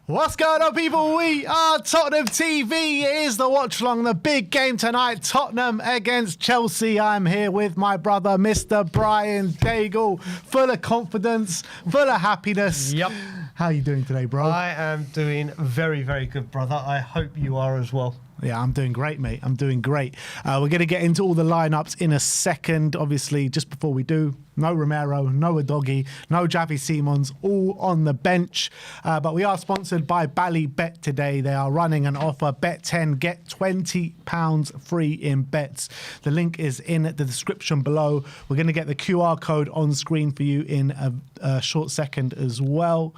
What's going on, people? We are Tottenham TV. It is the watch along, the big game tonight, Tottenham against Chelsea. I'm here with my brother, Mr. Brian Daigle, full of confidence, full of happiness. Yep. How are you doing today, bro? I am doing very, very good, brother. I hope you are as well. Yeah, I'm doing great, mate. I'm doing great. We're going to get into all the lineups in a second. Obviously, just before we do, no Romero, no Udogie, no Javi Simons, all on the bench. But we are sponsored by Ballybet today. They are running an offer. Bet 10, get £20 free in bets. The link is in the description below. We're going to get the QR code on screen for you in a short second as well.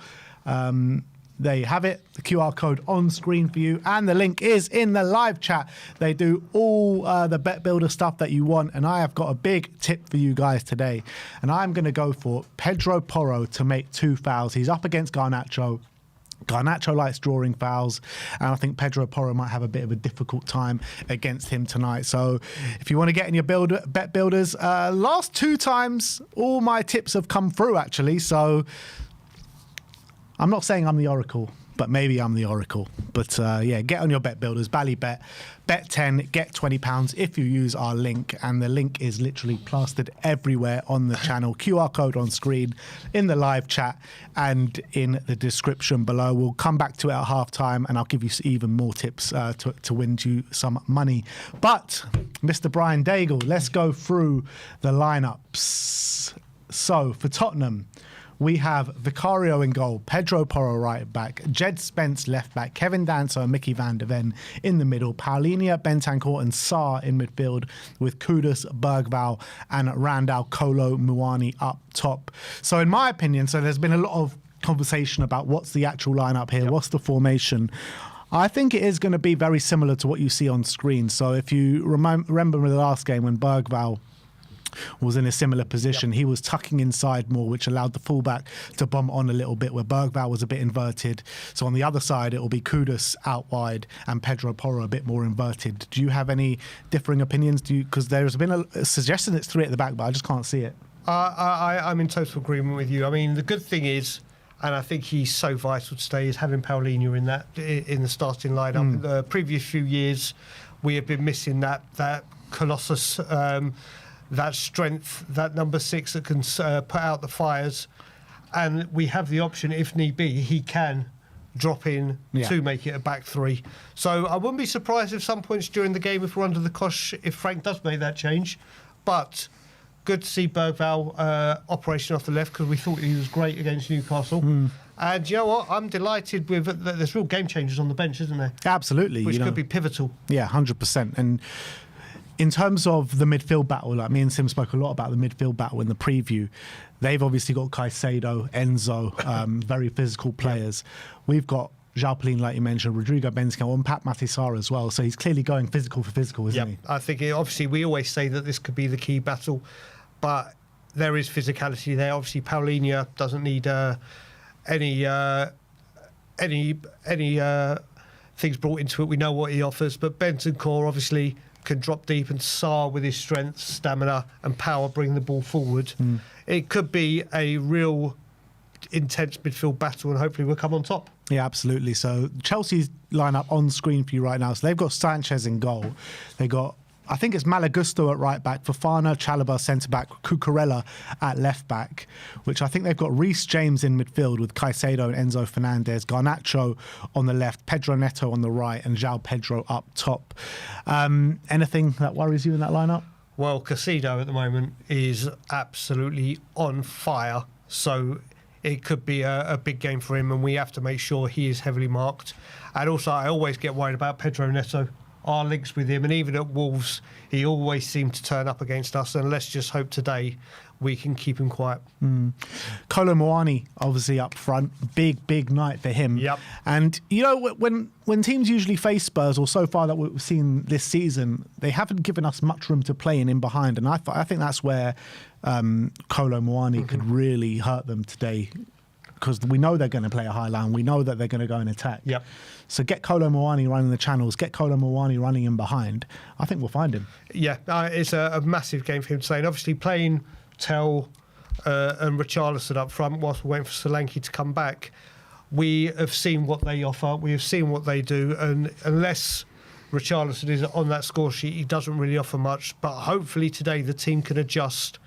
There you have it, the QR code on screen for you, and the link is in the live chat. They do all the bet builder stuff that you want, and I have got a big tip for you guys today, and I'm going to go for Pedro Porro to make 2 fouls. He's up against Garnacho. Garnacho likes drawing fouls, and I think Pedro Porro might have a bit of a difficult time against him tonight. So if you want to get in your bet builders, last 2 times, all my tips have come through, actually, so I'm not saying I'm the oracle, but maybe I'm the oracle. But yeah, get on your bet builders, Ballybet, bet 10, get £20 if you use our link. And the link is literally plastered everywhere on the channel. QR code on screen, in the live chat, and in the description below. We'll come back to it at halftime, and I'll give you even more tips to win you some money. But, Mr. Brian Daigle, let's go through the lineups. So, for Tottenham, we have Vicario in goal, Pedro Porro right back, Jed Spence left back, Kevin Danso and Mickey van der Ven in the middle, Paulinho, Bentancur and Sarr in midfield, with Kudus, Bergvall and Randall Kolo Muani up top. So in my opinion, there's been a lot of conversation about what's the actual lineup here, what's the formation. I think it is going to be very similar to what you see on screen. So if you remember the last game when Bergvall was in a similar position, he was tucking inside more, which allowed the fullback to bomb on a little bit, where Bergvall was a bit inverted. So on the other side, it will be Kudus out wide and Pedro Porro a bit more inverted. Do you have any differing opinions? Because there's been a suggestion it's 3 at the back, but I just can't see it. I'm in total agreement with you. I mean, the good thing is, and I think he's so vital today, is having Paulinho in the starting lineup. In the previous few years, we have been missing that colossus, that strength, that number 6 that can put out the fires, and we have the option, if need be, he can drop in to make it a back 3. So I wouldn't be surprised if some points during the game, if we're under the cosh, if Frank does make that change. But good to see Bergvall operation off the left, because we thought he was great against Newcastle. And you know what? I'm delighted with there's real game changers on the bench, isn't there? Absolutely. Which could be pivotal. Yeah, 100%. And in terms of the midfield battle, like me and Sim spoke a lot about the midfield battle in the preview. They've obviously got Caicedo, Enzo, very physical players. We've got João Paulinho, like you mentioned, Rodrigo Bentancur, and Pat Matissara as well. So he's clearly going physical for physical, isn't he? I think obviously we always say that this could be the key battle, but there is physicality there. Obviously, Paulinho doesn't need any things brought into it. We know what he offers, but Bentancur obviously can drop deep, and Sarr with his strength, stamina and power bring the ball forward. It could be a real intense midfield battle, and hopefully we'll come on top. Yeah, absolutely. So Chelsea's lineup on screen for you right now. So they've got Sanchez in goal. They got, I think it's Malagusto at right back, Fofana, Chalobah centre back, Cucurella at left back, which I think they've got Reece James in midfield with Caicedo and Enzo Fernandez, Garnacho on the left, Pedro Neto on the right, and João Pedro up top. Anything that worries you in that lineup? Well, Caicedo at the moment is absolutely on fire, so it could be a big game for him, and we have to make sure he is heavily marked. And also, I always get worried about Pedro Neto. Our links with him, and even at Wolves, he always seemed to turn up against us, and let's just hope today we can keep him quiet. Kolo Muani, obviously up front, big night for him. And you know, when teams usually face Spurs, or so far that we've seen this season, they haven't given us much room to play in behind, and I think that's where Kolo Muani could really hurt them today, because we know they're going to play a high line. We know that they're going to go and attack. So get Kolo Muani running the channels, get Kolo Muani running in behind. I think we'll find him. Yeah, it's a massive game for him today. And obviously playing Tell and Richarlison up front whilst we're waiting for Solanke to come back, we have seen what they offer. We have seen what they do, and unless Richarlison is on that score sheet, he doesn't really offer much. But hopefully today the team can adjust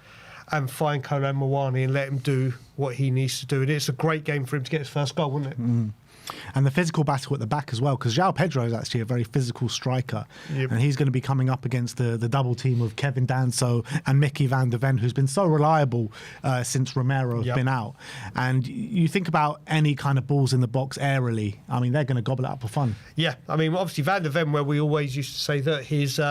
and find Kolo Muani and let him do what he needs to do. And it's a great game for him to get his first goal, wouldn't it? And the physical battle at the back as well, because João Pedro is actually a very physical striker. Yep. And he's going to be coming up against the double team of Kevin Danso and Mickey van der Ven, who's been so reliable since Romero has been out. And you think about any kind of balls in the box aerially, I mean, they're going to gobble it up for fun. Yeah, I mean, obviously Van der Ven, where we always used to say that his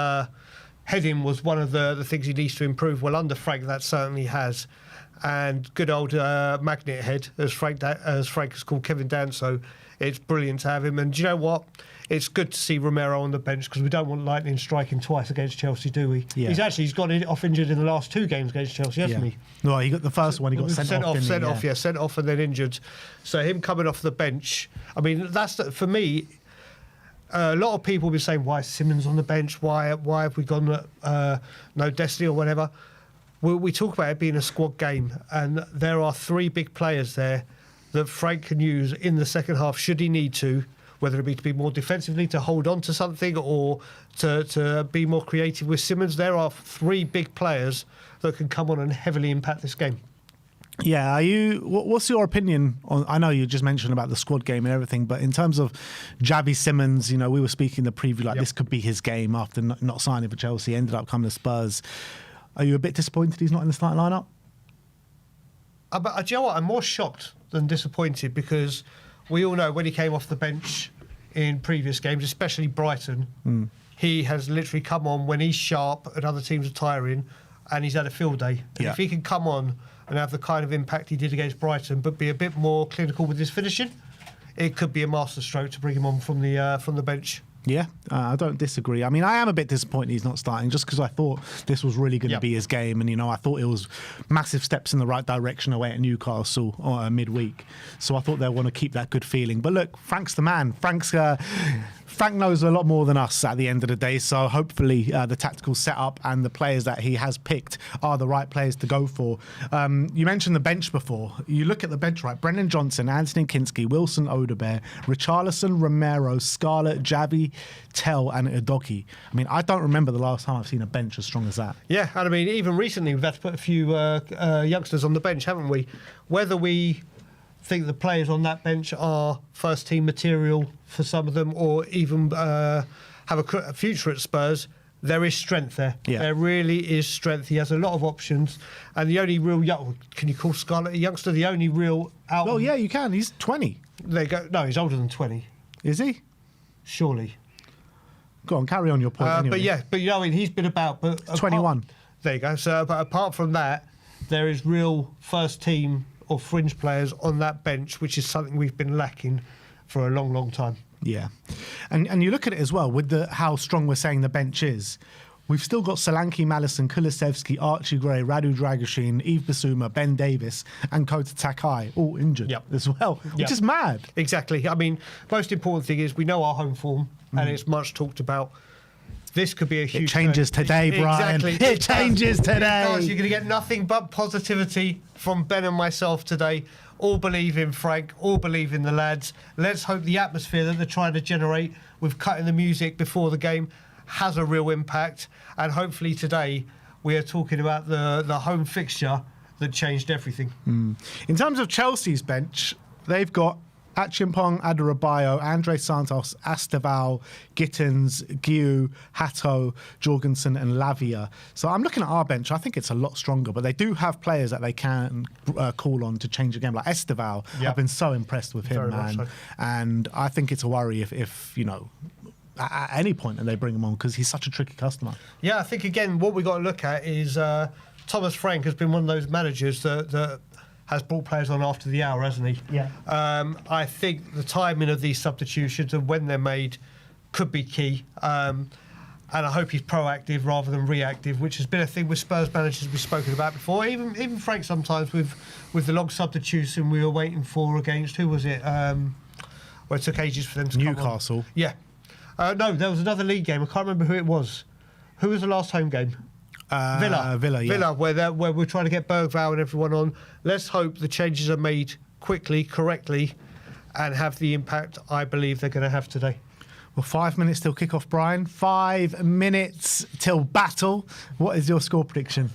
heading was one of the things he needs to improve. Well, under Frank, that certainly has. And good old magnet head, as Frank has called Kevin Danso. It's brilliant to have him. And do you know what? It's good to see Romero on the bench because we don't want Lightning striking twice against Chelsea, do we? Yeah. He's got off injured in the last 2 games against Chelsea, hasn't he? No, he got the first one. He got sent off. Sent off and then injured. So him coming off the bench. I mean, for me. A lot of people will be saying, why is Simmons on the bench? Why have we gone no Destiny or whatever? We talk about it being a squad game, and there are 3 big players there that Frank can use in the second half should he need to, whether it be to be more defensively, to hold on to something, or to be more creative with Simmons. There are 3 big players that can come on and heavily impact this game. Yeah, what's your opinion on? I know you just mentioned about the squad game and everything, but in terms of Xavi Simmons, we were speaking in the preview like this could be his game after not signing for Chelsea, ended up coming to Spurs. Are you a bit disappointed he's not in the starting lineup? But do you know what? I'm more shocked than disappointed because we all know when he came off the bench in previous games, especially Brighton, he has literally come on when he's sharp and other teams are tiring, and he's had a field day. And if he can come on and have the kind of impact he did against Brighton, but be a bit more clinical with his finishing, it could be a masterstroke to bring him on from the bench. Yeah, I don't disagree. I mean, I am a bit disappointed he's not starting just because I thought this was really going to be his game. And, I thought it was massive steps in the right direction away at Newcastle midweek. So I thought they'll want to keep that good feeling. But look, Frank's the man. Frank knows a lot more than us at the end of the day. So hopefully the tactical setup and the players that he has picked are the right players to go for. You mentioned the bench before. You look at the bench, right? Brendan Johnson, Anthony Kinski, Wilson Odobert, Richarlison, Romero, Scarlett, Xavi, Tell and Udogie. I mean, I don't remember the last time I've seen a bench as strong as that. Yeah, and I mean, even recently we've had to put a few youngsters on the bench, haven't we? Whether we think the players on that bench are first team material for some of them or even have a future at Spurs, there is strength there. Yeah. There really is strength. He has a lot of options. And the only real can you call Scarlett a youngster? The only real out. Oh, yeah, you can. He's 20. There you go. No, he's older than 20. Is he? Surely. Go on, carry on your point. Anyway. But he's been about. But 21. There you go. So, but apart from that, there is real first team or fringe players on that bench, which is something we've been lacking for a long, long time. Yeah, and you look at it as well with how strong we're saying the bench is. We've still got Solanke, Maddison, Kulusevski, Archie Gray, Radu Dragoshin, Yves Bissouma, Ben Davis, and Kota Takai all injured as well, which is mad. Exactly. I mean, most important thing is we know our home form, and it's much talked about. This could be a huge... It changes today, Brian. Exactly. It changes today. You're going to get nothing but positivity from Ben and myself today. All believe in Frank. All believe in the lads. Let's hope the atmosphere that they're trying to generate with cutting the music before the game has a real impact. And hopefully today we are talking about the home fixture that changed everything. In terms of Chelsea's bench, they've got Achimpong, Adarabioyo, Andre Santos, Esteval, Gittins, Guiu, Hato, Jorgensen and Lavia. So I'm looking at our bench. I think it's a lot stronger, but they do have players that they can call on to change the game. Like Esteval, I've been so impressed with him, Very man. much so. And I think it's a worry if at any point that they bring him on because he's such a tricky customer. Yeah, I think, again, what we've got to look at is Thomas Frank has been one of those managers that has brought players on after the hour, hasn't he? Yeah. I think the timing of these substitutions and when they're made could be key. And I hope he's proactive rather than reactive, which has been a thing with Spurs managers we've spoken about before. Even Frank sometimes with the long substitution we were waiting for against, who was it? Where it took ages for them to Newcastle. come on. Yeah. No, there was another league game. I can't remember who it was. Who was the last home game? Villa, yeah. where we're trying to get Bergvall and everyone on. Let's hope the changes are made quickly, correctly, and have the impact I believe they're going to have today. Well, 5 minutes till kickoff, Brian. 5 minutes till battle. What is your score prediction?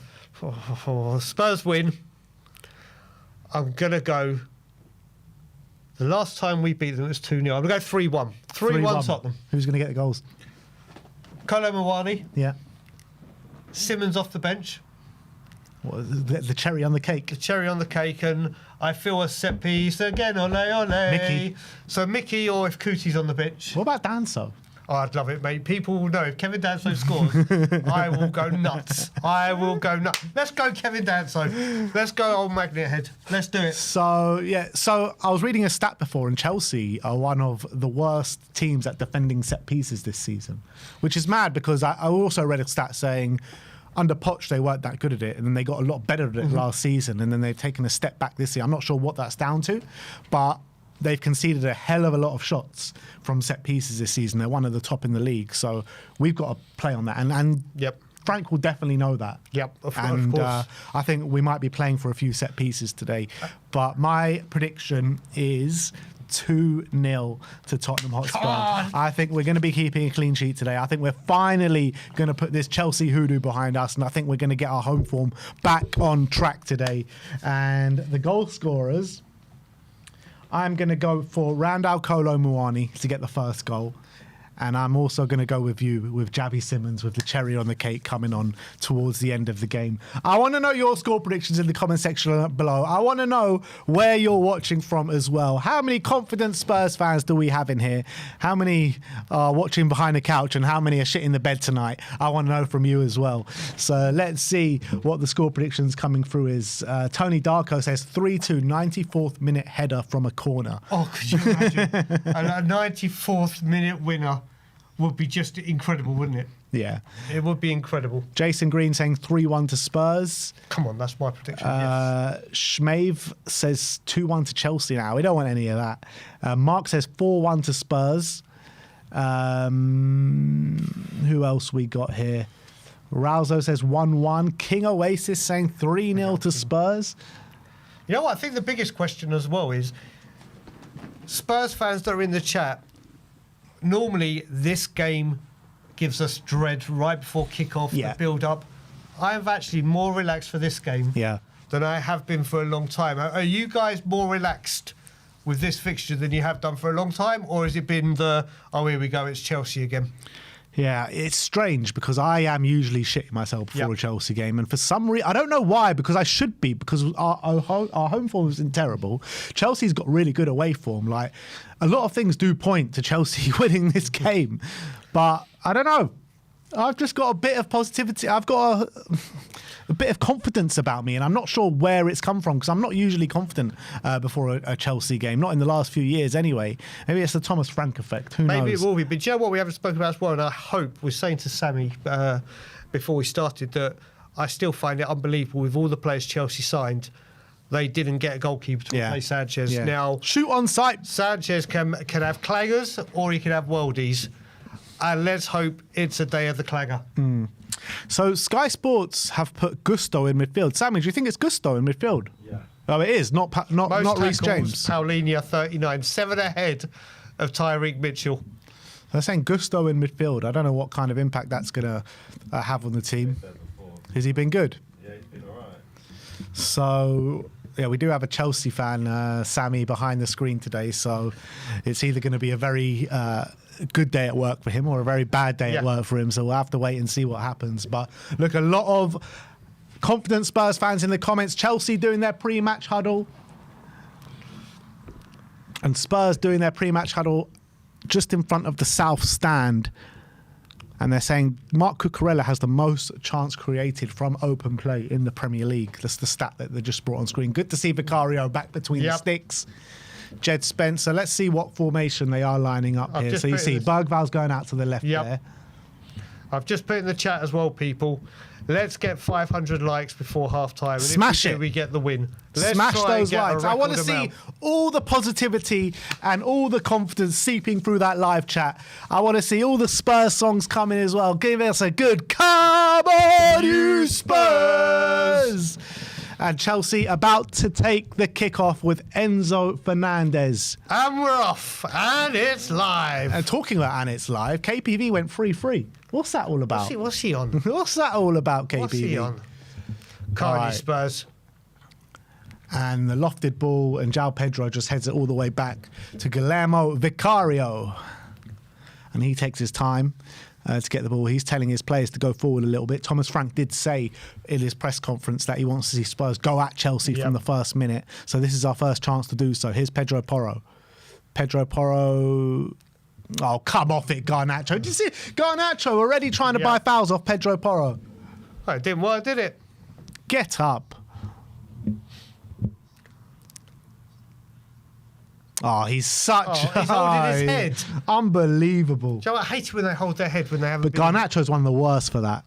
Spurs win. I'm going to go... The last time we beat them it was 2-0. I'm going to go 3-1. 3-1 Tottenham. Who's going to get the goals? Kolo Muani. Yeah. Simmons off the bench. What, the cherry on the cake? The cherry on the cake, and I feel a set piece again. Ole, ole. Mickey. So Mickey, or if Cootie's on the bench. What about Danso? Oh, I'd love it, mate. People will know if Kevin Danso scores, I will go nuts. I will go nuts. Let's go, Kevin Danso. Let's go, old Magnet Head. Let's do it. So, yeah. So I was reading a stat before, and Chelsea are one of the worst teams at defending set pieces this season, which is mad because I also read a stat saying under Poch they weren't that good at it, and then they got a lot better at it last season, and then they've taken a step back this year. I'm not sure what that's down to, but they've conceded a hell of a lot of shots from set pieces this season. They're one of the top in the league, so we've got to play on that. And Yep. Frank will definitely know that. Yep, of and course. I think we might be playing for a few set pieces today. But my prediction is 2-0 to Tottenham Hotspur. I think we're going to be keeping a clean sheet today. I think we're finally going to put this Chelsea hoodoo behind us, and I think we're going to get our home form back on track today. And the goal scorers, I'm going to go for Randall Kolo Muani to get the first goal. And I'm also going to go with you, with Javi Simmons, with the cherry on the cake coming on towards the end of the game. I want to know your score predictions in the comment section below. I want to know where you're watching from as well. How many confident Spurs fans do we have in here? How many are watching behind the couch, and how many are shitting the bed tonight? I want to know from you as well. So let's see what the score predictions coming through is. Tony Darko says 3-2, 94th minute header from a corner. Oh, could you imagine? A 94th minute winner would be just incredible, wouldn't it? Yeah. It would be incredible. Jason Green saying 3-1 to Spurs. Come on, that's my prediction. Yes. Schmave says 2-1 to Chelsea now. We don't want any of that. Mark says 4-1 to Spurs. Who else we got here? Ralzo says 1-1. King Oasis saying 3-0 to Spurs. You know what? I think the biggest question as well is Spurs fans that are in the chat, normally this game gives us dread right before kickoff, the build-up. I'm actually more relaxed for this game than I have been for a long time. Are you guys more relaxed with this fixture than you have done for a long time, or has it been the, oh, here we go, it's Chelsea again? Yeah, it's strange because I am usually shitting myself before a Chelsea game, and for some reason, I don't know why, because I should be, because our home form isn't terrible. Chelsea's got really good away form. Like, a lot of things do point to Chelsea winning this game, but I don't know. I've just got a bit of positivity. I've got a bit of confidence about me, and I'm not sure where it's come from because I'm not usually confident before a Chelsea game, not in the last few years anyway. Maybe it's the Thomas Frank effect. Who knows? Maybe it will be. But do you know what we haven't spoken about as well? And I hope we're saying to Sammy before we started that I still find it unbelievable with all the players Chelsea signed, they didn't get a goalkeeper to replace Sanchez. Yeah. Now, shoot on sight. Sanchez can have clangers or he can have worldies. And let's hope it's a day of the clanger. So Sky Sports have put Gusto in midfield. Sammy, do you think it's Gusto in midfield? Yeah. Oh, it is. Not Reece James. Paulinho 39, 7 ahead of Tyreek Mitchell. They're saying Gusto in midfield. I don't know what kind of impact that's going to have on the team. Has he been good? Yeah, he's been all right. So, yeah, we do have a Chelsea fan, Sammy, behind the screen today. So it's either going to be a very good day at work for him or a very bad day at work for him. So we'll have to wait and see what happens. But look, a lot of confident Spurs fans in the comments. Chelsea doing their pre-match huddle. And Spurs doing their pre-match huddle just in front of the south stand. And they're saying Mark Cucurella has the most chance created from open play in the Premier League. That's the stat that they just brought on screen. Good to see Vicario back between the sticks. Jed Spencer. Let's see what formation they are lining up here. So you see Bergval's going out to the left there. I've just put in the chat as well, people. Let's get 500 likes before half-time. And Smash if we it. We get the win. Let's Smash try those and get likes. I want to see all the positivity and all the confidence seeping through that live chat. I want to see all the Spurs songs coming as well. Give us a good "Come on, you Spurs!" And Chelsea about to take the kickoff with Enzo Fernandez. And we're off. And it's live. And talking about and it's live, KPV went 3-3. What's that all about? What's he on? What's that all about, KPV? What's he on? Cardi Right. Spurs. And the lofted ball, and João Pedro just heads it all the way back to Guillermo Vicario. And he takes his time to get the ball. He's telling his players to go forward a little bit. Thomas Frank did say in his press conference that he wants to see Spurs go at Chelsea from the first minute. So this is our first chance to do so. Here's Pedro Porro. Pedro Porro... Oh, come off it, Garnacho. Did you see Garnacho already trying to buy fouls off Pedro Porro? Oh, it didn't work, did it? Get up. Oh, he's such... He's holding his head. Unbelievable. Do you know what? I hate it when they hold their head when they haven't But Garnacho's one of the worst for that.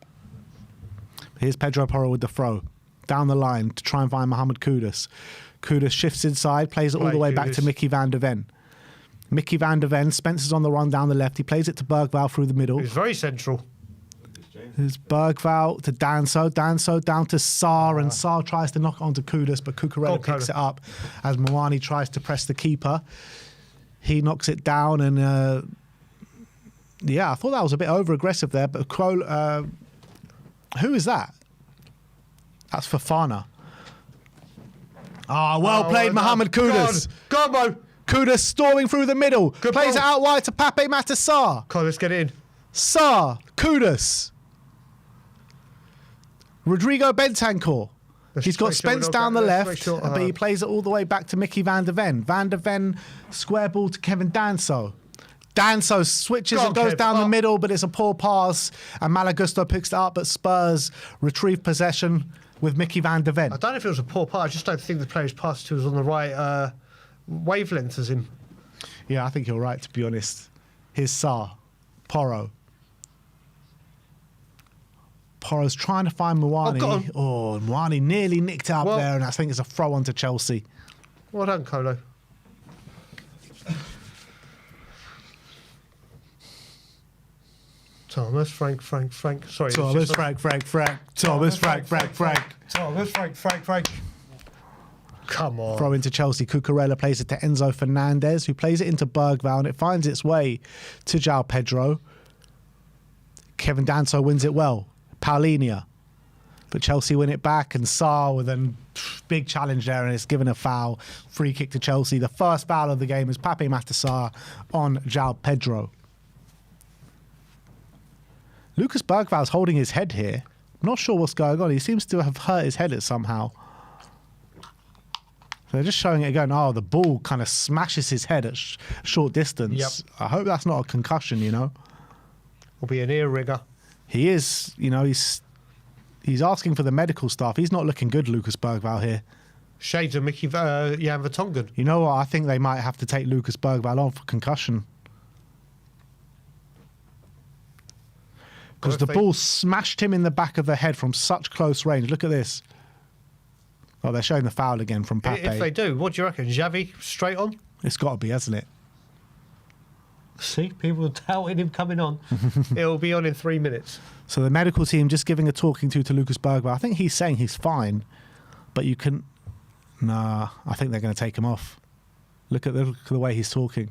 Here's Pedro Porro with the throw. Down the line to try and find Mohamed Kudus. Kudus shifts inside, plays it all the way back to Mickey van der Ven. Mickey van der Ven, Spencer's on the run down the left. He plays it to Bergvall through the middle. He's very central. There's Bergvall to Danso. Danso down to Sarr, and Sarr tries to knock it onto Kudus, but Cucurella picks it up as Mwani tries to press the keeper. He knocks it down, and I thought that was a bit over-aggressive there, but who is that? That's Fofana. Well played, Mohamed Kudus. Go on, Mo. Kudus storming through the middle. Plays it out wide to Pape Matar Sarr. Come on, let's get it in. Sarr, Kudus. Rodrigo Bentancur. He's got Spence down the left, but he plays it all the way back to Mickey van der Ven. Van der Ven, square ball to Kevin Danso. Danso switches and goes down the middle, but it's a poor pass, and Malagusto picks it up, but Spurs retrieve possession with Mickey van der Ven. I don't know if it was a poor pass. I just don't think the player's pass to was on the right wavelength as him. Yeah, I think you're right, to be honest. Here's Sarr. Porro. Porro's trying to find Mwani. Mwani nearly nicked it up there, and I think it's a throw on to Chelsea. Well done, Colo. Thomas, Frank. Sorry. Thomas, Frank. Thomas, Frank. Come on. Throw into Chelsea. Cucurella plays it to Enzo Fernandez, who plays it into Bergvall, and it finds its way to João Pedro. Kevin Danso wins it well. Paulinho. But Chelsea win it back, and Sarr with a big challenge there, and it's given a foul. Free kick to Chelsea. The first foul of the game is Pape Matar Sarr on João Pedro. Lucas Bergvall's holding his head here. I'm not sure what's going on. He seems to have hurt his head somehow. So they're just showing it again. The ball kind of smashes his head at short distance. Yep. I hope that's not a concussion, Will be an ear rigger. He is, he's asking for the medical staff. He's not looking good, Lucas Bergvall here. Shades of Jan Vertonghen. You know what? I think they might have to take Lucas Bergvall on for concussion. Because the ball smashed him in the back of the head from such close range. Look at this. Oh, they're showing the foul again from Pape. If they do, what do you reckon? Xavi straight on? It's got to be, hasn't it? See, people are doubting him coming on. It'll be on in 3 minutes. So the medical team just giving a talking to Lucas Bergvall. I think he's saying he's fine, but you can... Nah, I think they're going to take him off. Look at the way he's talking.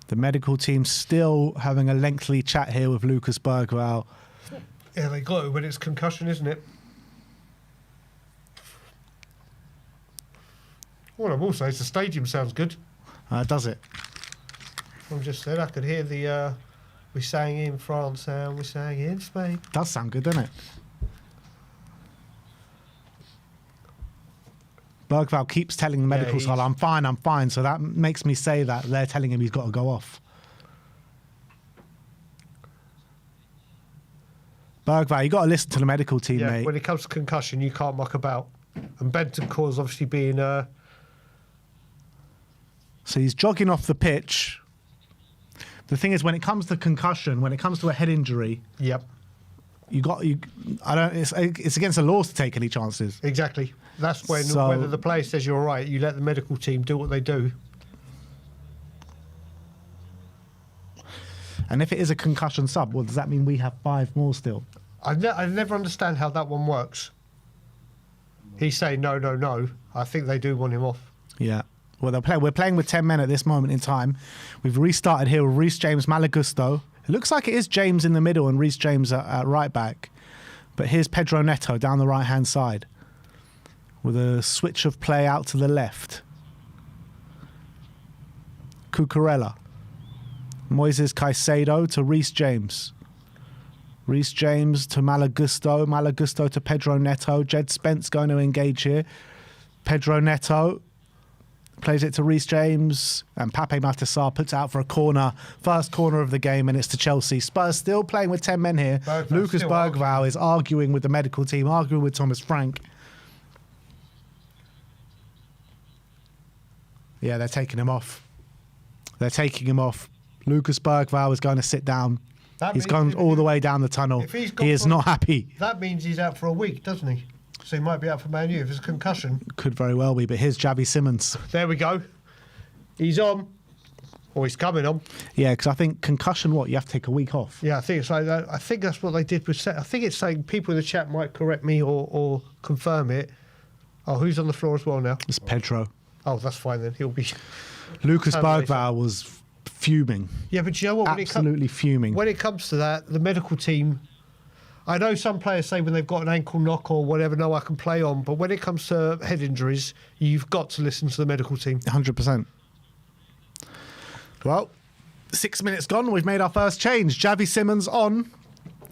The medical team still having a lengthy chat here with Lucas Bergvall. Yeah, they got it when it's concussion, isn't it? What I will say is the stadium sounds good. Does it? I'm just saying, I could hear the we sang in France and we sang in Spain. Does sound good, doesn't it? Bergvall keeps telling the medical side, I'm fine. So that makes me say that they're telling him he's got to go off. Bergvall, you got to listen to the medical team, mate. When it comes to concussion, you can't muck about. And Bentancur's obviously being... So he's jogging off the pitch. The thing is, when it comes to concussion, when it comes to a head injury... Yep. It's against the laws to take any chances. Exactly. That's when So- whether the player says you're right, you let the medical team do what they do. And if it is a concussion sub, well, does that mean we have 5 more still? I never understand how that one works. He's saying no, no, no. I think they do want him off. Yeah. Well, we're playing with 10 men at this moment in time. We've restarted here with Reece James, Malagusto. It looks like it is James in the middle and Reece James at right back. But here's Pedro Neto down the right-hand side with a switch of play out to the left. Cucurella. Moises Caicedo to Reece James. Reece James to Malagusto. Malagusto to Pedro Neto. Jed Spence going to engage here. Pedro Neto plays it to Reece James, and Pape Matar puts out for a corner. First corner of the game, and it's to Chelsea. Spurs still playing with 10 men here. Lucas Bergvall is arguing with the medical team, arguing with Thomas Frank. Yeah, they're taking him off. They're taking him off. Lucas Bergvall is going to sit down. He's gone all the way down the tunnel. He is not happy. That means he's out for a week, doesn't he? So he might be out for Man U if it's a concussion. Could very well be, but here's Javi Simmons. There we go. He's on. Or he's coming on. Yeah, because I think concussion, you have to take a week off. Yeah, I think it's like that. I think that's what they did with... I think it's saying people in the chat might correct me or confirm it. Oh, who's on the floor as well now? It's Pedro. Oh, that's fine then. He'll be... Lucas Bergvall was fuming. Yeah, but you know what? Absolutely fuming. When it comes to that, the medical team... I know some players say when they've got an ankle knock or whatever, no, I can play on. But when it comes to head injuries, you've got to listen to the medical team. 100%. Well, 6 minutes gone. We've made our first change. Javi Simmons on.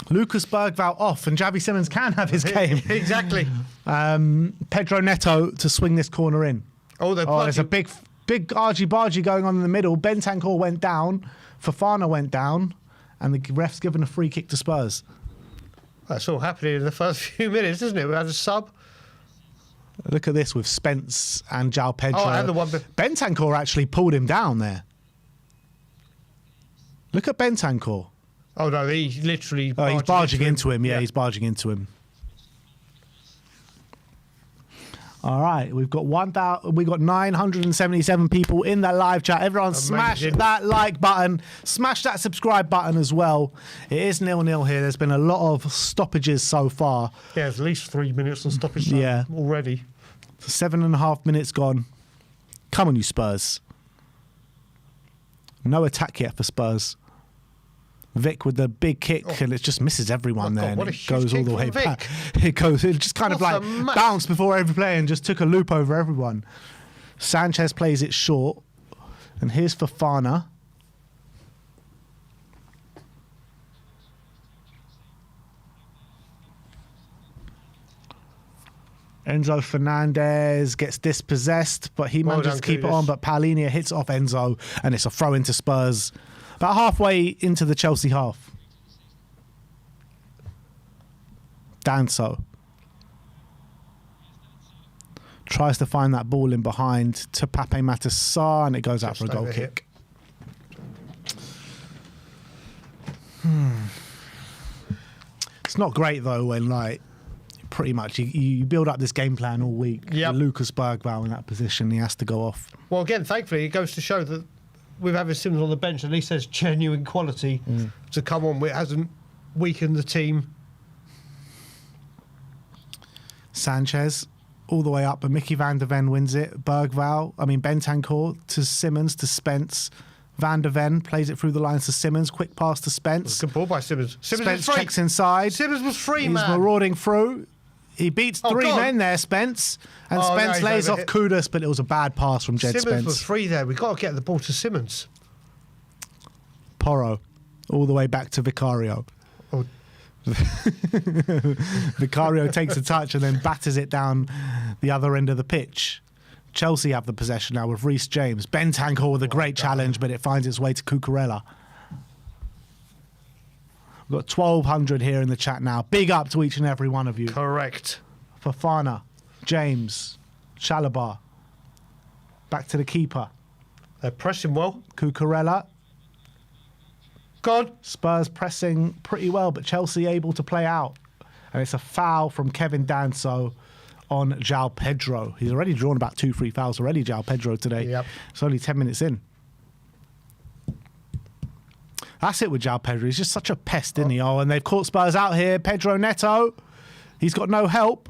Lucas Bergvall off. And Javi Simmons can have his game. Exactly. Pedro Neto to swing this corner in. There's a big argy-bargy going on in the middle. Bentancur went down. Fofana went down. And the ref's given a free kick to Spurs. That's all happening in the first few minutes, isn't it? We had a sub. Look at this with Spence and João Pedro. Oh, and the one... Bentancur actually pulled him down there. Look at Bentancur. Oh, no, he's literally... Oh, he's barging into him. Yeah, he's barging into him. All right, we've got 977 people in that live chat. Everyone smash that like button. Smash that subscribe button as well. It is 0-0 here. There's been a lot of stoppages so far. Yeah, there's at least 3 minutes on stoppage time already. 7.5 minutes gone. Come on, you Spurs. No attack yet for Spurs. Vic with the big kick, and it just misses everyone there. And it goes all the way back. It just kind of like bounced before every play and just took a loop over everyone. Sanchez plays it short. And here's Fofana. Enzo Fernandez gets dispossessed, but he manages to keep it on. But Paulinho hits off Enzo, and it's a throw into Spurs. About halfway into the Chelsea half. Danso tries to find that ball in behind to Pape Matar, and it goes out for a goal kick. It's not great though when pretty much you build up this game plan all week. Yep. Lucas Bergvall in that position, he has to go off. Well, again, thankfully, it goes to show that with having Simmons on the bench, at least there's genuine quality to come on. It hasn't weakened the team. Sanchez all the way up, but Mickey van der Ven wins it. Bentancur to Simmons to Spence. Van der Ven plays it through the lines to Simmons. Quick pass to Spence. Good ball by Simmons. Spence checks inside. Simmons was free, He's man. marauding through. He beats three men there, Spence. And Spence lays off Kudus, but it was a bad pass from Jed Spence. Simmons was free there. We've got to get the ball to Simmons. Porro, all the way back to Vicario. Oh. Vicario takes a touch and then batters it down the other end of the pitch. Chelsea have the possession now with Reece James. Bentancur with a great challenge, but it finds its way to Cucurella. We've got 1,200 here in the chat now. Big up to each and every one of you. Correct. Fofana, James, Chalobah. Back to the keeper. They're pressing well. Cucurella. God. Spurs pressing pretty well, but Chelsea able to play out. And it's a foul from Kevin Danso on João Pedro. He's already drawn about 2-3 fouls already, João Pedro, today. Yep. It's only 10 minutes in. That's it with João Pedro. He's just such a pest, isn't he? Oh, and they've caught Spurs out here. Pedro Neto. He's got no help.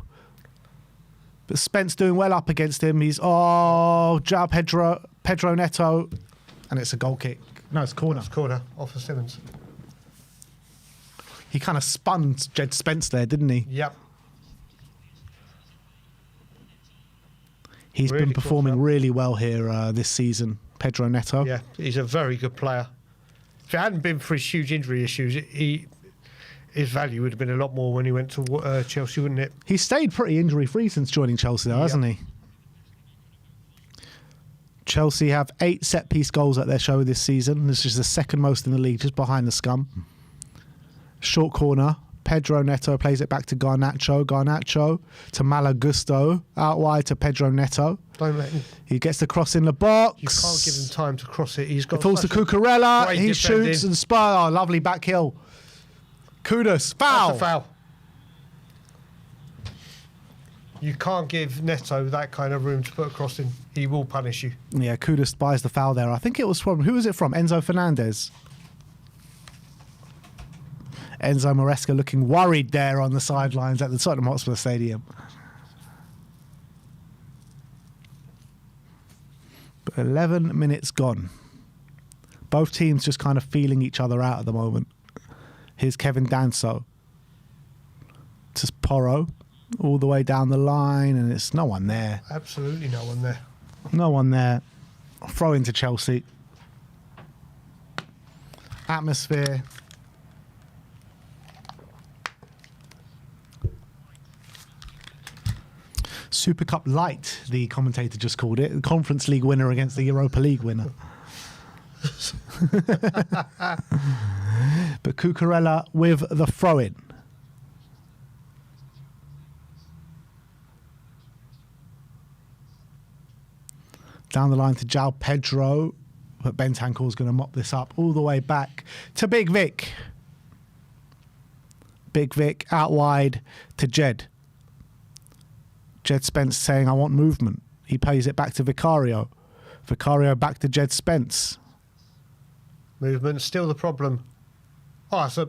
But Spence doing well up against him. João Pedro Neto. And it's a goal kick. No, it's a corner. It's corner off of Simmons. He kind of spun Jed Spence there, didn't he? Yep. He's Really been performing really well here this season, Pedro Neto. Yeah, he's a very good player. If it hadn't been for his huge injury issues, his value would have been a lot more when he went to Chelsea, wouldn't it? He's stayed pretty injury-free since joining Chelsea, though, hasn't he? Chelsea have 8 set-piece goals at their show this season. This is the second most in the league, just behind the scum. Short corner. Pedro Neto plays it back to Garnacho. Garnacho to Malagusto. Out wide to Pedro Neto. Don't let him. He gets the cross in the box. You can't give him time to cross it. He's got. It falls to Cucurella. great He defending. shoots and Spurs. Oh, lovely back heel. Kudus. Foul. That's a foul. You can't give Neto that kind of room to put a cross in. He will punish you. Yeah, Kudus buys the foul there. I think it was from, who was it from? Enzo Fernandez. Enzo Maresca looking worried there on the sidelines at the Tottenham Hotspur Stadium. But 11 minutes gone. Both teams just kind of feeling each other out at the moment. Here's Kevin Danso. To Porro. All the way down the line, and it's no one there. Absolutely no one there. No one there. Throw into Chelsea. Atmosphere. Super Cup Light, the commentator just called it. The Conference League winner against the Europa League winner. But Cucurella with the throw-in. Down the line to João Pedro, but Bentancur's going to mop this up all the way back to Big Vic. Big Vic out wide to Jed. Jed Spence saying, I want movement. He plays it back to Vicario. Vicario back to Jed Spence. Movement, still the problem. Oh, that's a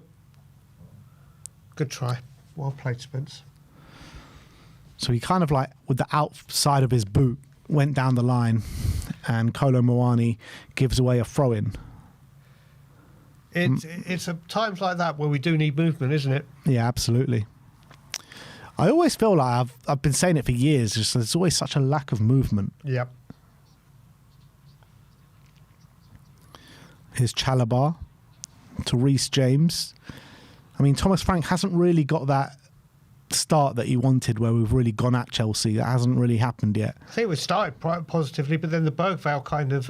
good try. Well played, Spence. So he kind of like, with the outside of his boot, went down the line, and Kolo Muani gives away a throw-in. It's at times like that where we do need movement, isn't it? Yeah, absolutely. I always feel like I've been saying it for years. Just there's always such a lack of movement. Yep. Here's Chalobah to Reece James. I mean, Thomas Frank hasn't really got that start that he wanted where we've really gone at Chelsea. That hasn't really happened yet. I think we started quite positively, but then the Bergvall kind of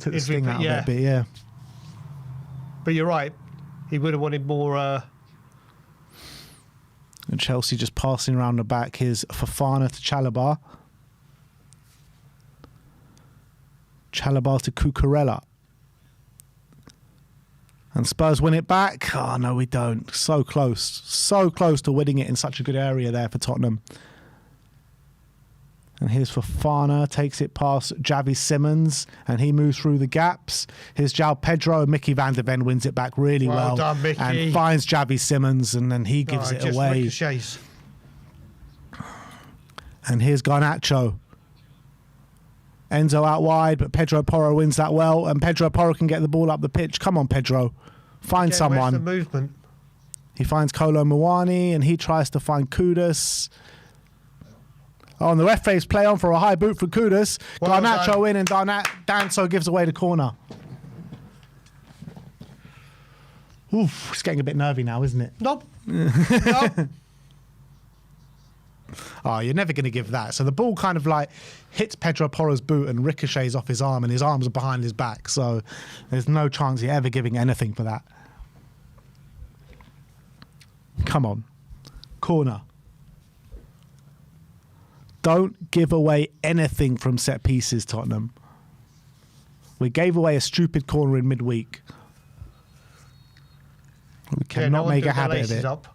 Took the sting out of it a bit, yeah. But you're right. He would have wanted more. And Chelsea just passing around the back. Here's Fofana to Chalobah. Chalobah to Cucurella. And Spurs win it back. Oh, no, we don't. So close. So close to winning it in such a good area there for Tottenham. And here's Fofana. Takes it past Javi Simmons. And he moves through the gaps. Here's João Pedro. Mickey van der Ven wins it back really well. Done, Mickey. And finds Javi Simmons. And then he gives it just away. Ricochets. And here's Garnacho. Enzo out wide, but Pedro Porro wins that well, and Pedro Porro can get the ball up the pitch. Come on, Pedro. Find Where's someone. the movement? He finds Kolo Muani, and he tries to find Kudus. Oh, and the referee's play on for a high boot for Kudus. Well Garnacho done. in, and Danso gives away the corner. Oof, it's getting a bit nervy now, isn't it? Nope. Nope. Oh, you're never going to give that. So the ball kind of like hits Pedro Porro's boot and ricochets off his arm, and his arms are behind his back. So there's no chance you're ever giving anything for that. Come on. Corner. Don't give away anything from set pieces, Tottenham. We gave away a stupid corner in midweek. We cannot make a habit of it. Up.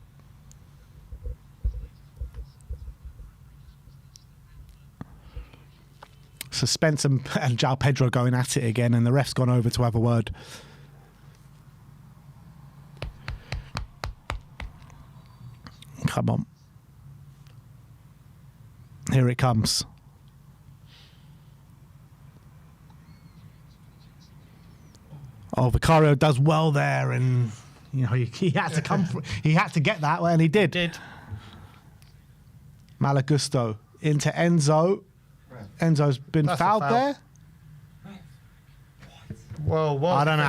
So Spence and João Pedro going at it again, and the ref's gone over to have a word. Come on. Here it comes. Oh, Vicario does well there, and you know he had to come. He had to get that, and he did. Malagusto into Enzo. Enzo's been fouled foul. there. Well, I don't know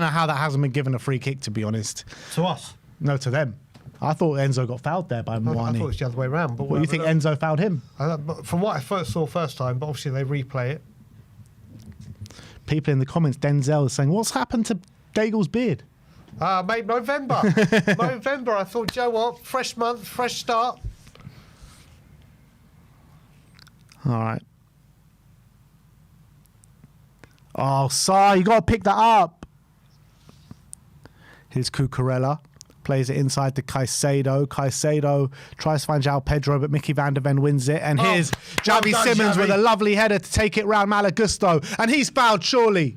how that hasn't been given a free kick. To be honest, to us. no, to them. I thought Enzo got fouled there by I thought it Mwani. was the other way around. But What do you think Enzo fouled him? From what I first saw first time, but obviously they replay it. People in the comments, Denzel is saying, "What's happened to Daigle's beard?" Mate, November. November. I thought, Joe, what? Fresh month, fresh start. All right. Oh, sorry, you got to pick that up. Here's Cucurella. Plays it inside to Caicedo. Caicedo tries to find João Pedro, but Mickey van der Ven wins it. And here's Javi done, Simmons Xavi. with a lovely header to take it round Malagusto. And he's fouled, surely.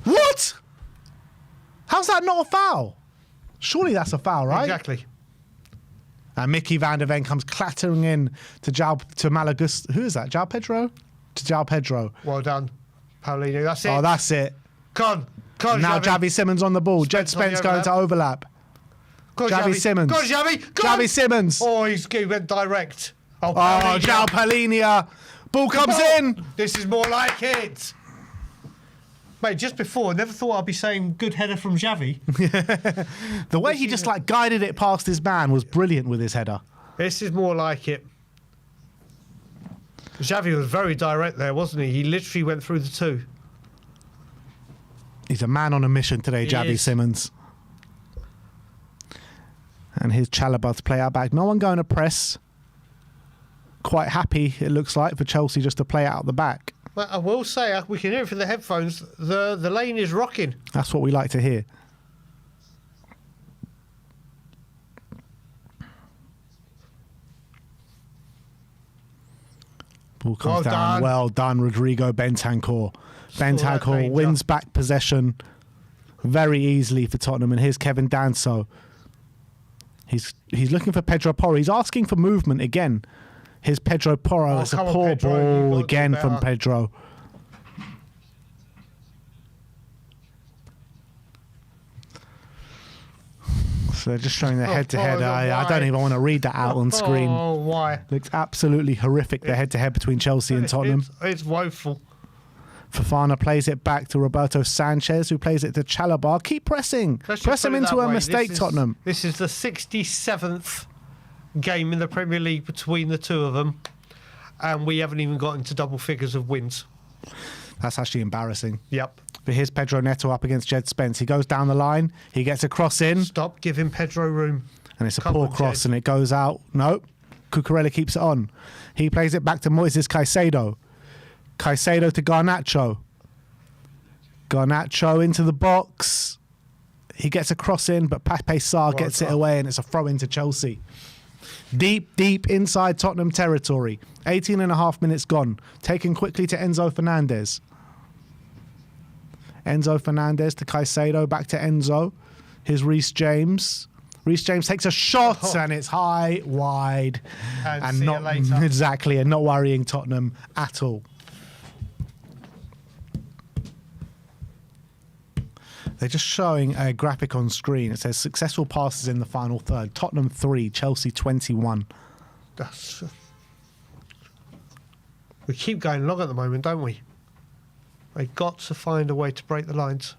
What? How's that not a foul? Surely that's a foul, right? Exactly. And Mickey van der Ven comes clattering in to Malagusto. Who is that? João Pedro? To João Pedro. Well done, Paulinho. That's it. Oh, that's it. Come on, Now Xavi. Javi Simmons on the ball. Jed Spence on Spence the going to overlap. Go on, Javi Simmons. Go on, Xavi. Go Javi on. Simmons. Oh, he went direct. Oh, Oh, João Paulinho. Ball comes in. This is more like it. Mate, just before, I never thought I'd be saying good header from Xavi. The way he just like guided it past his man was brilliant with his header. This is more like it. Xavi was very direct there, wasn't he? He literally went through the two. He's a man on a mission today, He Javi is. Simmons. And here's Chalobah to play out back. No one going to press. Quite happy, it looks like, for Chelsea just to play out the back. But I will say, we can hear it through the headphones, the lane is rocking. That's what we like to hear. Ball comes Well down. done. Well done, Rodrigo Bentancur. that Bentancur danger. wins back possession very easily for Tottenham. And here's Kevin Danso. He's looking for Pedro Porro. He's asking for movement again. Here's Pedro Porro. Oh, It's a come on, poor Pedro. You've ball got to do again from better. Pedro. So they're just showing their head-to-head. I don't even want to read that out on screen. Oh, why? Looks absolutely horrific, the head-to-head between Chelsea and Tottenham. It's woeful. Fofana plays it back to Roberto Sanchez, who plays it to Chalobah. Keep pressing. Let's just Press him put it into that a way. mistake, Tottenham. This is the 67th game in the Premier League between the two of them, and we haven't even got into double figures of wins. That's actually embarrassing. Yep. But here's Pedro Neto up against Jed Spence. He goes down the line. He gets a cross in. Stop giving Pedro room. And it's a Come poor on, cross, Jed. and it goes out. No. Cucurella keeps it on. He plays it back to Moises Caicedo. Caicedo to Garnacho. Garnacho into the box. He gets a cross in, but Pape Sarr gets it away, and it's a throw into Chelsea. Deep, deep inside Tottenham territory. 18 and a half minutes gone. Taken quickly to Enzo Fernandez. Enzo Fernandez to Caicedo, back to Enzo. Here's Reece James. Reece James takes a shot, and it's high, wide, And see you not later. exactly, and not worrying Tottenham at all. They're just showing a graphic on screen. It says successful passes in the final third. Tottenham 3, Chelsea 21. We keep going long at the moment, don't we? They've got to find a way to break the lines.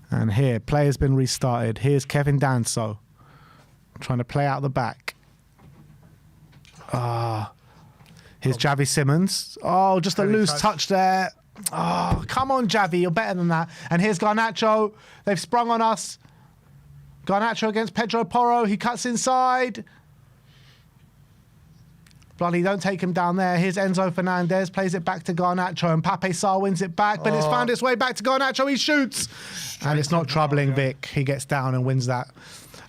And here, player's been restarted. Here's Kevin Danso trying to play out the back. Here's Javi Simmons. Oh, just a Very loose touch. touch there. Oh, come on, Javi. You're better than that. And here's Garnacho. They've sprung on us. Garnacho against Pedro Porro. He cuts inside. Bloody don't take him down there. Here's Enzo Fernandez. Plays it back to Garnacho. And Pape Sarr wins it back. But it's found its way back to Garnacho. He shoots. And it's not troubling Vic. He gets down and wins that.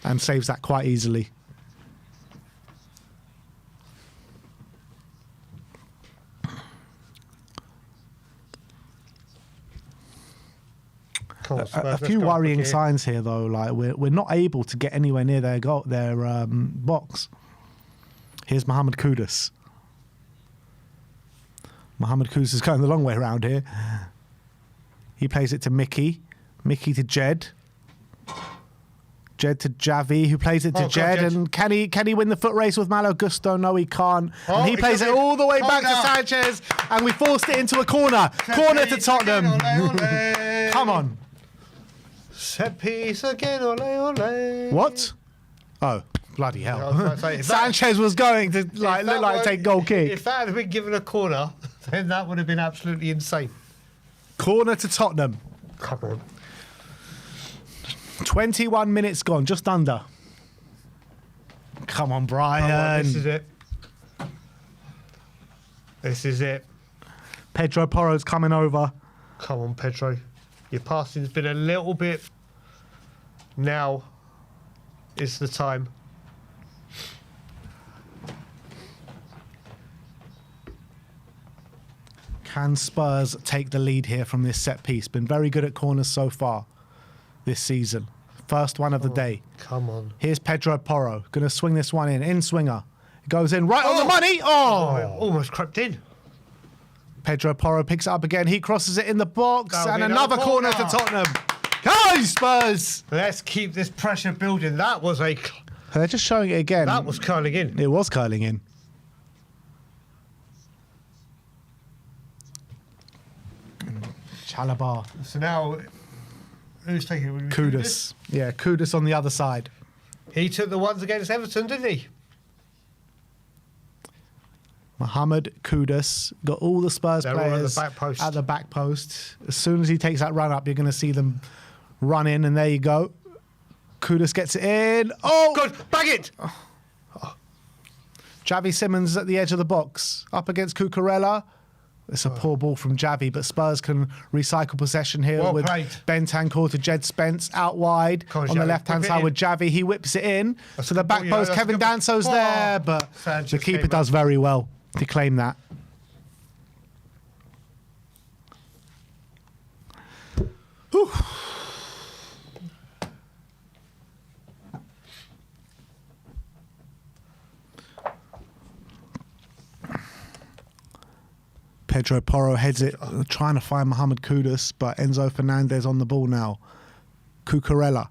And saves that quite easily. Come on, Spurs, A let's few go up worrying again. signs here, though. Like we're not able to get anywhere near their box. Here's Mohamed Kudus. Mohamed Kudus is going the long way around here. He plays it to Mickey. Mickey to Jed. Jed to Javi, who plays it to Jed. And can he win the foot race with Malo Gusto? No, he can't. And he plays it all the way back to Sanchez. And we forced it into a corner. Corner to Tottenham. Come on. Set piece again, ole, ole. What? Oh, bloody hell. I was about to say, Sanchez was going to look like take goal kick. If that had been given a corner, then that would have been absolutely insane. Corner to Tottenham. Come on. 21 minutes gone, just under. Come on, Brian. Come on, this is it. This is it. Pedro Porro's coming over. Come on, Pedro. Your passing's been a little bit. Now is the time. Can Spurs take the lead here from this set piece? Been very good at corners so far this season. First one of the day. Come on. Here's Pedro Porro. Going to swing this one in swinger. It goes in right on the money. Oh! Almost crept in. Pedro Porro picks it up again. He crosses it in the box. That'll And be another another corner to corner. Tottenham. Come on, Spurs! Let's keep this pressure building. That was They're just showing it again. that was curling in. It was curling in. Chalabar. So now, who's taking it? Would it be Kudus. Yeah, Kudus on the other side. He took the ones against Everton, didn't he? Mohamed Kudus got all the Spurs They're all at the players back post. at the back post. As soon as he takes that run up, you're going to see them run in, and there you go. Kudus gets it in. Oh! Good, bag it! Javi Simmons at the edge of the box. Up against Cucurella. It's a poor ball from Javi, but Spurs can recycle possession here Well with played. Bentancur to Jed Spence out wide Come on, on the Javi, left-hand whip it side in. with Javi. He whips it in That's to a the good back ball, you know, post. that's a Kevin good ball. Danso's Oh. there, but Sanchez the keeper came does up. very well to claim that. Whew. Pedro Porro heads it, trying to find Mohamed Kudus, but Enzo Fernandez on the ball now. Cucurella.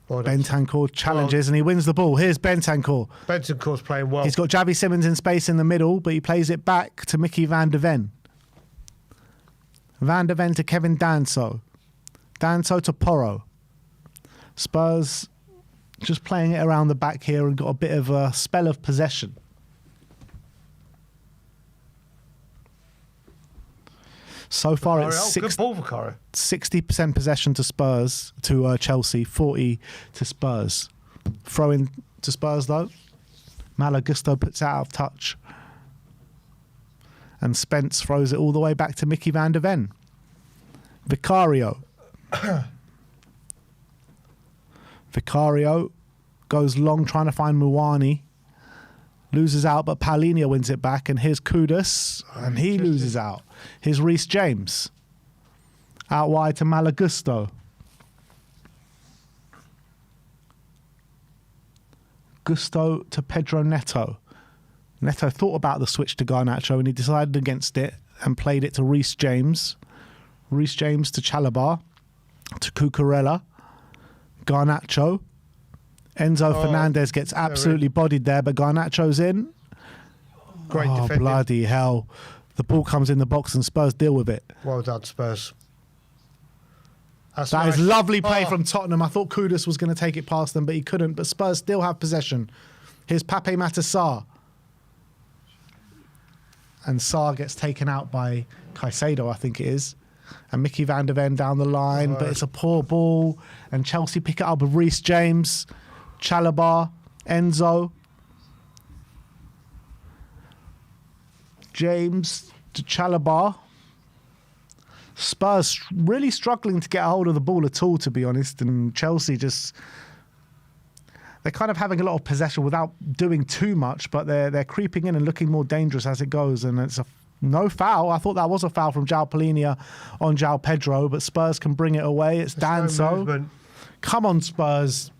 Bentancur challenges and he wins the ball. Here's Bentancur. Bentancur's playing well. He's got Javi Simmons in space in the middle, but he plays it back to Mickey van der Ven. Van der Ven to Kevin Danso. Danso to Porro. Spurs just playing it around the back here and got a bit of a spell of possession. So far, it's good ball for Caro. 60% possession to Spurs, to Chelsea, 40 to Spurs. Throw in to Spurs, though. Malo Gusto puts it out of touch. And Spence throws it all the way back to Mickey van der Ven. Vicario. Vicario goes long trying to find Muwani. Loses out, but Paulinho wins it back. And here's Kudus, and he loses out. Here's Reece James. Out wide to Malo Gusto. Gusto to Pedro Neto. Neto thought about the switch to Garnacho and he decided against it and played it to Reece James. Reece James to Chalabar. To Cucurella. Garnacho. Enzo Fernandez gets absolutely bodied there, but Garnacho's in. Great Oh, defending. bloody hell. The ball comes in the box and Spurs deal with it. Well done, Spurs. That's That is nice. lovely play Oh. from Tottenham. I thought Kudus was going to take it past them, but he couldn't. But Spurs still have possession. Here's Pape Matar Sarr. And Sarr gets taken out by Caicedo, I think it is. And Mickey van der Ven down the line, but it's a poor ball. And Chelsea pick it up with Reece James, Chalabar, Enzo. James to Chalabar. Spurs really struggling to get a hold of the ball at all, to be honest. And Chelsea just... They're kind of having a lot of possession without doing too much, but they're creeping in and looking more dangerous as it goes. And it's a No foul. I thought that was a foul from João Palhinha on João Pedro, but Spurs can bring it away. It's Danso. movement. Come on, Spurs.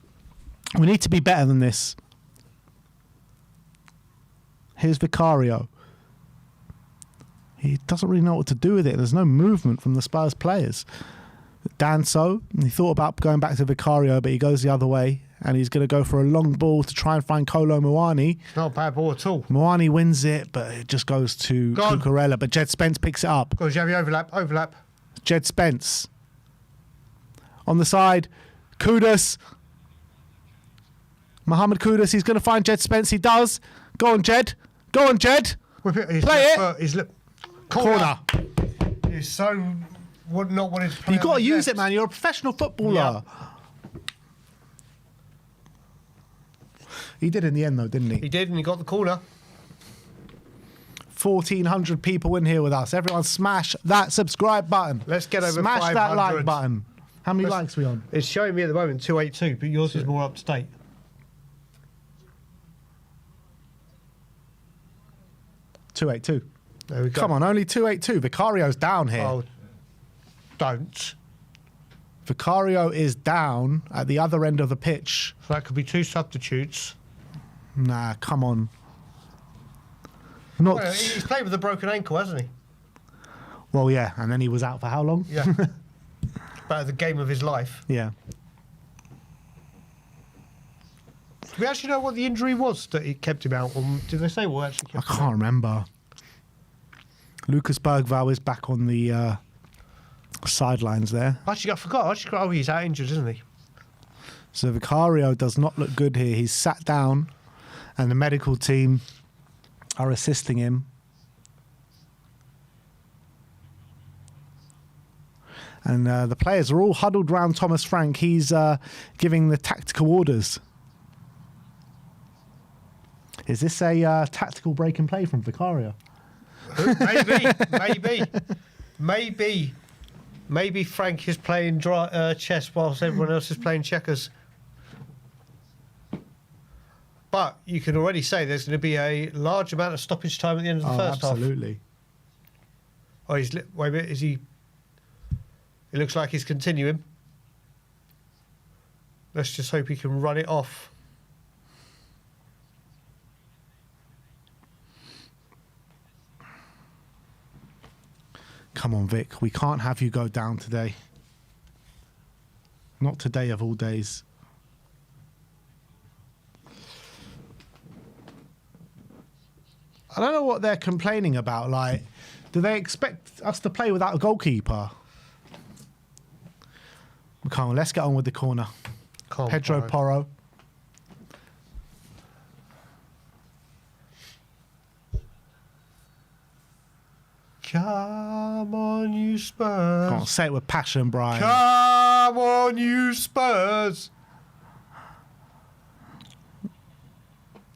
We need to be better than this. Here's Vicario. He doesn't really know what to do with it. There's no movement from the Spurs players. Danso, he thought about going back to Vicario, but he goes the other way, and he's going to go for a long ball to try and find Kolo Muani. Not a bad ball at all. Muani wins it, but it just goes to Cucurella. But Jed Spence picks it up. Go, Xavi, overlap. Jed Spence. On the side, Kudus. Mohamed Kudus, he's going to find Jed Spence. He does. Go on, Jed. Go on, Jed. Play it. Corner. He's so not wanting to play. You've got to use it, man. You're a professional footballer. Yeah. He did in the end, though, didn't he? He did, and he got the corner. 1,400 people in here with us. Everyone smash that subscribe button. Let's get over Smash 500. that like button. How many likes are we on? It's showing me at the moment 282, but yours is more up to date. 282. There we go. Come on, only 282. Vicario's down here. Oh, don't. Vicario is down at the other end of the pitch. So that could be two substitutes. Nah, come on. Not. Well, he's played with a broken ankle, hasn't he? Well, yeah, and then he was out for how long? Yeah. About the game of his life. Yeah. Do we actually know what the injury was that it kept him out? Or did they say what actually I kept him out? can't remember. Lucas Bergvall is back on the sidelines there. Actually, I forgot. Oh, he's out injured, isn't he? So Vicario does not look good here. He's sat down, and the medical team are assisting him. And the players are all huddled around Thomas Frank. He's giving the tactical orders. Is this a tactical break and play from Vicario? Maybe Frank is playing chess whilst everyone else is playing checkers. But you can already say there's going to be a large amount of stoppage time at the end of the first half. Absolutely. Oh, wait a minute. Is he? It looks like he's continuing. Let's just hope he can run it off. Come on, Vic. We can't have you go down today. Not today of all days. I don't know what they're complaining about. Like, do they expect us to play without a goalkeeper? Come on, let's get on with the corner. Pedro Porro. Come on, you Spurs. Come on, say it with passion, Brian. Come on, you Spurs.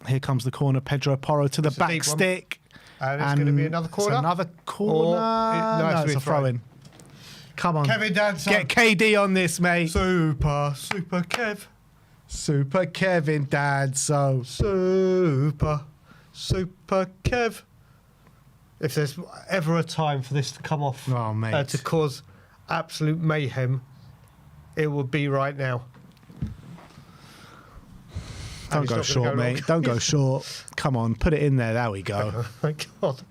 Here comes the corner. Pedro Porro to the It's a back deep one. stick. And it's going to be another corner. It's another corner. No, it's a throw-in. Come on. Kevin Danso. Get KD on this, mate. Super Kev. Super Kevin Danso. Super Kev. If there's ever a time for this to come off, Oh, mate. to cause absolute mayhem, it would be right now. Don't go short, mate. Don't go short. Come on, put it in there. There we go. Oh my God.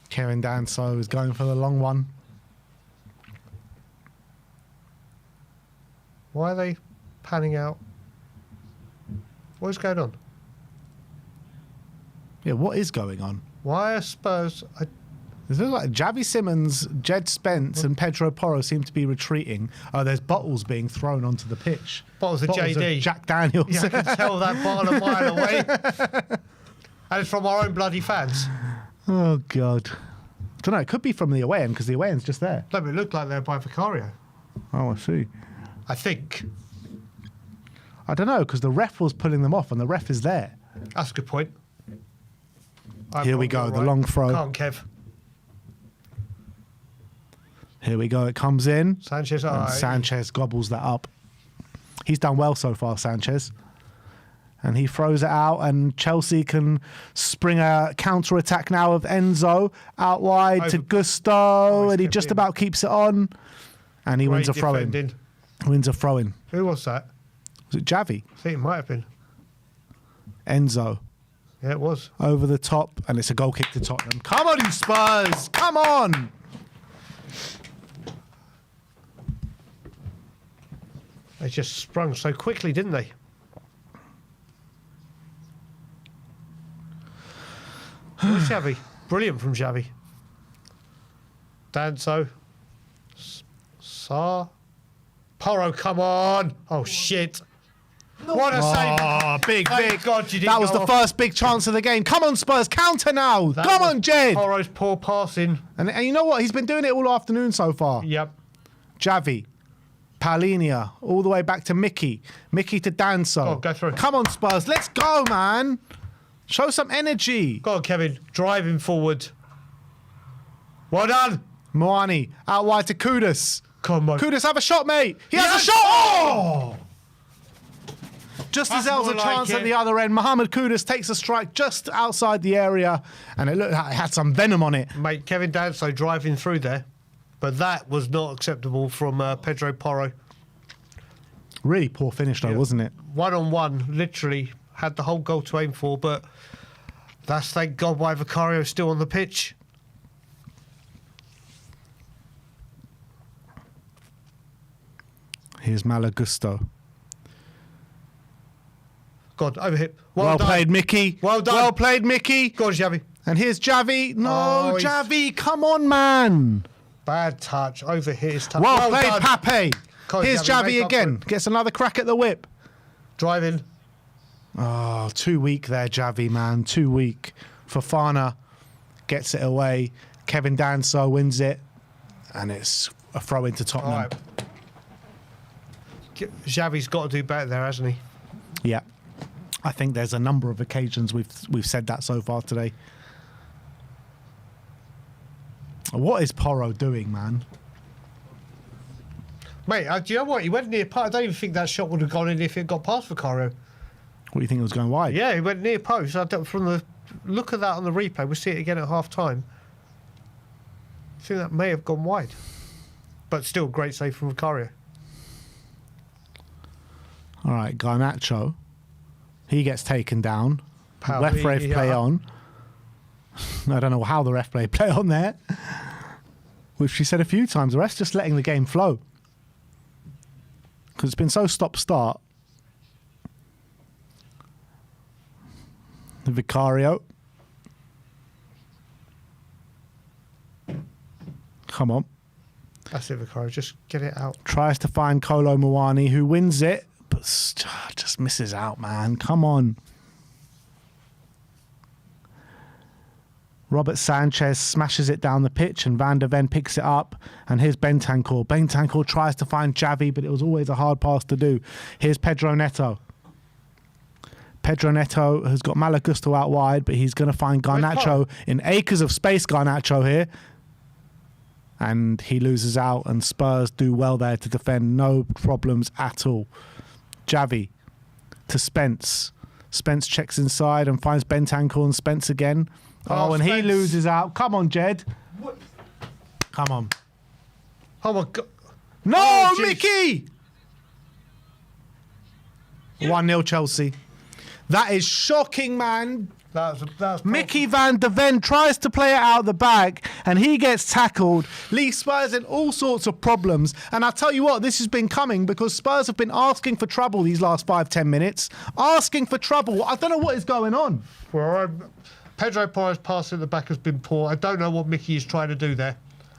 Kevin Danso is going for the long one. Why are they panning out? What is going on? Yeah, what is going on? Why are Spurs... It looks like Javi Simmons, Jed Spence, and Pedro Porro seem to be retreating. Oh, there's bottles being thrown onto the pitch. Bottles of JD. Jack Daniels. Yeah, I can tell that bottle a mile away. And it's from our own bloody fans. Oh, God. I don't know. It could be from the away end because the away end's just there. No, but it looked like they were by Vicario. Oh, I see. I think. I don't know because the ref was pulling them off and the ref is there. That's a good point. Here we go, the long throw. Can't, Kev. Here we go. It comes in. Sanchez. And Sanchez gobbles that up. He's done well so far, Sanchez. And he throws it out, and Chelsea can spring a counter-attack now of Enzo out wide to Gusto, and he just about keeps it on. And he wins a throw-in. Wins a throw-in. Who was that? Was it Javi? I think it might have been. Enzo. Yeah, it was. Over the top, and it's a goal kick to Tottenham. Come on, you Spurs! Come on! They just sprung so quickly, didn't they? Xavi. Brilliant from Xavi. Danso. Sa. Porro, come on. Oh, shit. What a save. Oh, big. God, you didn't that was go the off. first big chance of the game. Come on, Spurs, counter now. That Come was on, Jed. Porro's poor passing. And you know what? He's been doing it all afternoon so far. Yep. Javi. Paulinia, all the way back to Mickey. Mickey to Danso. Oh, go through. Come on, Spurs. Let's go, man. Show some energy. Go on, Kevin. Driving forward. Well done. Moani out wide to Kudus. Come on. Kudus, have a shot, mate. He has a Yes! shot. Oh! Just as That's there was a more chance like at it. the other end, Mohamed Kudus takes a strike just outside the area, and it looked like it had some venom on it. Mate, Kevin Danso driving through there. But that was not acceptable from Pedro Porro. Really poor finish, though, wasn't it? 1-on-1, literally had the whole goal to aim for, but that's thank God why Vicario's still on the pitch. Here's Malagusto. God, overhit. Well done. played, Mickey. Well done. Well played, Mickey. Go on, Xavi. And here's Javi. No, Oh, he's- Javi, come on, man. Bad touch. Overhit his touch. Well played, done. Pape. Come on, Here's Javi, make Javi up for again. it. Gets another crack at the whip. Driving. Oh, too weak there, Javi, man. Too weak. Fofana gets it away. Kevin Danso wins it. And it's a throw into Tottenham. All right. Xavi's got to do better there, hasn't he? Yeah. I think there's a number of occasions we've said that so far today. What is Porro doing, man? Mate, do you know what? He went near post. I don't even think that shot would have gone in if it got past Vicario. What do you think it was going wide? Yeah, he went near post. From the look of that on the replay, we'll see it again at half time. I think that may have gone wide. But still, great save from Vicario. All right, Garnacho. He gets taken down. Pal, Ref play on. I don't know how the ref play on there. Which she said a few times. The ref's just letting the game flow. Because it's been so stop-start. The Vicario. Come on. That's it, Vicario. Just get it out. Tries to find Kolo Muani, who wins it, but just misses out, man. Come on. Robert Sanchez smashes it down the pitch, and Van der Ven picks it up. And here's Bentancur. Bentancur tries to find Javi, but it was always a hard pass to do. Here's Pedro Neto. Pedro Neto has got Malagusto out wide, but he's going to find Garnacho in acres of space. Garnacho here. And he loses out, and Spurs do well there to defend. No problems at all. Javi to Spence. Spence checks inside and finds Bentancur, and Spence again. Oh, and Spence. he loses out. Come on, Jed. What? Come on. Oh, my God. No, Oh, jeez. Mickey! 1-0 Chelsea. That is shocking, man. That was Mickey Van der Ven tries to play it out the back, and he gets tackled. Leaves Spurs in all sorts of problems. And I'll tell you what, this has been coming because Spurs have been asking for trouble these last 5-10 minutes. Asking for trouble. I don't know what is going on. Well, Pedro Porro's pass at the back has been poor. I don't know what Mickey is trying to do there.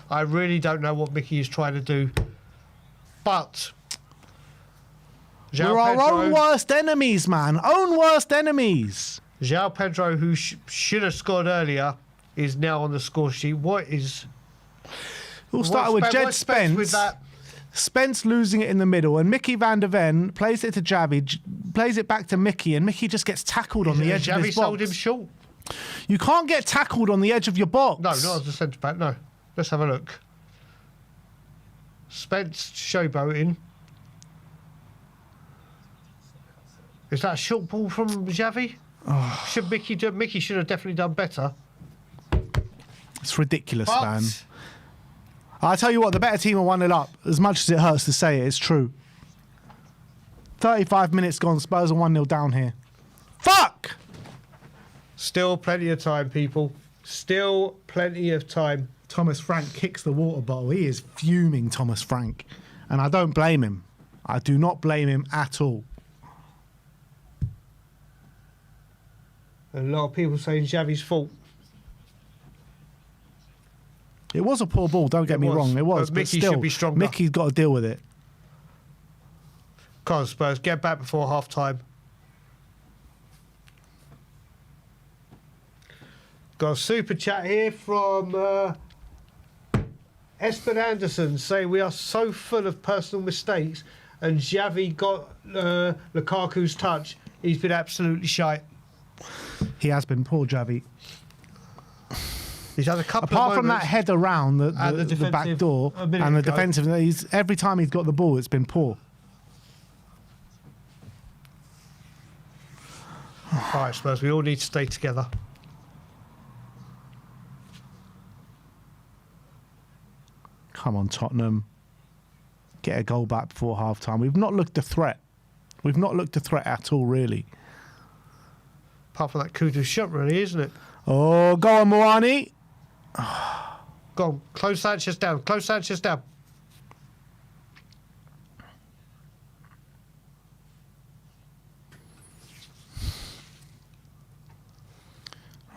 I really don't know what Mickey is trying to do. But We're our own worst enemies, man. Own worst enemies. João Pedro, who should have scored earlier, is now on the score sheet. What is... We'll start with Jed what's Spence. with that? Spence losing it in the middle, and Mickey Van der Ven plays it to Javi, plays it back to Mickey, and Mickey just gets tackled on the edge of Xavi his sold him box. short. You can't get tackled on the edge of your box. No, not as a centre-back, no. Let's have a look. Spence showboating. Is that a short ball from Xavi? Oh. Should Mickey do? Mickey should have definitely done better. It's ridiculous, But man. I tell you what, the better team are 1-0 up. As much as it hurts to say it, it's true. 35 minutes gone, Spurs are 1-0 down here. Fuck! Still plenty of time, people. Still plenty of time. Thomas Frank kicks the water bottle. He is fuming, Thomas Frank. And I don't blame him. I do not blame him at all. A lot of people saying Xavi's fault. It was a poor ball, don't get me wrong. It was, But but Mickey still, should be stronger. Mickey's got to deal with it. Come on, Spurs, get back before half time. Got a super chat here from Espen Anderson saying we are so full of personal mistakes and Xavi got Lukaku's touch. He's been absolutely shite. He has been poor, Xavi. He's had a couple Apart of from that moments. head around the defensive back door a minute and the ago. defensive, every time he's got the ball, it's been poor. All right, Spurs, we all need to stay together. Come on, Tottenham. Get a goal back before half-time. We've not looked a threat. We've not looked a threat at all, really. Apart from that Kudu shot, really, isn't it? Oh, go on, Moani. Go on, close Sanchez down. Close Sanchez down.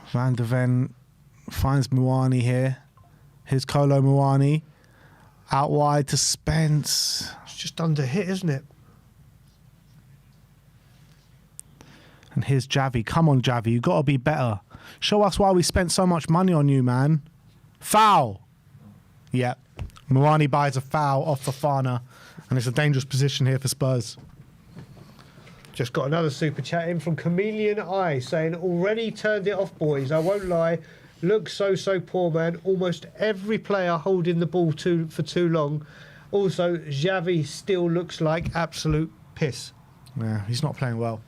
Van de Ven finds Moani here. Here's Kolo Moani. Out wide to Spence. It's just under hit, isn't it? And here's Xavi. Come on, Xavi. You've got to be better. Show us why we spent so much money on you, man. Foul. Yep. Moani buys a foul off Fofana. And it's a dangerous position here for Spurs. Just got another super chat in from Chameleon Eye saying, already turned it off, boys. I won't lie. Looks so poor, man. Almost every player holding the ball for too long. Also, Xavi still looks like absolute piss. Yeah, he's not playing well.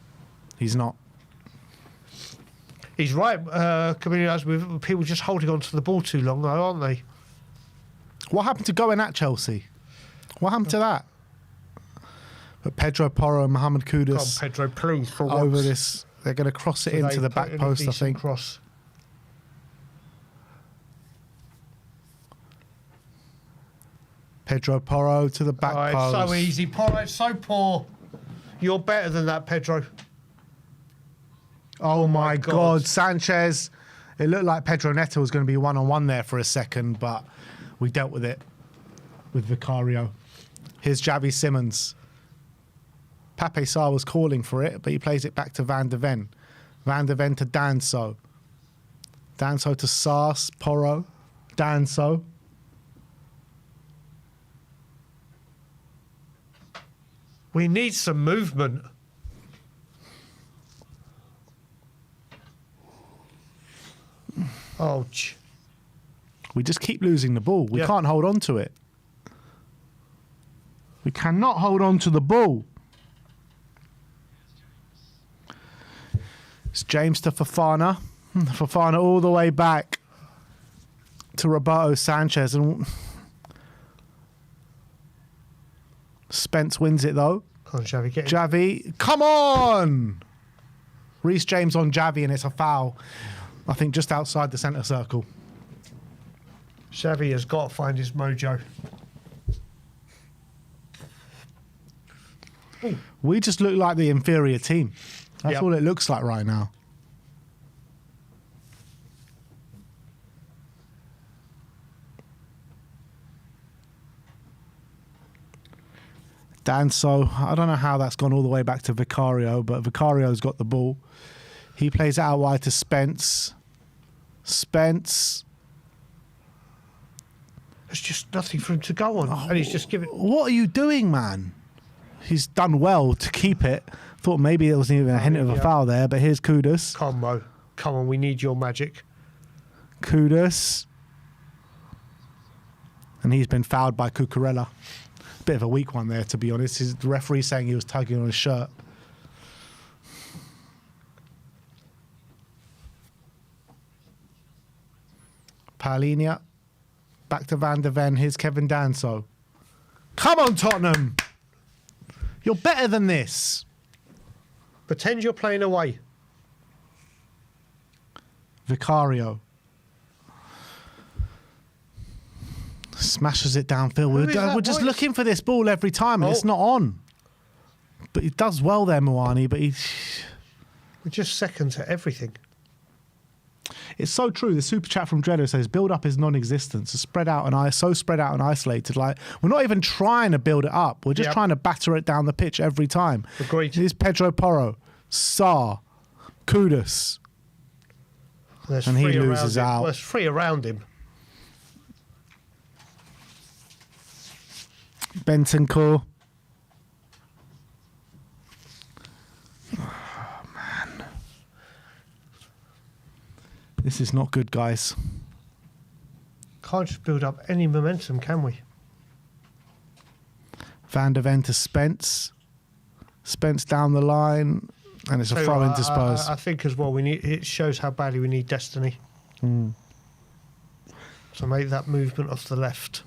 He's not. He's right, Chameleon Eyes, with people just holding on to the ball too long, though, aren't they? What happened to going at Chelsea? What happened to that? But Pedro Porro and Mohamed Come on, Kudus Pedro, please, for over once. this. They're going to cross it They into the put back in a post, I decent think. Cross. Pedro Porro to the back Oh, post. it's so easy, Porro. It's so poor. You're better than that, Pedro. Oh my God. God, Sanchez. It looked like Pedro Neto was going to be one-on-one there for a second, but we dealt with it with Vicario. Here's Xavi Simons. Pape Sarr was calling for it, but he plays it back to Van de Ven. Van de Ven to Danso. Danso to Sars, Porro. Danso. We need some movement. Ouch. We just keep losing the ball. We Yeah. can't hold on to it. We cannot hold on to the ball. It's James to Fofana. Fofana all the way back to Roberto Sanchez. And Spence wins it, though. Come on, Xavi, get in. Xavi, come on! Reece James on Xavi, and it's a foul. I think just outside the centre circle. Xavi has got to find his mojo. We just look like the inferior team. That's Yep. all it looks like right now. Danso, I don't know how that's gone all the way back to Vicario, but Vicario's got the ball. He plays it out wide to Spence. Spence. There's just nothing for him to go on. And he's just giving... What are you doing, man? He's done well to keep it. Thought maybe there wasn't even a hint of a foul there, but here's Kudus. Come on, Mo. Come on, we need your magic. Kudus. And he's been fouled by Cucurella. Bit of a weak one there, to be honest. The referee saying he was tugging on his shirt. Paulinho. Back to Van der Ven. Here's Kevin Danso. Come on, Tottenham. You're better than this. Pretend you're playing away. Vicario. Smashes it downfield. We're just looking for this ball every time, and it's not on. But he does well there, Moani, but we're just seconds at everything. It's so true. The super chat from Dredo says build up is non-existent. So spread out and isolated. Like we're not even trying to build it up. We're just trying to batter it down the pitch every time. Agreed. Here's Pedro Porro, Sarr, Kudus, and he loses out. There's three around him. Bentancur. This is not good, guys. Can't just build up any momentum, can we? Van der Ven to Spence. Spence down the line, and it's a throw into Spurs. I think as well, it shows how badly we need destiny. So make that movement off the left.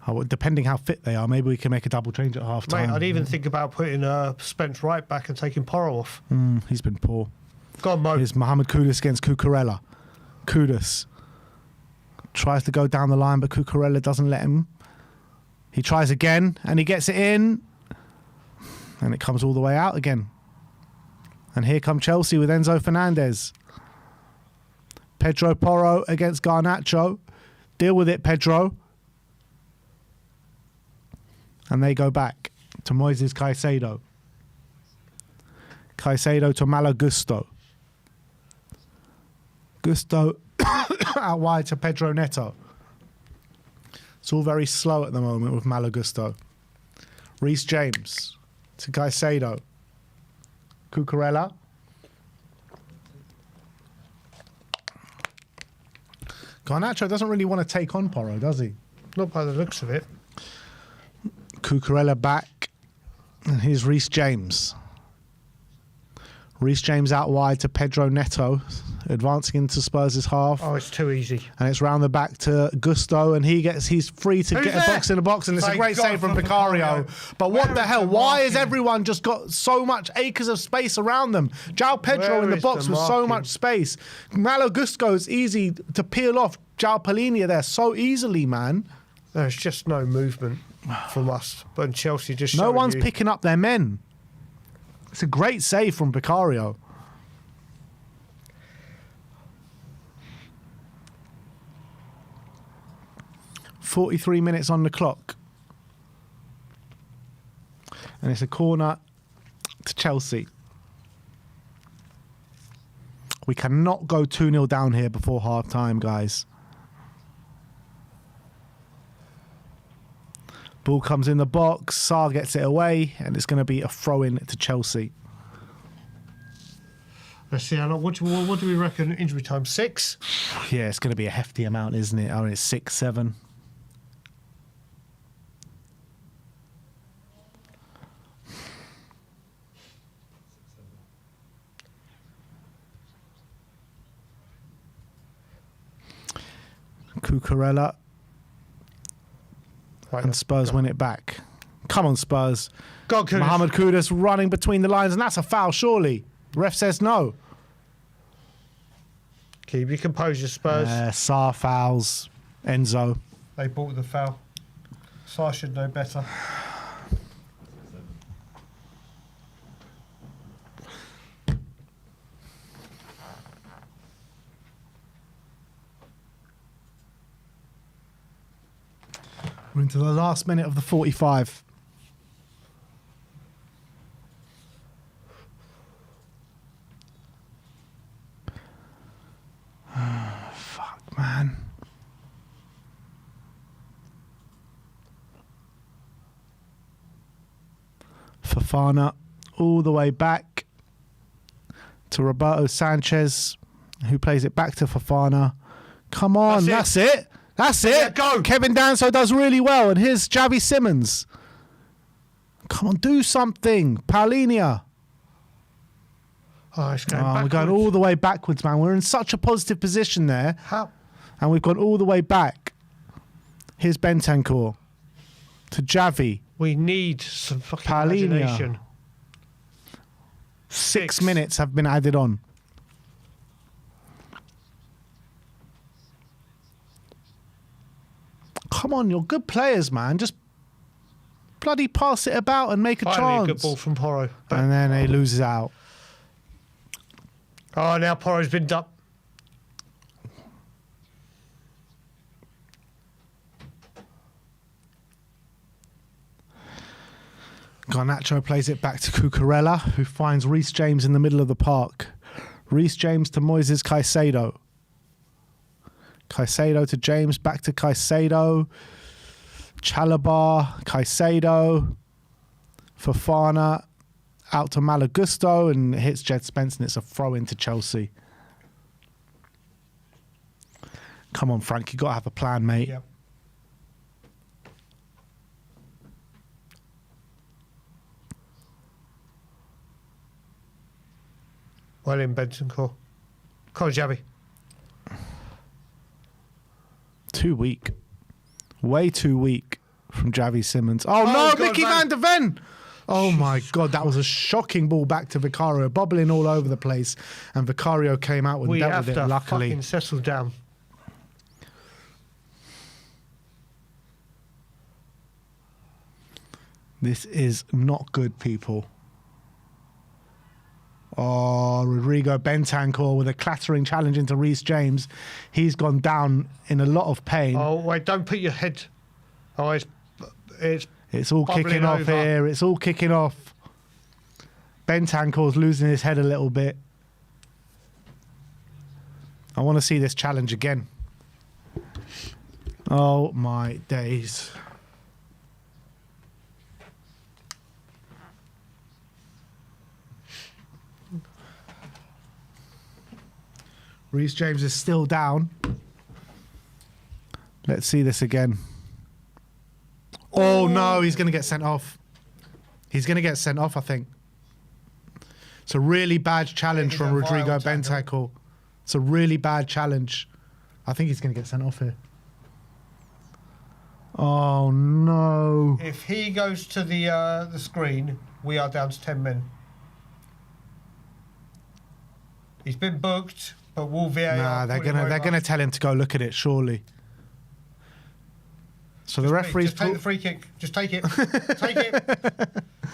Oh, depending how fit they are, maybe we can make a double change at half time. Mate, I'd even think about putting Spence right back and taking Porro off. He's been poor. Go on, Mo. Here's Mohamed Kudus against Cucurella. Kudus tries to go down the line, but Cucurella doesn't let him. He tries again, and he gets it in. And it comes all the way out again. And here come Chelsea with Enzo Fernandez. Pedro Porro against Garnacho. Deal with it, Pedro. And they go back to Moises Caicedo. Caicedo to Malo Gusto. Gusto out wide to Pedro Neto. It's all very slow at the moment with Malo Gusto. Reece James to Caicedo. Cucurella. Garnacho doesn't really want to take on Porro, does he? Not by the looks of it. Cucurella back. And here's Reece James. Reece James out wide to Pedro Neto, advancing into Spurs' half. Oh, it's too easy. And it's round the back to Gusto, and he's free to get a box in a box, and it's a great save from Vicario. But what the hell? Why has everyone just got so much acres of space around them? João Pedro in the box with so much space. Malo Gusto is easy to peel off João Paulinho there so easily, man. There's just no movement from us. But Chelsea just no one's picking up their men. It's a great save from Vicario. .43 minutes on the clock. And it's a corner to Chelsea. We cannot go 2-0 down here before half-time, guys. Ball comes in the box, Sarr gets it away, and it's going to be a throw-in to Chelsea. Let's see how long. What do we reckon injury time? 6? Yeah, it's going to be a hefty amount, isn't it? I mean, it's 6, 7. Cucurella. Right, and Spurs win it back. Come on, Spurs. Go on, Kudus. Mohamed Kudus running between the lines, and that's a foul, surely. Ref says no. Keep your composure, Spurs. Sarr fouls. Enzo. They bought the foul. Sarr should know better. We're into the last minute of the 45. Fuck, man. Fofana all the way back to Roberto Sanchez, who plays it back to Fofana. Come on, that's it. That's it. Yeah, go. Kevin Danso does really well. And here's Xavi Simons. Come on, do something. Paulinho. Oh, it's going We're backwards. going all the way backwards, man. We're in such a positive position there. How? And we've gone all the way back. Here's Bentancur to Javi. We need some fucking Paulinho. imagination. 6 minutes have been added on. Come on, you're good players, man. Just bloody pass it about and make a Finally, chance. a good ball from Porro. And then he loses out. Oh, now Porro's been dumped. Garnacho plays it back to Cucurella, who finds Reece James in the middle of the park. Reece James to Moises Caicedo. Caicedo to James, back to Caicedo. Chalobah, Caicedo. Fofana out to Malagusto and hits Jed Spence, and it's a throw into Chelsea. Come on, Frank, you got to have a plan, mate. Yep. Well in, Bentancur. Come on, Javi. Too weak. Way too weak from Javi Simmons. Oh, no, God, Mickey Van de Ven. Oh, my God. That was a shocking ball back to Vicario, bobbling all over the place. And Vicario came out and We dealt have with it, to luckily. fucking settle down. This is not good, people. Oh, Rodrigo Bentancur with a clattering challenge into Reece James. He's gone down in a lot of pain. Oh, wait, don't put your head... Oh, It's all bubbling kicking off over. here. It's all kicking off. Bentancur's losing his head a little bit. I want to see this challenge again. Oh, my days. Reece James is still down. Let's see this again. Oh, no, he's going to get sent off. He's going to get sent off, I think. It's a really bad challenge he's from a Rodrigo vile tackle. Bentancur. It's a really bad challenge. I think he's going to get sent off here. Oh, no. If he goes to the screen, we are down to 10 men. He's been booked, but will VAR... Nah, they're gonna tell him to go look at it, surely. So the referee's... Just take the free kick. Just take it. Take it.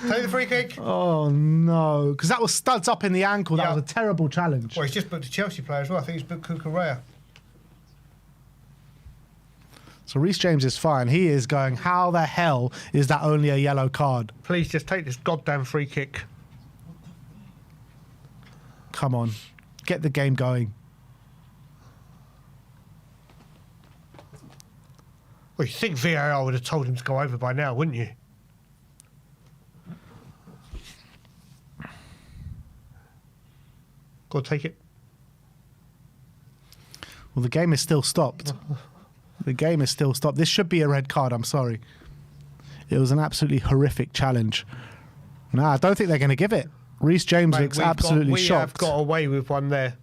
Take the free kick. Oh, no. Because that was studs up in the ankle. That Yeah. was a terrible challenge. Well, he's just booked a Chelsea player as well. I think he's booked Cucurella. So Reece James is fine. He is going, how the hell is that only a yellow card? Please just take this goddamn free kick. Come on. Get the game going. Well, you think VAR would have told him to go over by now, wouldn't you? Go on, take it. Well, the game is still stopped. The game is still stopped. This should be a red card. I'm sorry. It was an absolutely horrific challenge. Nah, I don't think they're going to give it. Reece James Mate, looks absolutely we have shocked. got away with one there.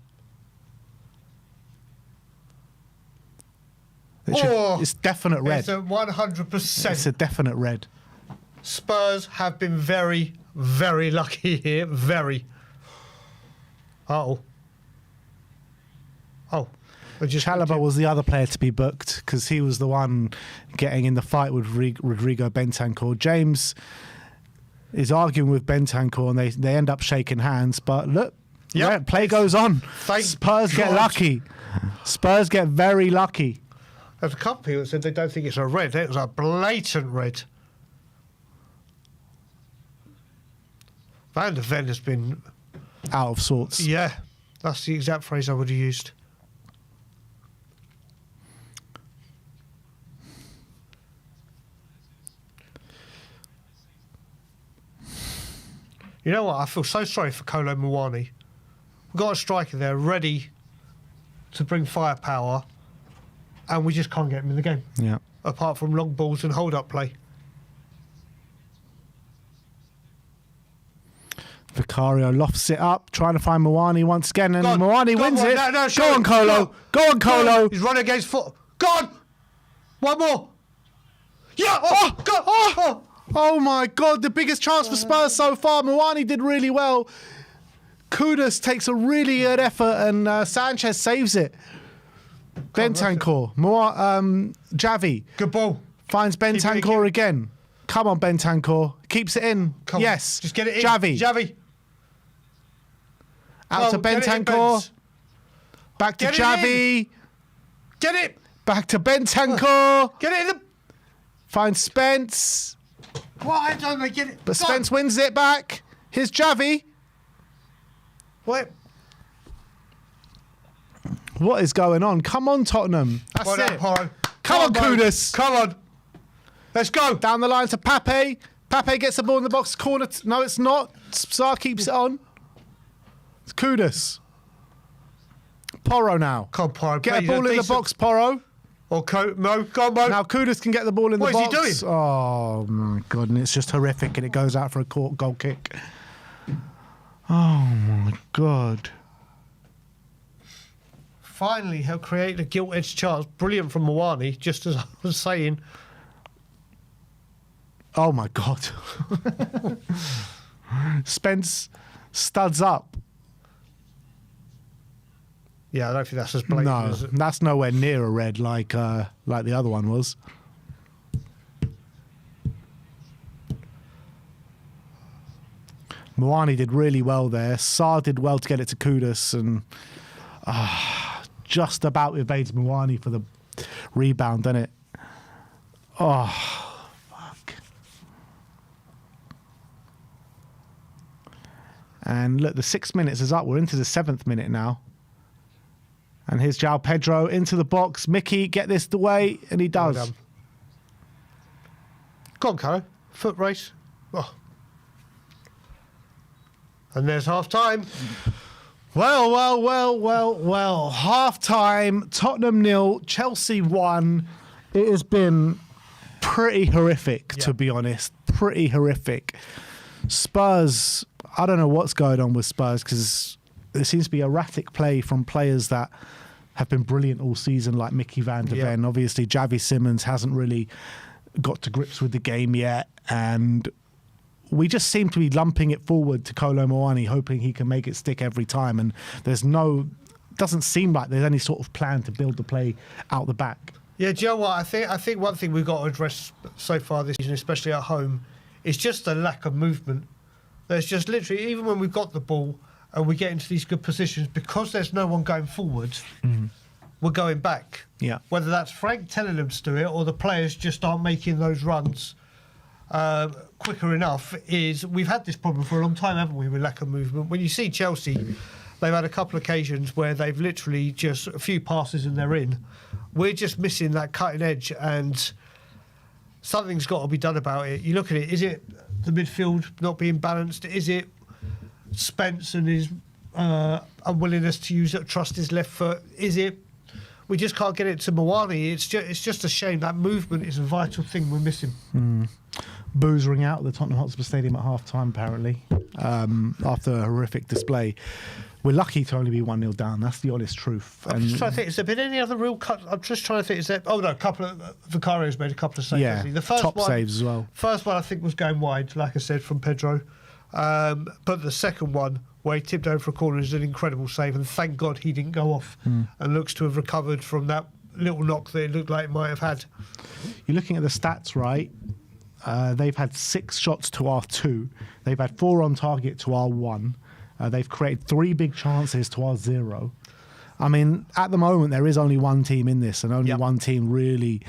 It's definite red. It's a 100%. It's a definite red. Spurs have been very, very lucky here. Very. Oh. Chalobah was the other player to be booked because he was the one getting in the fight with Rodrigo Bentancur. James is arguing with Bentancur and they end up shaking hands. But look, Yep. play goes on. Thank Spurs get God. lucky. Spurs get very lucky. There's a couple of people that said they don't think it's a red. It was a blatant red. Van der Ven has been... Out of sorts. Yeah, that's the exact phrase I would have used. You know what? I feel so sorry for Kolo Muani. We've got a striker there ready to bring firepower, and we just can't get him in the game, Yeah. apart from long balls and hold-up play. Vicario lofts it up, trying to find Moani once again, and Moani wins it. No, go on, Colo. Go on, Colo. He's running against foot. Go on. One more. Yeah. Oh, go. Oh my God, the biggest chance for Spurs so far. Moani did really well. Kudus takes a really good effort, and Sanchez saves it. Bentancur. Javi. Good ball. Finds Bentancur again. Come on, Bentancur. Keeps it in. Yes. Just get it in. Javi. Out to Bentancur. Back to Javi. Get it. Back to Bentancur. Get it in. Finds Spence. Why don't they get it? But Spence wins it back. Here's Javi. What? What is going on? Come on, Tottenham. That's Well it. done, Come on, Kudus. Come on. Let's go. Down the line to Pape. Pape gets the ball in the box corner. No, it's not. Sarr keeps it on. It's Kudus. Porro now. Come on, Porro. Get a ball in the box, Porro. Or Mo. Go on, Mo. Now Kudus can get the ball in the box. What is he doing? Oh, my God. And it's just horrific, and it goes out for a goal kick. Oh, my God. Finally, he'll create a gilt-edged chance. Brilliant from Moani, just as I was saying. Oh, my God. Spence studs up. Yeah, I don't think that's as blatant No, as it. that's nowhere near a red like the other one was. Moani did really well there. Sarr did well to get it to Kudus, and just about evades Moani for the rebound, didn't it? Oh, fuck. And look, the 6 minutes is up. We're into the 7th minute now. And here's João Pedro into the box. Mickey, get this away, and he does. Well done. Go on, Caro. Foot race. Oh. And there's half time. Well. Half time. Tottenham 0, Chelsea 1. It has been pretty horrific, to be honest. Pretty horrific. Spurs, I don't know what's going on with Spurs, because there seems to be erratic play from players that have been brilliant all season, like Mickey van der Ven. Obviously, Javi Simmons hasn't really got to grips with the game yet, and we just seem to be lumping it forward to Kolo Muani, hoping he can make it stick every time, and doesn't seem like there's any sort of plan to build the play out the back. Yeah, do you know what? I think one thing we've got to address so far this season, especially at home, is just the lack of movement. There's just literally, even when we've got the ball and we get into these good positions, because there's no one going forward, we're going back. Yeah. Whether that's Frank telling them to do it or the players just aren't making those runs quicker enough, we've had this problem for a long time, haven't we, with lack of movement. When you see Chelsea, they've had a couple of occasions where they've literally just a few passes and they're in. We're just missing that cutting edge, and something's got to be done about it. You look at it, is it the midfield not being balanced? Is it Spence and his unwillingness to trust his left foot? Is it we just can't get it to Moani? It's just a shame. That movement is a vital thing we're missing. Boos ring out at the Tottenham Hotspur Stadium at half-time, apparently, after a horrific display. We're lucky to only be 1-0 down. That's the honest truth. I'm just trying to think, has there been any other real cut? I'm just trying to think, is there... Oh, no, a couple of... Vicario's made a couple of saves. Yeah, hasn't he? The first top one, saves as well. First one, I think, was going wide, like I said, from Pedro. But the second one, where he tipped over for a corner, is an incredible save, and thank God he didn't go off and looks to have recovered from that little knock that it looked like it might have had. You're looking at the stats, right? They've had 6 shots to our 2. They've had 4 on target to our 1. They've created 3 big chances to our 0. I mean, at the moment, there is only one team in this, and only one team really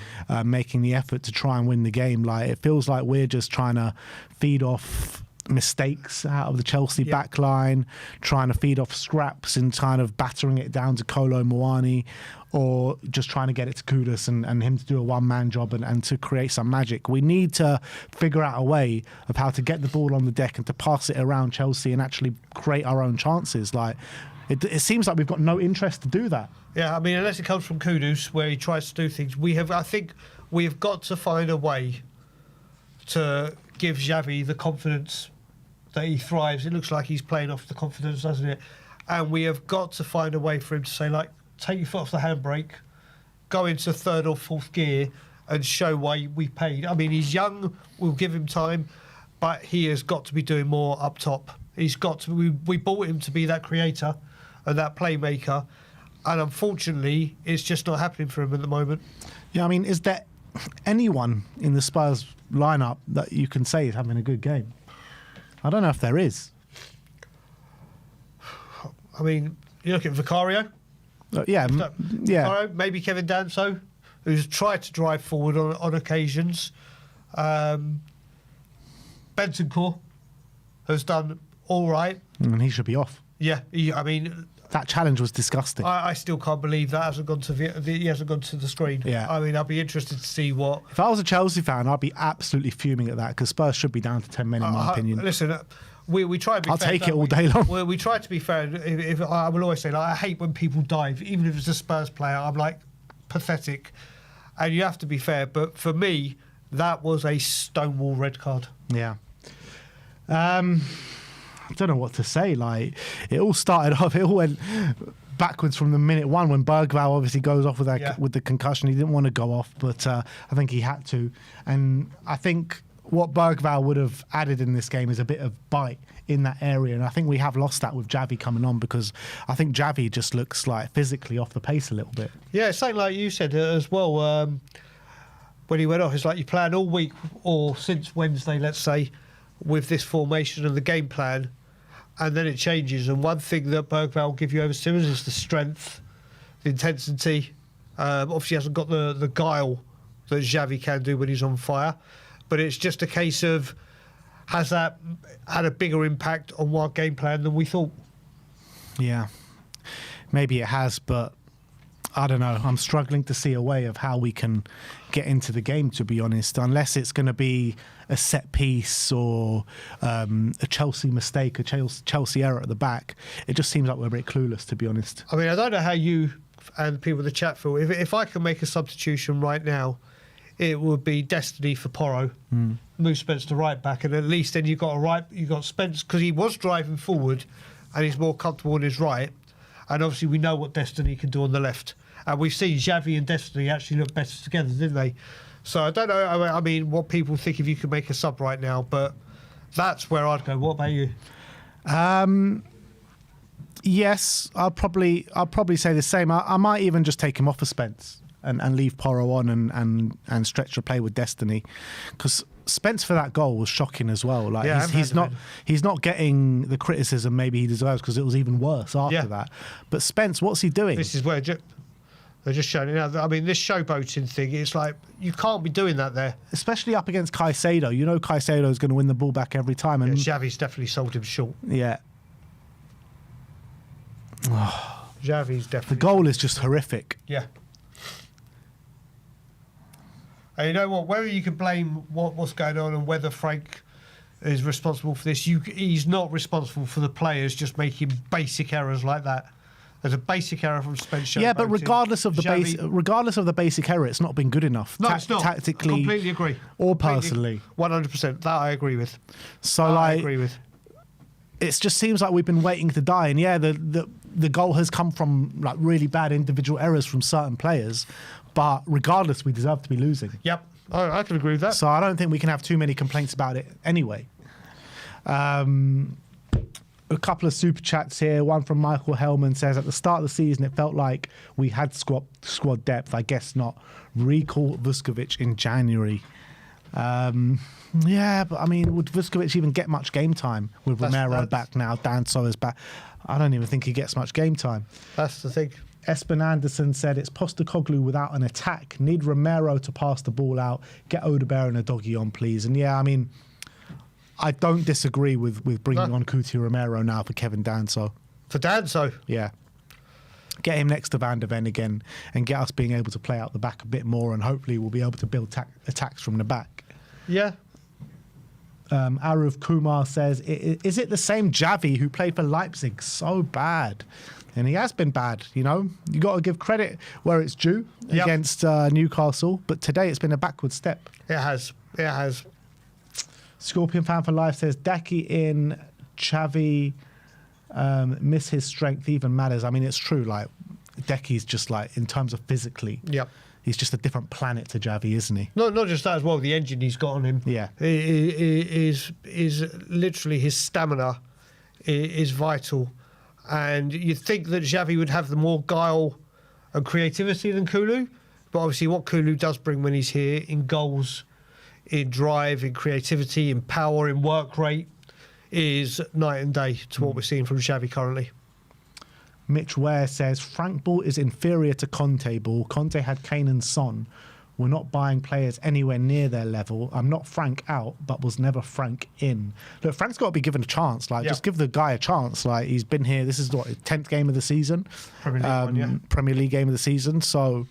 making the effort to try and win the game. Like, it feels like we're just trying to feed off mistakes out of the Chelsea back line, trying to feed off scraps and kind of battering it down to Kolo Muani, or just trying to get it to Kudus and him to do a one-man job and to create some magic. We need to figure out a way of how to get the ball on the deck and to pass it around Chelsea and actually create our own chances. Like, it seems like we've got no interest to do that. Yeah, I mean, unless it comes from Kudus, where he tries to do things, I think we have got to find a way to give Xavi the confidence that he thrives. It looks like he's playing off the confidence, doesn't it? And we have got to find a way for him to say, like, take your foot off the handbrake, go into third or fourth gear and show why we paid. I mean, he's young, we'll give him time, but he has got to be doing more up top. He's got to. We bought him to be that creator and that playmaker, and unfortunately, it's just not happening for him at the moment. Yeah, I mean, is there anyone in the Spurs lineup that you can say is having a good game? I don't know if there is. I mean, you look at Vicario. Yeah. Vicario, maybe Kevin Danso, who's tried to drive forward on occasions. Bentancur has done all right. And he should be off. Yeah, I mean, that challenge was disgusting. I still can't believe that hasn't gone to he hasn't gone to the screen. Yeah. I mean, I'll be interested to see what. If I was a Chelsea fan, I'd be absolutely fuming at that because Spurs should be down to 10 men, in my opinion. Listen, we try to be I'll fair. take it all day long. We try to be fair. If I will always say, like, I hate when people dive, even if it's a Spurs player. I'm like, pathetic. And you have to be fair. But for me, that was a stonewall red card. Yeah. I don't know what to say. Like, it all started off, it all went backwards from the minute one when Bergvall obviously goes off with that with the concussion. He didn't want to go off, but I think he had to. And I think what Bergvall would have added in this game is a bit of bite in that area. And I think we have lost that with Javi coming on because I think Javi just looks like physically off the pace a little bit. Yeah, it's something like you said as well. When he went off, it's like you plan all week or since Wednesday, let's say, with this formation and the game plan, and then it changes. And one thing that Bergvall will give you over Simmons is the strength, the intensity. Obviously, he hasn't got the guile that Xavi can do when he's on fire. But it's just a case of, has that had a bigger impact on our game plan than we thought? Yeah, maybe it has, but I don't know. I'm struggling to see a way of how we can get into the game, to be honest, unless it's going to be a set piece or a Chelsea mistake, a Chelsea error at the back. It just seems like we're a bit clueless, to be honest. I mean, I don't know how you and people in the chat feel. If I can make a substitution right now, it would be Destiny for Porro, move Spence to right back, and at least then you've got Spence, because he was driving forward and he's more comfortable on his right, and obviously we know what Destiny can do on the left. And we've seen Xavi and Destiny actually look better together, didn't they? So I don't know, I mean, what people think if you could make a sub right now, but that's where I'd go. What about you? Yes, I'll probably say the same. I might even just take him off of Spence and leave Porro on and stretch the play with Destiny, because Spence for that goal was shocking as well. Like, yeah, he's not getting the criticism maybe he deserves, because it was even worse after that. But Spence, what's he doing? This is where they're just showing it now. I mean, this showboating thing, it's like, you can't be doing that there. Especially up against Caicedo. You know Caicedo is going to win the ball back every time. And Xavi's definitely sold him short. Yeah. Xavi's definitely... The goal is just horrific. Yeah. And you know what? Whether you can blame what's going on and whether Frank is responsible for this, he's not responsible for the players just making basic errors like that. There's a basic error from Spence. Yeah, but regardless of the basic error, it's not been good enough. No, it's not. Tactically, I completely agree. Or personally, 100%. That I agree with. So I agree with. It just seems like we've been waiting to die, and yeah, the goal has come from like really bad individual errors from certain players, but regardless, we deserve to be losing. Yep, I can agree with that. So I don't think we can have too many complaints about it anyway. A couple of super chats here. One from Michael Hellman says, at the start of the season, it felt like we had squad depth. I guess not. Recall Vuskovic in January. Yeah, but I mean, would Vuskovic even get much game time with Romero back now? Danso is back. I don't even think he gets much game time. That's the thing. Espen Anderson said, it's Postecoglou without an attack. Need Romero to pass the ball out. Get Odegaard and a doggy on, please. And yeah, I mean, I don't disagree with bringing on Coutinho Romero now for Kevin Danso. For Danso? Yeah. Get him next to Van der Ven again and get us being able to play out the back a bit more, and hopefully we'll be able to build attacks from the back. Yeah. Aruf Kumar says, is it the same Javi who played for Leipzig? So bad. And he has been bad, you know. You got to give credit where it's due against Newcastle, but today it's been a backward step. It has. Scorpion Fan for Life says, Daki in, Xavi miss his strength even matters. I mean, it's true. Like, Daki's just like, in terms of physically, he's just a different planet to Xavi, isn't he? Not just that as well. The engine he's got on him, is literally his stamina is vital. And you'd think that Xavi would have the more guile and creativity than Kulu, but obviously what Kulu does bring when he's here in goals, in drive, in creativity, in power, in work rate, is night and day to what we're seeing from Xavi currently. Mitch Ware says, Frank Ball is inferior to Conte Ball. Conte had Kane and Son. We're not buying players anywhere near their level. I'm not Frank out, but was never Frank in. Look, Frank's got to be given a chance. Like, just give the guy a chance. Like, he's been here. This is what, 10th game of the season? Premier League game of the season. So,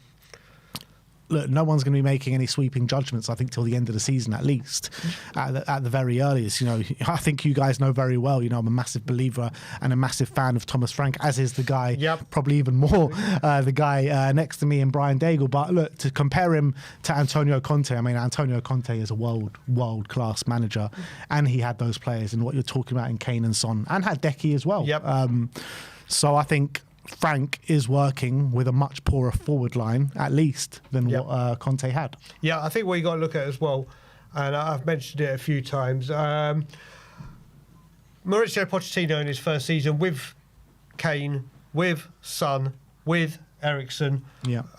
look, no one's going to be making any sweeping judgments, I think, till the end of the season at least, at the very earliest. You know, I think you guys know very well, you know, I'm a massive believer and a massive fan of Thomas Frank, as is the guy, probably even more, the guy next to me in Brian Daigle. But look, to compare him to Antonio Conte, I mean, Antonio Conte is a world-class manager, and he had those players and what you're talking about in Kane and Son, and had Deki as well. So I think Frank is working with a much poorer forward line, at least, than what Conte had. Yeah, I think what you got to look at as well, and I've mentioned it a few times, Mauricio Pochettino in his first season with Kane, with Son, with Eriksen,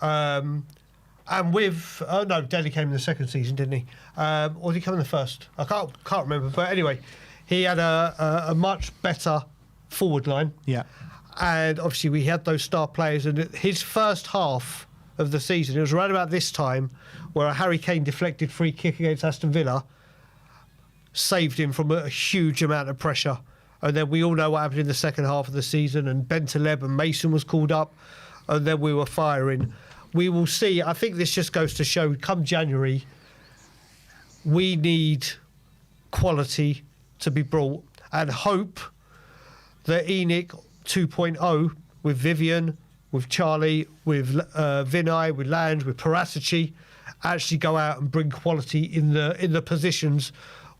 and with Dele came in the second season, didn't he? Or did he come in the first? I can't remember. But anyway, he had a much better forward line. And obviously we had those star players, and his first half of the season, it was right about this time where a Harry Kane deflected free kick against Aston Villa saved him from a huge amount of pressure. And then we all know what happened in the second half of the season, and Bentaleb and Mason was called up, and then we were firing. We will see. I think this just goes to show, come January, we need quality to be brought, and hope that ENIC 2.0 with Vivian, with Charlie, with Vinay, with Lange, with Paratici actually go out and bring quality in the positions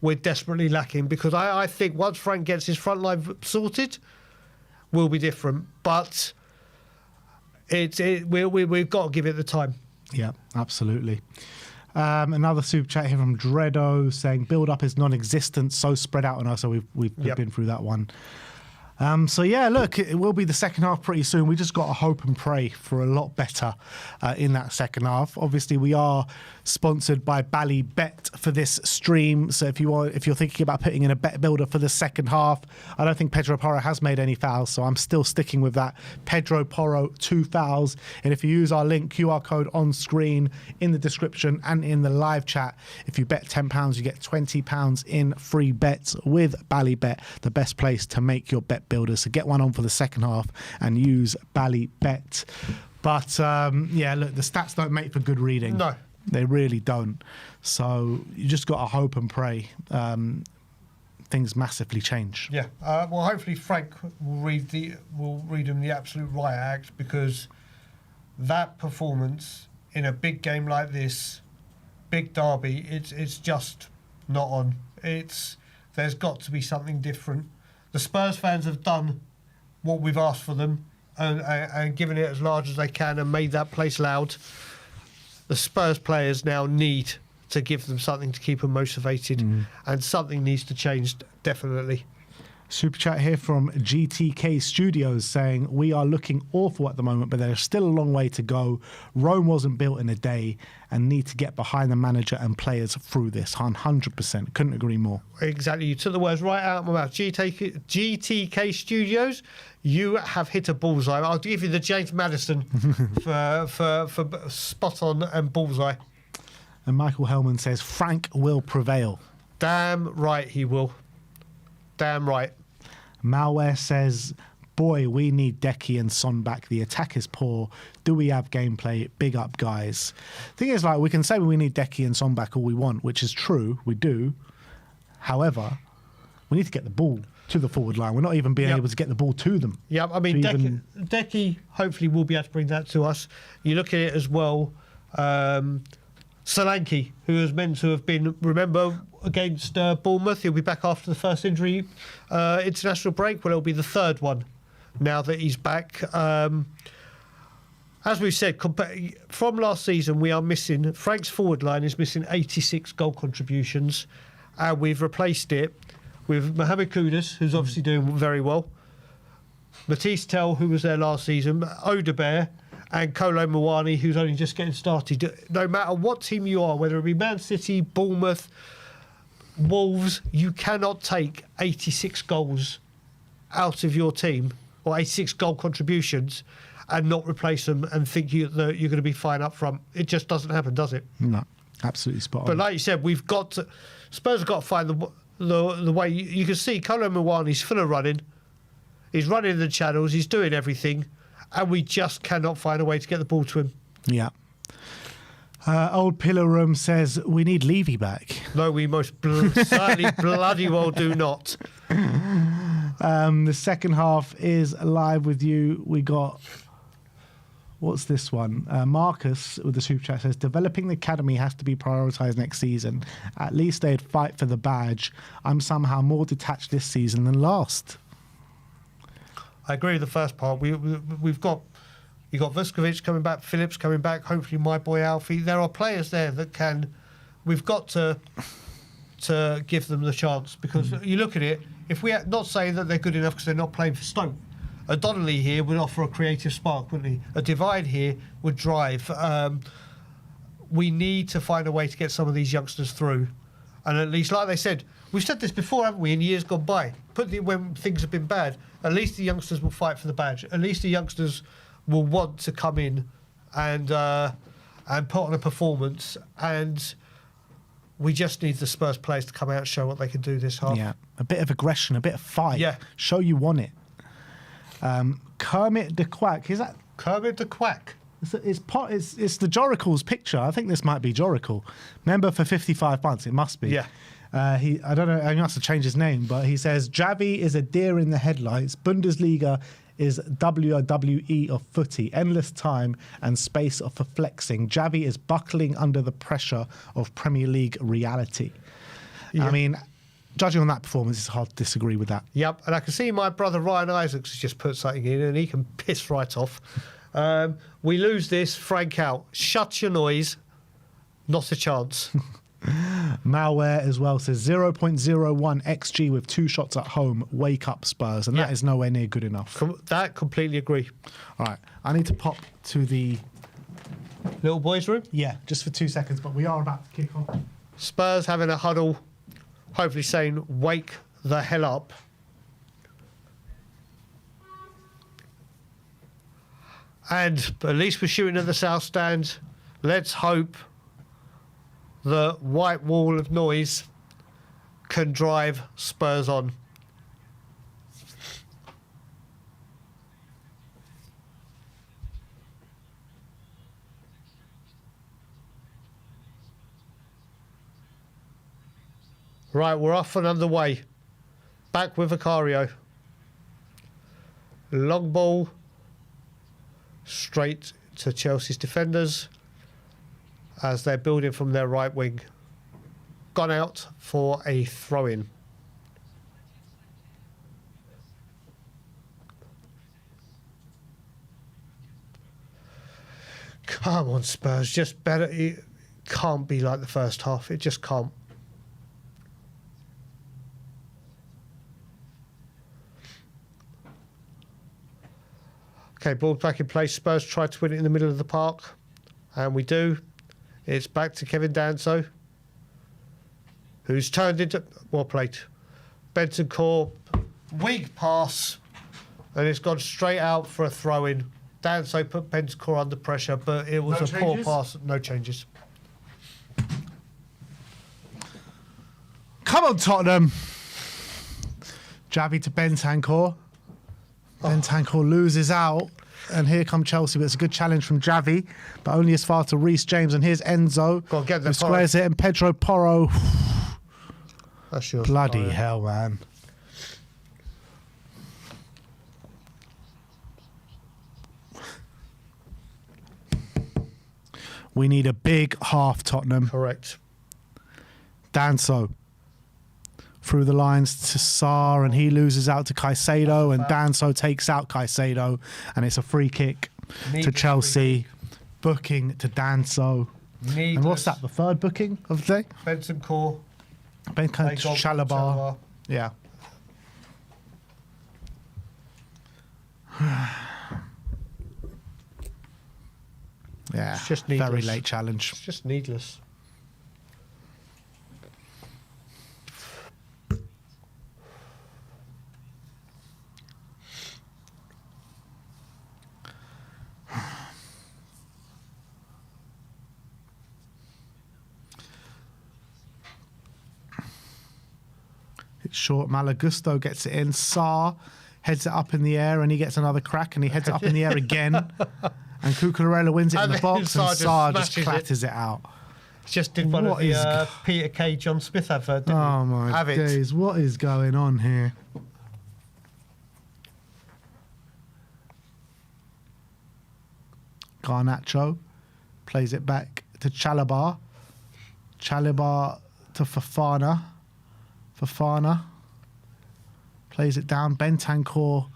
we're desperately lacking. Because I think once Frank gets his front line sorted, we'll be different. But we've got to give it the time. Yeah, absolutely. Another super chat here from Dredo saying build up is non-existent, so spread out on us. So we've been through that one. So yeah, look, it will be the second half pretty soon. We just got to hope and pray for a lot better in that second half. Obviously, we are sponsored by Ballybet for this stream. So if you're thinking about putting in a bet builder for the second half, I don't think Pedro Porro has made any fouls, so I'm still sticking with that. Pedro Porro, 2 fouls. And if you use our link, QR code on screen, in the description and in the live chat, if you bet £10, you get £20 in free bets with Ballybet, the best place to make your bet builders. So get one on for the second half and use Ballybet. But yeah, look, the stats don't make for good reading. No. They really don't. So you just got to hope and pray things massively change. Yeah. Well, hopefully Frank will read him the absolute riot act, because that performance in a big game like this, big derby, it's just not on. There's got to be something different. The Spurs fans have done what we've asked for them and given it as large as they can and made that place loud. The Spurs players now need to give them something to keep them motivated, and something needs to change, definitely. Super chat here from GTK Studios saying, we are looking awful at the moment, but there's still a long way to go. Rome wasn't built in a day and need to get behind the manager and players through this. 100%. Couldn't agree more. Exactly. You took the words right out of my mouth. GTK Studios, you have hit a bullseye. I'll give you the James Maddison for spot on and bullseye. And Michael Hellman says, Frank will prevail. Damn right he will. Damn right. Malware says, boy, we need Deki and Son back. The attack is poor. Do we have gameplay? Big up, guys. Thing is, like, we can say we need Deki and Son back all we want, which is true. We do. However, we need to get the ball to the forward line. We're not even being able to get the ball to them. Yeah, I mean, Deki hopefully will be able to bring that to us. You look at it as well. Solanke, who was meant to have been, remember, against Bournemouth. He'll be back after the first injury international break. Well, it'll be the third one now that he's back. As we've said, from last season, we are missing... Frank's forward line is missing 86 goal contributions, and we've replaced it with Mohamed Kudus, who's obviously doing very well, Matisse Tell, who was there last season, Odebear, and Kolo Muani, who's only just getting started. No matter what team you are, whether it be Man City, Bournemouth, Wolves, you cannot take 86 goals out of your team, or 86 goal contributions, and not replace them and think that you're going to be fine up front. It just doesn't happen, does it? No, absolutely spot on. But like you said, Spurs have got to find the way. You can see Kolo Muani's full of running. He's running the channels. He's doing everything. And we just cannot find a way to get the ball to him. Yeah. Old Pillar Room says, we need Levy back. No, we most certainly bloody well do not. The second half is live with you. We got... What's this one? Marcus with the super chat says, developing the academy has to be prioritised next season. At least they'd fight for the badge. I'm somehow more detached this season than last. I agree with the first part. You've got Vuskovic coming back, Phillips coming back, hopefully my boy Alfie. There are players there that can... We've got to give them the chance, because you look at it, if we not saying that they're good enough because they're not playing for Stoke, a Donnelly here would offer a creative spark, wouldn't he? A Divide here would drive. We need to find a way to get some of these youngsters through. And at least, like they said, we've said this before, haven't we, in years gone by, when things have been bad, at least the youngsters will fight for the badge. At least the youngsters will want to come in and put on a performance. And we just need the Spurs players to come out and show what they can do this half. Yeah, a bit of aggression, a bit of fight. Yeah. Show you want it. Kermit the Quack, is that... Kermit the Quack? It's the Joricle's picture. I think this might be Joricle. Member for 55 months, it must be. Yeah. I don't know, he must have changed his name, but he says, Javi is a deer in the headlights. Bundesliga is WWE of footy. Endless time and space for flexing. Javi is buckling under the pressure of Premier League reality. Yeah. I mean... Judging on that performance, it's hard to disagree with that. Yep, and I can see my brother Ryan Isaacs has just put something in, and he can piss right off. We lose this, Frank out. Shut your noise. Not a chance. Malware as well says 0.01 XG with 2 shots at home. Wake up, Spurs. And that is nowhere near good enough. That completely agree. All right, I need to pop to the... Little boys' room? Yeah, just for 2 seconds, but we are about to kick off. Spurs having a huddle. Hopefully saying, wake the hell up. And at least we're shooting at the south stand. Let's hope the white wall of noise can drive Spurs on. Right, we're off and underway. Back with Vicario. Long ball. Straight to Chelsea's defenders as they're building from their right wing. Gone out for a throw-in. Come on, Spurs. Just better. It can't be like the first half. It just can't. Okay, ball back in place. Spurs try to win it in the middle of the park. And we do. It's back to Kevin Danso, who's turned into... Well played. Bentancur, weak pass. And it's gone straight out for a throw-in. Danso put Bentancur under pressure, but it was poor pass. No changes. Come on, Tottenham. Javi to Bentancur. Bentancur loses out, and here come Chelsea. But it's a good challenge from Javi, but only as far to Reece James. And here's Enzo, who squares it, and Pedro Porro. That's yours. Bloody hell, man. We need a big half, Tottenham. Correct. Danso. through the lines to Sarr, and he loses out to Caicedo, and Danso takes out Caicedo, and it's a free kick to Chelsea. Booking to Danso. And what's that, the third booking of the day? Bentancur. Chalobah. Yeah. Yeah, It's just needless. very late challenge. It's just needless. It's short. Malagusto gets it in. Sarr heads it up in the air, and he gets another crack, and he heads it up in the air again. And Cucurella wins it in the box, and Sarr just clatters it out. Just did one of the Peter K. John Smith advert, didn't Oh my days, what is going on here? Garnacho plays it back to Chalobah. Chalobah to Fofana. Fofana plays it down. Bentancur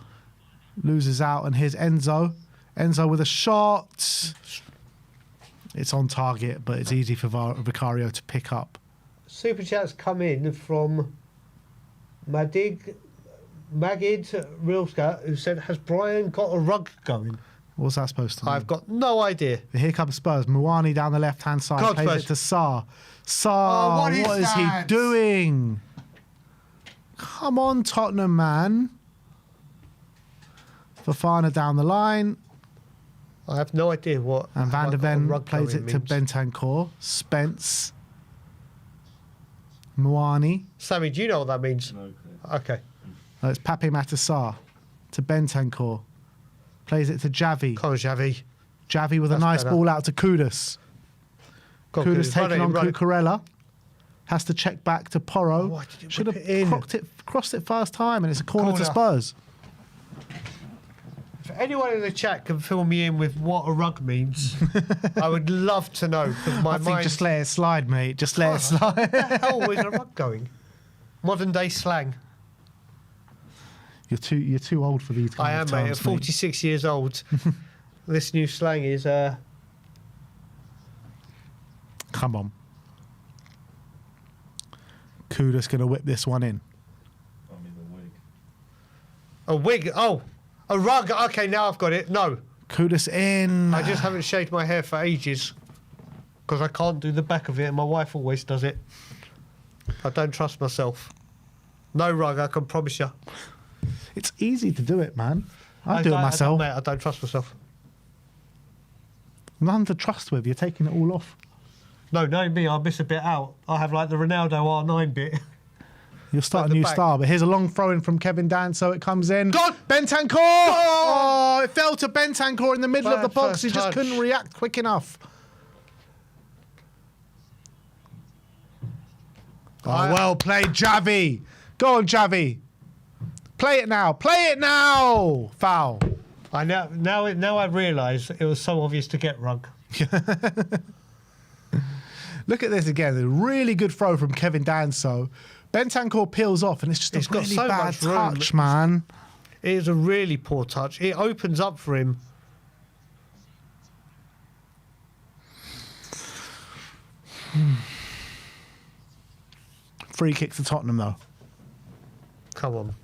loses out, and here's Enzo. Enzo with a shot. It's on target, but it's easy for Vicario to pick up. Super Chat's come in from Magid Rilska, who said, has Brian got a rug going? What's that supposed to mean? I've got no idea. Here comes Spurs. Muani down the left-hand side. God, plays Spurs. it to Sarr. Sarr, what is he doing? Come on, Tottenham, man. Fofana down the line. I have no idea what. And Van der Ven plays it to means. Bentancur. Spence. Muani. Sammy, do you know what that means? No, Okay. Oh, it's Pape Matar to Bentancur. Plays it to Javi. Come on, Xavi. Javi with a That's nice better. ball out to Kudus. Go on, Kudus taking on run it. Cucurella. Has to check back to Porro. Why did you Should whip have it in? crossed it first time, and it's a corner to Corner. Spurs. If anyone in the chat can fill me in with what a rug means, I would love to know. Because my I think mind. just let it slide, mate. Just let it slide. Where the hell is a rug going? Modern day slang. You're too old for these I kind am, of mate. At terms, 46 years old, this new slang is. Come on. Kudus going to whip this one in. I mean the wig. A wig. Oh, a rug. Okay, now I've got it. No, Kudus in. I just haven't shaved my hair for ages because I can't do the back of it, and my wife always does it. I don't trust myself. No rug, I can promise you. It's easy to do it, man. I do it myself. I don't trust myself. None to trust with. You're taking it all off. No, no, me. I miss a bit out. I have like the Ronaldo R9 bit. You'll start At a the new back. style. But here's a long throw in from Kevin Dan, so it comes in. God! Bentancur! Oh, it fell to Bentancur in the middle of the Bad box. first He just touch. couldn't react quick enough. Oh, well played, Javi. Go on, Javi. Play it now. Play it now. Foul. I now I realise it was so obvious to get rug. Look at this again. A really good throw from Kevin Danso. Bentancur peels off, and it's just He's a got really so bad much room. touch, man. It is a really poor touch. It opens up for him. Free kick to Tottenham, though. Come on.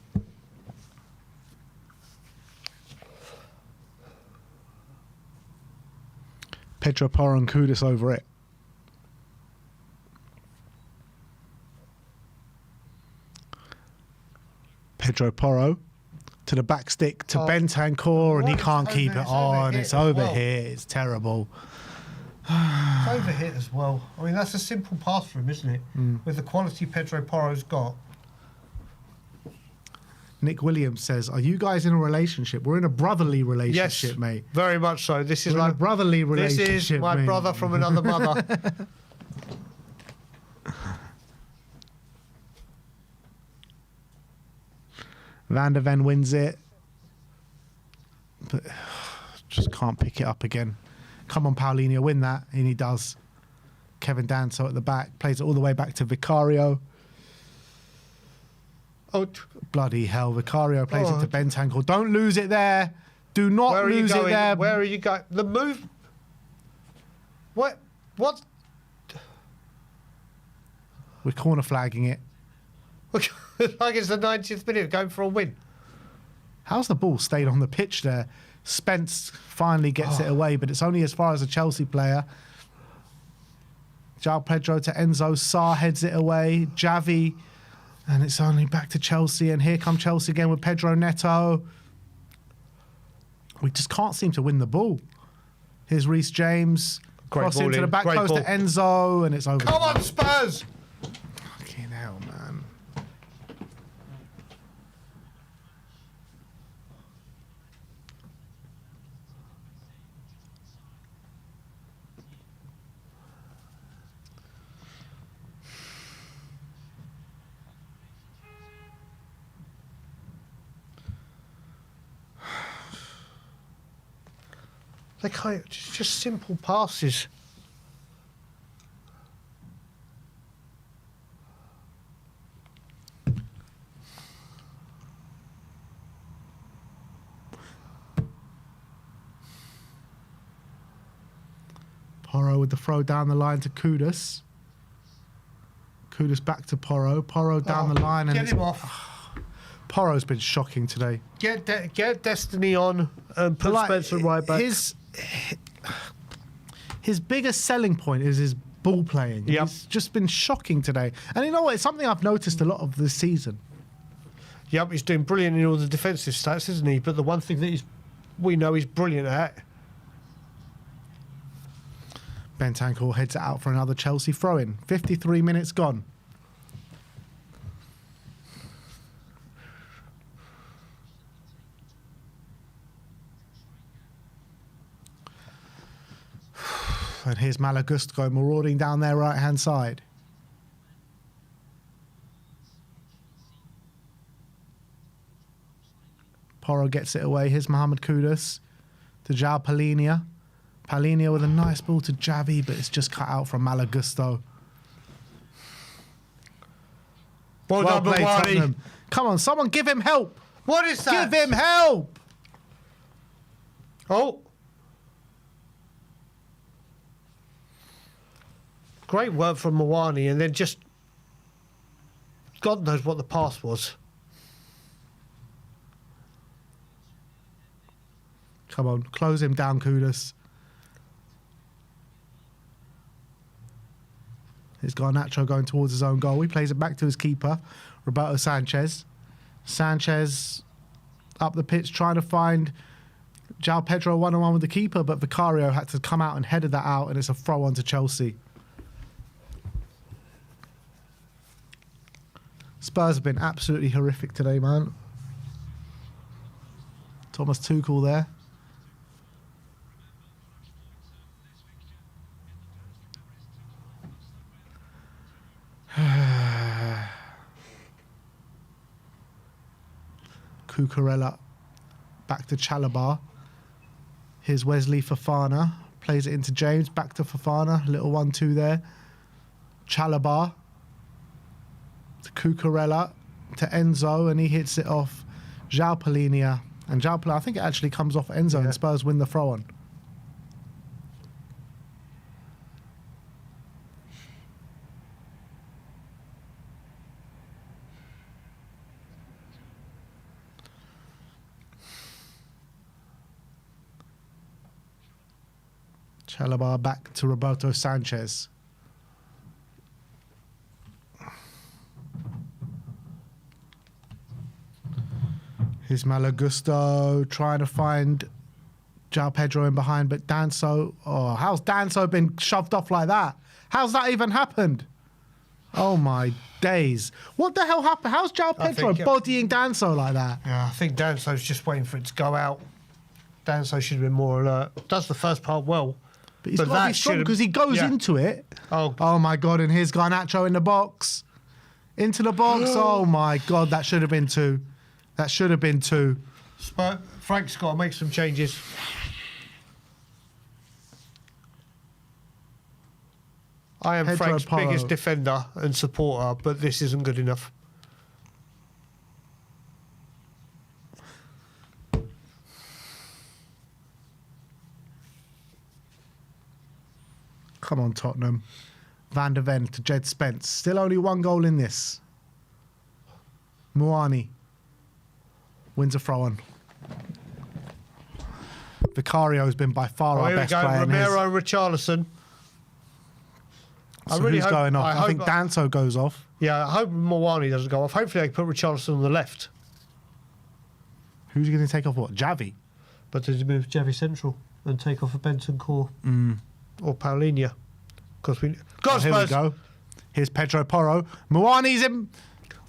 Pedro Porro and Kudus over it. Pedro Porro to the back stick to Bentancur, and he What? can't It's keep over- it it's on. overhit It's as over well. here. It's terrible. It's overhit as well. I mean, that's a simple pass for him, isn't it? Mm. With the quality Pedro Porro's got. Nick Williams says, "Are you guys in a relationship? We're in a brotherly relationship, Yes, mate. very much so. This is We're in a like brotherly this relationship, is my mate." brother from another mother. Van der Ven wins it, but just can't pick it up again. Come on, Paulinho, win that, and he does. Kevin Danso at the back plays it all the way back to Vicario. Oh, Bloody hell. Vicario plays it to Bentancur. Don't lose it there. Do not where are you lose it going? there. Where are you going? The move. What? What? We're corner flagging it. Like it's the 90th minute, going for a win. How's the ball stayed on the pitch there? Spence finally gets it away, but it's only as far as a Chelsea player. João Pedro to Enzo. Sarr heads it away. Javi. And it's only back to Chelsea. And here come Chelsea again with Pedro Neto. We just can't seem to win the ball. Here's Reece James. Great Cross ball into in. the back Great post ball. to Enzo. And it's over. Come on, Spurs! Fucking hell, man. They can't, just simple passes. Porro with the throw down the line to Kudus. Kudus back to Porro. Porro down the line. And Get him off. Porro's been shocking today. Get Destiny on and put Spencer right back. His biggest selling point is his ball playing. Yep. He's just been shocking today. And you know what? It's something I've noticed a lot of this season. Yep, he's doing brilliant in all the defensive stats, isn't he? But the one thing that we know he's brilliant at. Bentancur heads it out for another Chelsea throw-in. 53 minutes gone. And here's Malagusto marauding down their right-hand side. Porro gets it away. Here's Mohamed Kudus to João Palhinha. Palhinha with a nice ball to Javi, but it's just cut out from Malagusto. Well done, played, Bawani. Tottenham. Come on, someone give him help. What is that? Give him help. Oh. Great work from Mawani, and then just God knows what the pass was. Come on, close him down, Kudus. It's Garnacho going towards his own goal. He plays it back to his keeper, Roberto Sanchez. Sanchez up the pitch trying to find João Pedro one-on-one with the keeper, but Vicario had to come out and headed that out, and it's a throw on to Chelsea. Spurs have been absolutely horrific today, man. Thomas Tuchel there. Cucurella back to Chalobah. Here's Wesley Fofana. Plays it into James. Back to Fofana. Little 1-2 there. Chalobah to Cucurella to Enzo, and he hits it off João Palhinha. And João Palhinha, I think it actually comes off Enzo, and Spurs win the throw on. Chalobah back to Roberto Sanchez. Here's Malagusto trying to find João Pedro in behind, but Danso... Oh, how's Danso been shoved off like that? How's that even happened? Oh, my days. What the hell happened? How's João Pedro bodying Danso like that? Yeah, I think Danso's just waiting for it to go out. Danso should have been more alert. Does the first part well. But he's got to be strong because he goes into it. Oh, my God, and here's Garnacho in the box. Into the box. Oh, my God, that should have been two. That should have been two. Frank's got to make some changes. I am Pedro Frank's Porro. biggest defender and supporter, but this isn't good enough. Come on, Tottenham. Van der Ven to Jed Spence. Still only 1 goal in this. Muani wins a throw-on. Vicario has been by far our Here we best go. player. Romero, Richarlison. So who's going off? I think Danso goes off. Yeah, I hope Mwani doesn't go off. Hopefully they can put Richarlison on the left. Who's going to take off what? Javi? But to move Javi central and take off a Benton Core or Paulinho. Because we got Here we Spurs. go. Here's Pedro Porro. Mwani's in.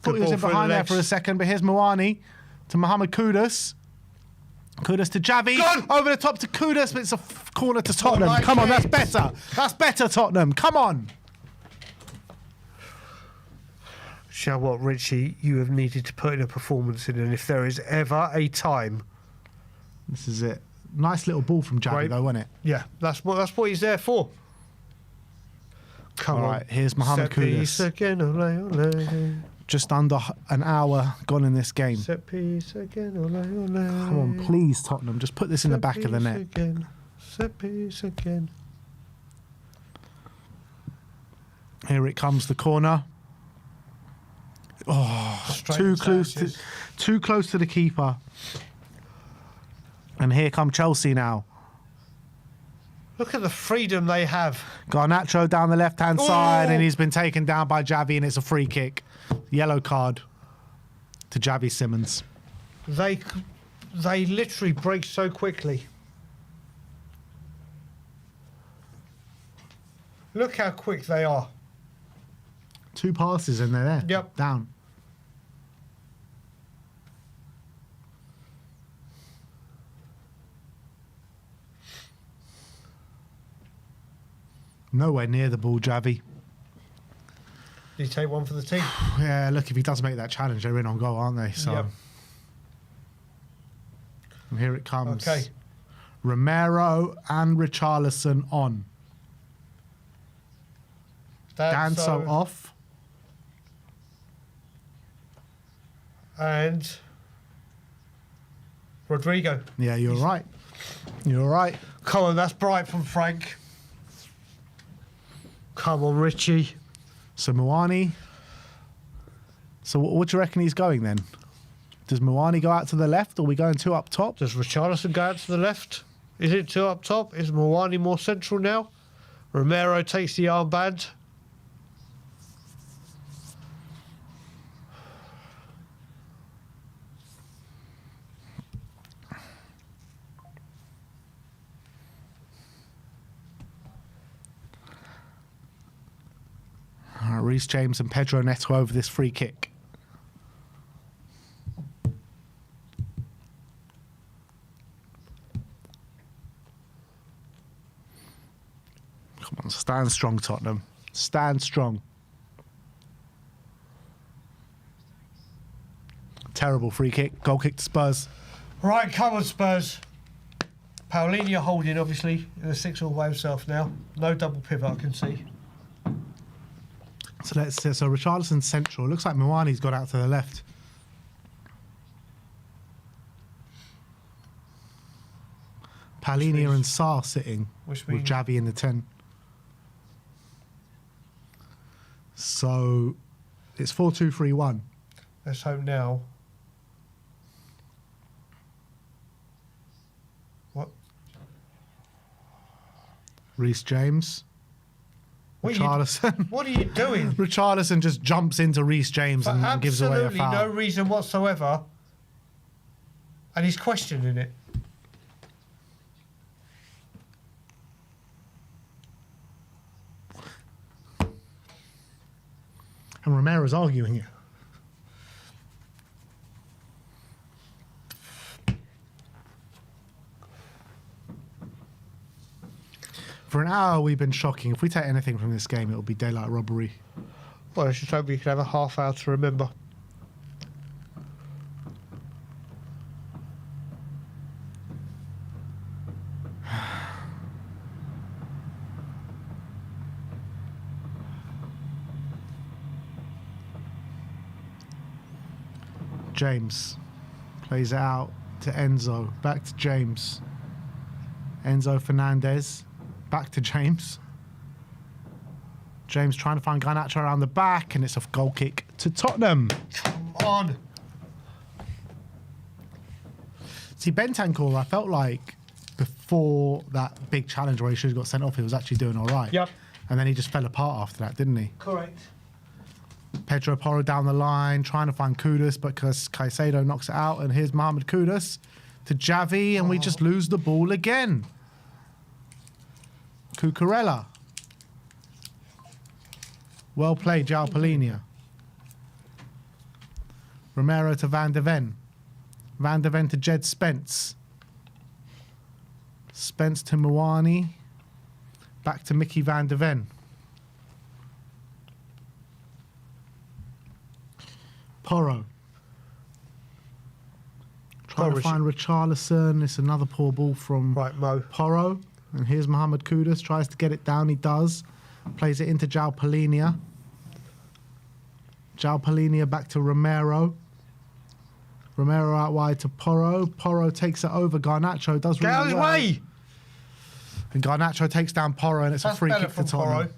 Thought he was in ball through behind the there legs. for a second, but here's Mwani to Mohamed Kudus. Kudus to Javi. Gone! Over the top to Kudus, but it's a corner to Tottenham. like Come on, it. that's better. That's better, Tottenham. Come on. You know what, Richie? You have needed to put in a performance in, and if there is ever a time, This is it. Nice little ball from Javi, Right. though, wasn't it? yeah, that's what he's there for. Come All on. right, here's Mohamed Set piece Kudus. again, ole, ole. Just under an hour gone in this game. Set piece again, ole, ole. Come on, please, Tottenham. Just put this in the back of the net. Again. Set piece again. Here it comes, the corner. Straight Too into close to the keeper. And here come Chelsea now. Look at the freedom they have. Garnacho down the left-hand side, Ooh. and he's been taken down by Javi, and it's a free kick. Yellow card to Javi Simmons. They literally break so quickly. Look how quick they are. 2 passes and they're there. Yep. Down. Nowhere near the ball, Javi. Did you take one for the team? Yeah, look, if he does make that challenge, they're in on goal, aren't they? So, Yep. And here it comes. Okay. Romero and Richarlison on. Danso off. And Rodrigo. Yeah, you're right. You're right. Come on, that's bright from Frank. Come on, Richie. So Muani. So what do you reckon he's going then? Does Muani go out to the left, or are we going 2 up top? Does Richarlison go out to the left? Is it 2 up top? Is Mwani more central now? Romero takes the armband. Reece James and Pedro Neto over this free kick. Come on, stand strong, Tottenham. Stand strong. Terrible free kick. Goal kick to Spurs. Right, come on, Spurs. Paulinho holding, obviously, in a 6 all by himself now. No double pivot, I can see. So let's see. So Richarlison central. Looks like Mwani's got out to the left. Paulinho and Sarr sitting Which with means Javi in the 10. So it's 4-2-3-1. let's hope now. What? Reece James. What are, you, Richarlison. what are you doing? Richarlison just jumps into Reece James For and gives away a absolutely foul. no reason whatsoever. And he's questioning it. And Romero's arguing it. For an hour, we've been shocking. If we take anything from this game, it'll be daylight robbery. Well, I should hope we can have a half hour to remember. James plays it out to Enzo. Back to James. Enzo Fernandez. Back to James. James trying to find Garnacho around the back, and it's a goal kick to Tottenham. Come on. See, Bentancur, I felt like before that big challenge where he should have got sent off, he was actually doing all right. Yep. And then he just fell apart after that, didn't he? Correct. Pedro Porro down the line, trying to find Kudus, but because Caicedo knocks it out, and here's Mohamed Kudus to Javi, and we just lose the ball again. Cucurella. Well played, João Palhinha. Romero to Van de Ven. Van de Ven to Jed Spence. Spence to Muani. Back to Mickey Van de Ven. Porro. Trying to find Richarlison. It's another poor ball from Mo. Porro. And here's Mohamed Kudus. Tries to get it down. He does. Plays it into João Palhinha. João Palhinha back to Romero. Romero out wide to Porro. Porro takes it over. Garnacho does really well. Get out of his way! And Garnacho takes down Porro, and it's a free kick for Tottenham.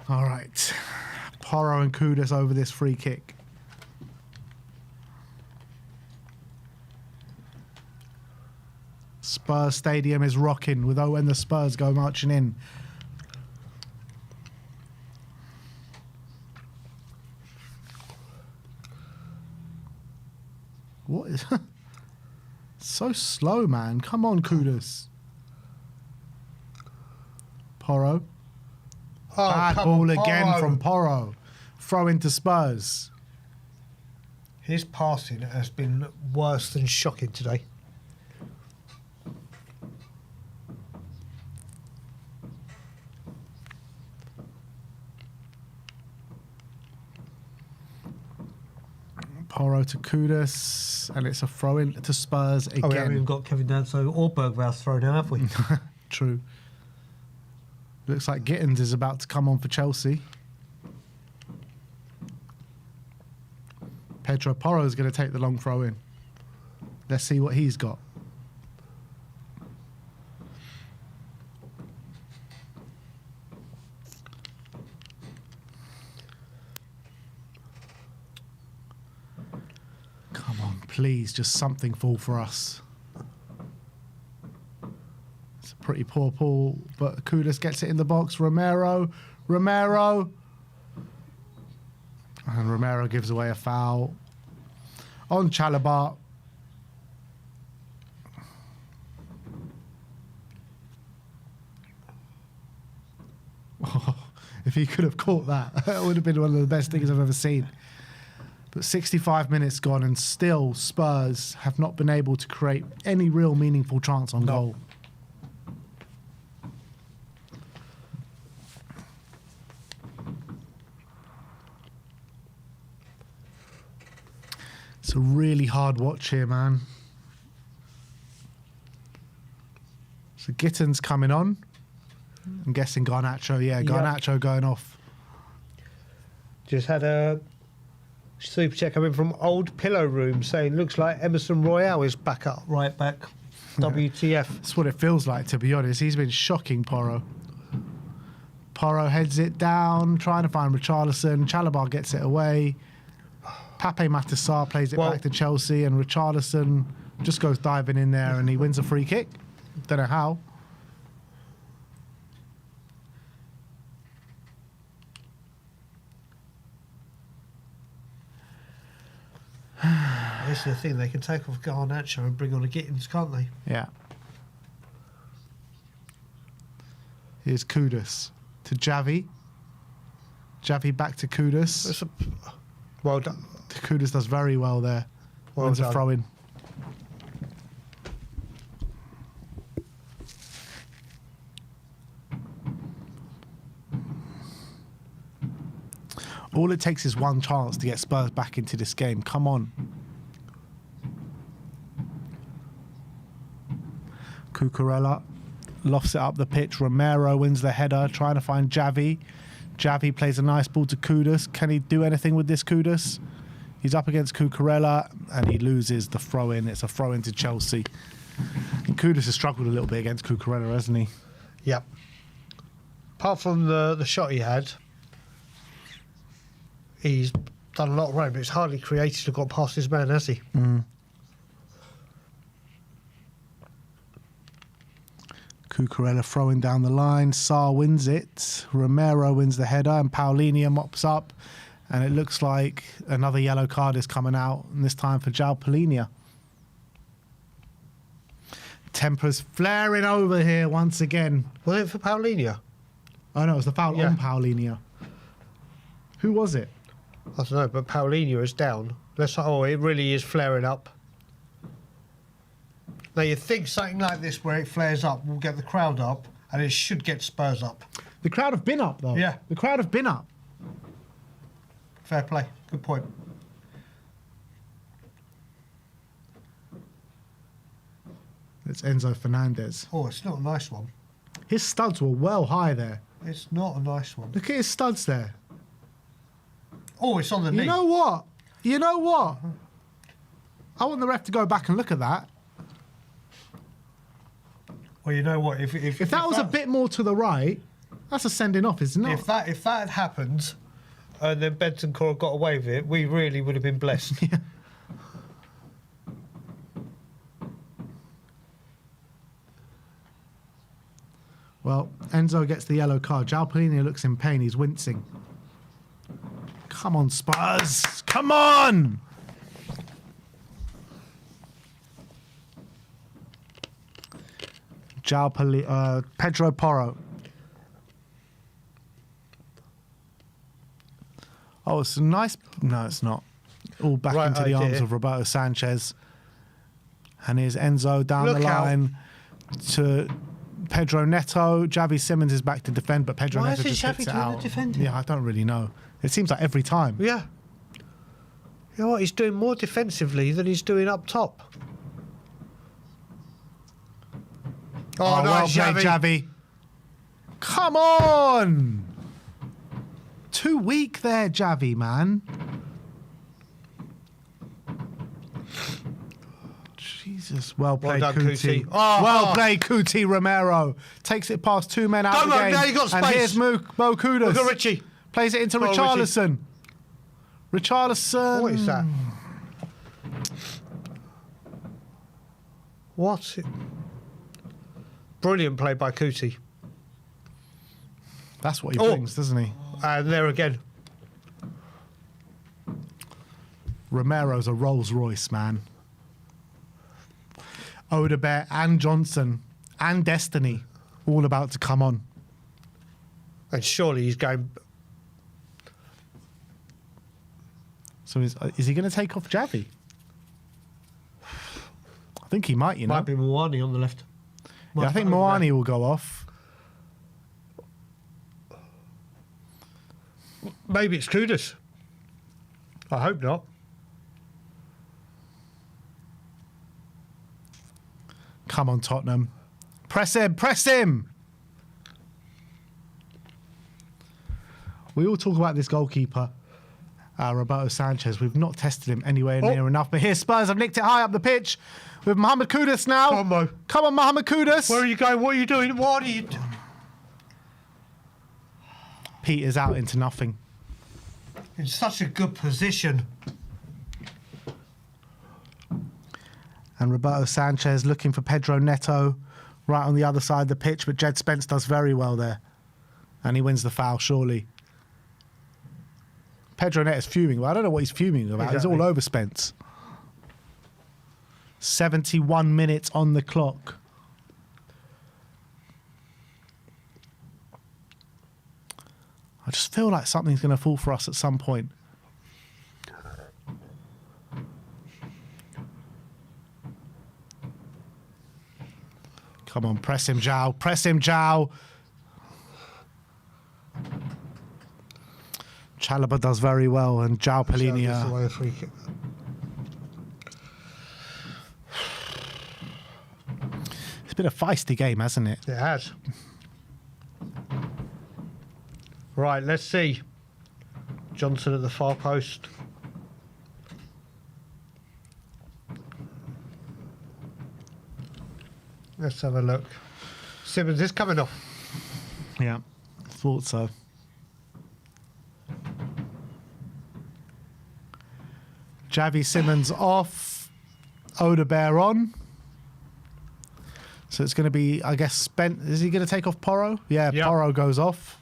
All right. Porro and Kudus over this free kick. Spurs Stadium is rocking with when the Spurs go marching in. What is... so slow, man. Come on, Kudus. Porro. Oh, Bad ball again from Porro. Throw into Spurs. His passing has been worse than shocking today. Porro to Kudus, and it's a throw in to Spurs again. Oh, we haven't even got Kevin Danso or Bergvall's thrown in, have we? True. Looks like Gittins is about to come on for Chelsea. Pedro Porro is going to take the long throw in. Let's see what he's got. Come on, please, just something fall for us. It's a pretty poor pull, but Kudus gets it in the box. Romero. And Romero gives away a foul on Chalobah. Oh, if he could have caught that, that would have been one of the best things I've ever seen. But 65 minutes gone, and still Spurs have not been able to create any real meaningful chance on goal. It's a really hard watch here, man. So Gittins coming on. I'm guessing Garnacho. Yeah, Garnacho going off. Just had a super chat coming from Old Pillow Room saying, looks like Emerson Royale is back up, right back. WTF. That's what it feels like, to be honest. He's been shocking, Porro. Porro heads it down, trying to find Richarlison. Chalobah gets it away. Pape Matar plays it back to Chelsea, and Richarlison just goes diving in there, and he wins a free kick. Don't know how. This is the thing, they can take off Garnacho and bring on a Gittins, can't they? Yeah. Here's Kudus to Javi. Javi back to Kudus. Well done. Kudus does very well there. Well Wins a done. throw in. All it takes is one chance to get Spurs back into this game. Come on. Cucurella. lofts it up the pitch. Romero wins the header, trying to find Javi. Javi plays a nice ball to Kudus. Can he do anything with this Kudus? He's up against Cucurella and he loses the throw-in. It's a throw-in to Chelsea. And Kudus has struggled a little bit against Cucurella, hasn't he? Yep. Apart from the shot he had, he's done a lot of running, but it's hardly created to got past his man, has he? Cucurella throwing down the line. Sarr wins it. Romero wins the header and Paulinho mops up. And it looks like another yellow card is coming out, and this time for João Paulinho. Tempers flaring over here once again. Was it for Paulinho? Oh no, it was the foul on Paulinho. Who was it? I don't know, but Paulinho is down. It really is flaring up. Now you think something like this, where it flares up, will get the crowd up, and it should get Spurs up. The crowd have been up though. Yeah. The crowd have been up. Fair play. Good point. It's Enzo Fernandez. Oh, it's not a nice one. His studs were well high there. It's not a nice one. Look at his studs there. Oh, it's on the knee. You know what? You know what? I want the ref to go back and look at that. Well, you know what? If that was a bit more to the right, that's a sending off, isn't it? If that had happened, and then Bentancur got away with it, we really would have been blessed. Yeah. Well, Enzo gets the yellow card. João Paulinho looks in pain. He's wincing. Come on, Spurs. Come on. Pedro Porro. Oh, it's a nice... No, it's not. All back into the arms of Roberto Sanchez. And here's Enzo down the line to Pedro Neto. Javi Simmons is back to defend, but Pedro Neto just hits it out. Yeah, I don't really know. It seems like every time. Yeah. You know what? He's doing more defensively than he's doing up top. Oh, nice, well played, Javi. Come on! Too weak there, Javi, man. Jesus, well played, Kuti. Well played, Kuti Romero. Takes it past two men out of the game. Now you got space. And here's Mo Kudus. Look at Richie. Plays it into Richarlison. Richarlison. What is that? What's it? Brilliant play by Kuti. That's what he brings, doesn't he? And there again. Romero's a Rolls Royce, man. Odebear and Johnson and Destiny all about to come on. And surely he's going... So is he going to take off Javi? I think he might, you know. Might be Moani on the left. Yeah, I think Moani will go off. Maybe it's Kudus. I hope not. Come on, Tottenham. Press him, press him! We all talk about this goalkeeper, Roberto Sanchez. We've not tested him anywhere near enough. But here, Spurs have nicked it high up the pitch with Mohamed Kudus now. Come on, Mo. Come on, Mohamed Kudus. Where are you going? What are you doing? What are you doing? Peters out into nothing. In such a good position. And Roberto Sanchez looking for Pedro Neto right on the other side of the pitch, but Jed Spence does very well there. And he wins the foul, surely. Pedro Neto's fuming. Well, I don't know what he's fuming about. Exactly. He's all over Spence. 71 minutes on the clock. I just feel like something's going to fall for us at some point. Come on, press him, João. Press him, João. Chalobah does very well, and João Paulinho. been a feisty game, hasn't it? It has. Right, let's see. Johnson at the far post. Let's have a look. Simmons is coming off. Yeah, thought so. Javi Simmons off. Odebear on. So it's going to be, I guess, Spence. Is he going to take off Porro? Yeah, Yep. Porro goes off.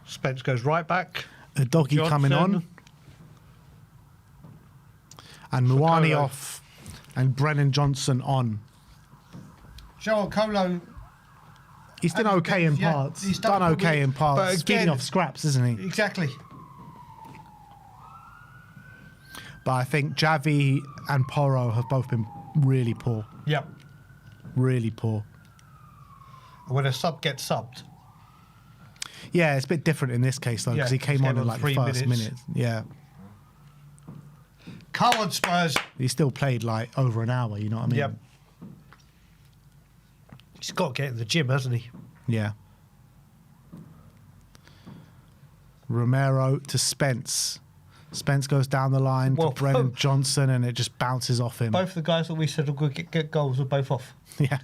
Spence goes right back. A doggy coming on. And Muani Colo. off. And Brennan Johnson on. Joel Colo. He's done And okay in yeah, parts. he's Done done okay probably- in parts. but Speaking again- of scraps, isn't he? Exactly. But I think Javi and Porro have both been really poor. Yep. Really poor. And when a sub gets subbed, Yeah, it's a bit different in this case, though, Yeah, because he came on in like the 3 first minutes. minute. Yeah. come on Spurs. He still played like over an hour, you know what I mean? Yep. He's got to get in the gym, hasn't he? Yeah. Romero to Spence. Spence goes down the line Well, to Brennan Johnson, and it just bounces off him. Both the guys that we said will get goals are both off. Yeah.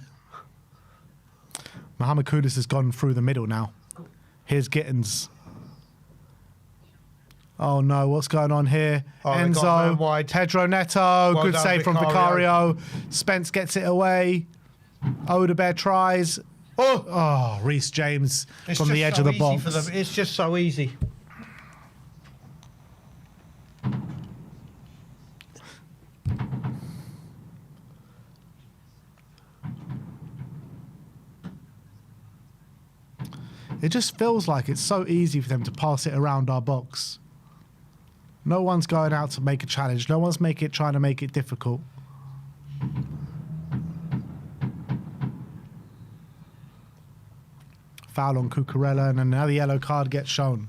Mohamed Kudus has gone through the middle now. Here's Gittins. Oh no, what's going on here? Oh, they got a man Enzo, wide. Pedro Neto, Well good done, save from Vicario. Vicario. Spence gets it away. Odebear tries. Oh, Reece James It's from the just edge so of the easy box. for them. It's just so easy. It just feels like it's so easy for them to pass it around our box. No one's going out to make a challenge. No one's trying to make it difficult. Foul on Cucurella, and another yellow card gets shown.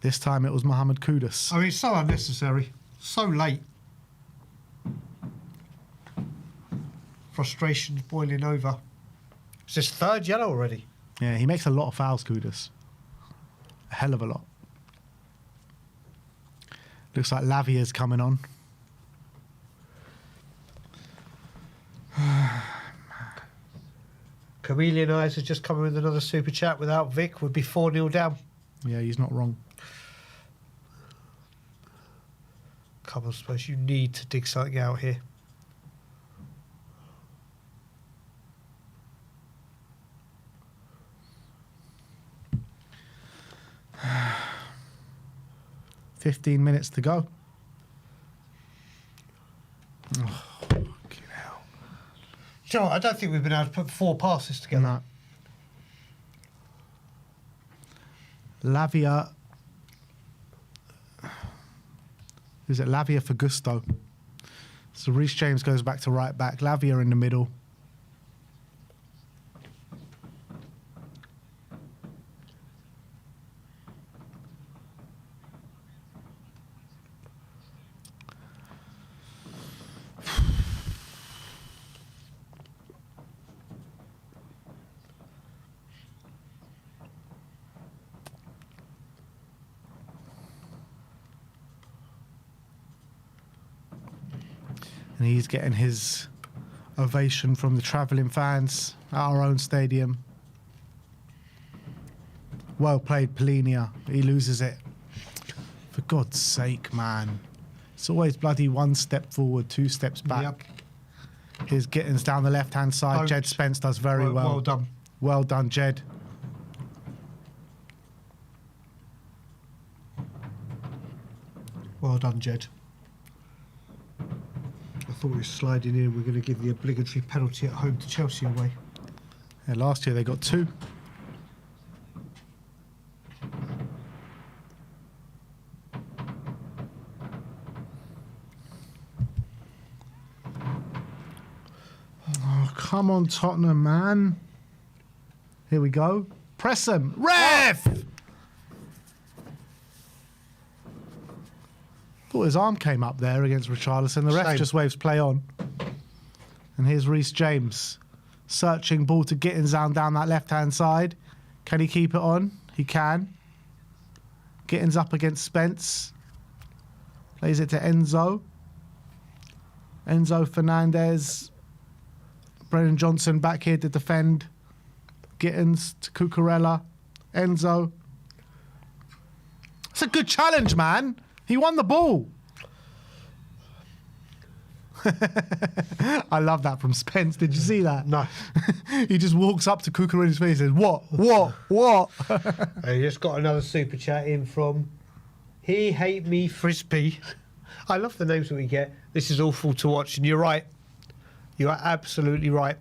This time it was Mohamed Kudus. I mean, it's so unnecessary. So late. Frustration's boiling over. It's his third yellow already. Yeah, he makes a lot of fouls, Kudus. A hell of a lot. Looks like Lavia's coming on. Chameleon Eyes has just come in with another super chat. Without Vic, would be 4-0 down. Yeah, he's not wrong. Come on, Spurs, you need to dig something out here. 15 minutes to go. Oh, fucking hell. Joe, I don't think we've been able to put 4 passes together. No. Lavia. Is it Lavia for Gusto? So Reece James goes back to right back. Lavia in the middle. And he's getting his ovation from the travelling fans at our own stadium. Well played, Polinia. He loses it. For God's sake, man. It's always bloody 1 step forward, 2 steps back. Yep. Here's Gittins down the left-hand side. Don't. Jed Spence does very well. Well done. Well done, Jed. Well done, Jed. I thought we were sliding in. We're going to give the obligatory penalty at home to Chelsea away. Yeah, last year they got 2. Oh, come on, Tottenham, man. Here we go. Press him. Ref! Thought his arm came up there against Richarlison. The ref Same. just waves play on. And here's Reece James. Searching ball to Gittins down that left-hand side. Can he keep it on? He can. Gittins up against Spence. Plays it to Enzo. Enzo Fernandez. Brennan Johnson back here to defend. Gittins to Cucurella. Enzo. It's a good challenge, man. He won the ball. I love that from Spence. Did you see that? No. He just walks up to Cucurella's face and says, what? I just got another super chat in from He Hate Me Frisbee. I love the names that we get. This is awful to watch, and you're right. You are absolutely right.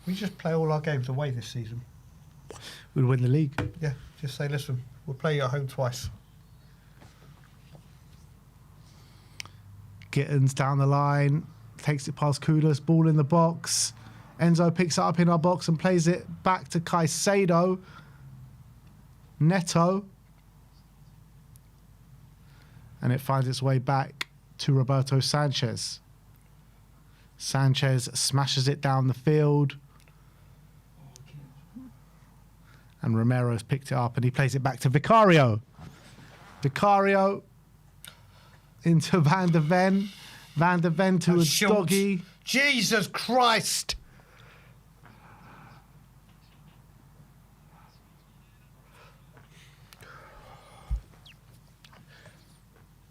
We just play all our games away this season. We'd win the league. Yeah, just say, listen, we'll play you at home twice. Gittins down the line, takes it past Kudus, ball in the box. Enzo picks it up in our box and plays it back to Caicedo. Neto. And it finds its way back to Roberto Sanchez. Sanchez smashes it down the field. And Romero's picked it up and he plays it back to Vicario. Vicario into Van de Ven. Van de Ven to a doggy. Jesus Christ!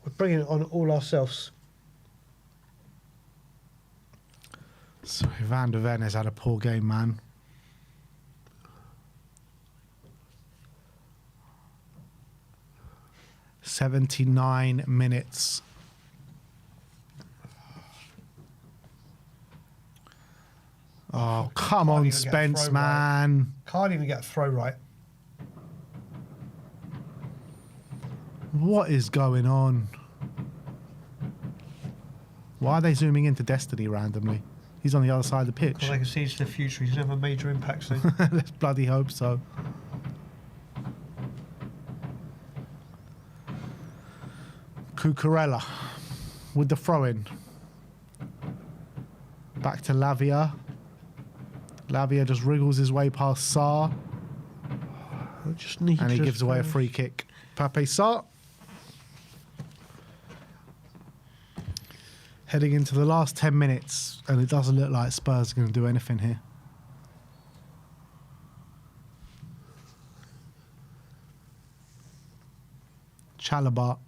We're bringing it on all ourselves. Sorry, Van de Ven has had a poor game, man. "79 minutes. Oh, come on, even get a Spence, throw man. Can't even get a throw right. What is going on? Why are they zooming into Destiny randomly? He's on the other side of the pitch. Because I can see into the future. He's going to have a major impact soon. Let's bloody hope so. Cucurella with the throw-in. Back to Lavia. Lavia just wriggles his way past Sarr. I just need And he to gives away a finish. free kick. Pape Sarr. Heading into the last 10 minutes, and it doesn't look like Spurs are going to do anything here. Chalobah.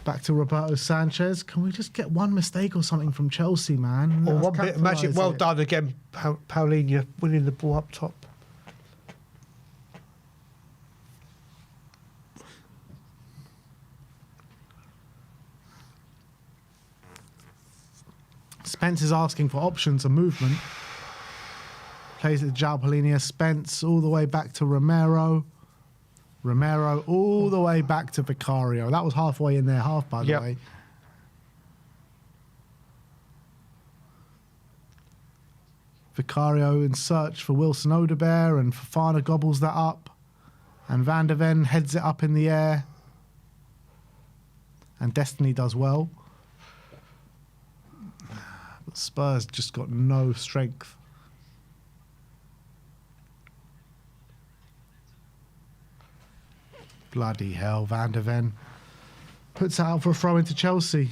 Back to Roberto Sanchez. Can we just get one mistake or something from Chelsea, man? Or Let's one bit of magic. capitalise Well it. done again, Paulinho, winning the ball up top. Spence is asking for options and movement. Plays it to João Palhinha. Spence all the way back to Romero. Romero all the way back to Vicario. That was halfway in their half, by the Yep. way. Vicario in search for Wilson Odebear, and Fofana gobbles that up. And Van de Ven heads it up in the air. And Destiny does well. But Spurs just got no strength. Bloody hell, Van de Ven puts it out for a throw into Chelsea.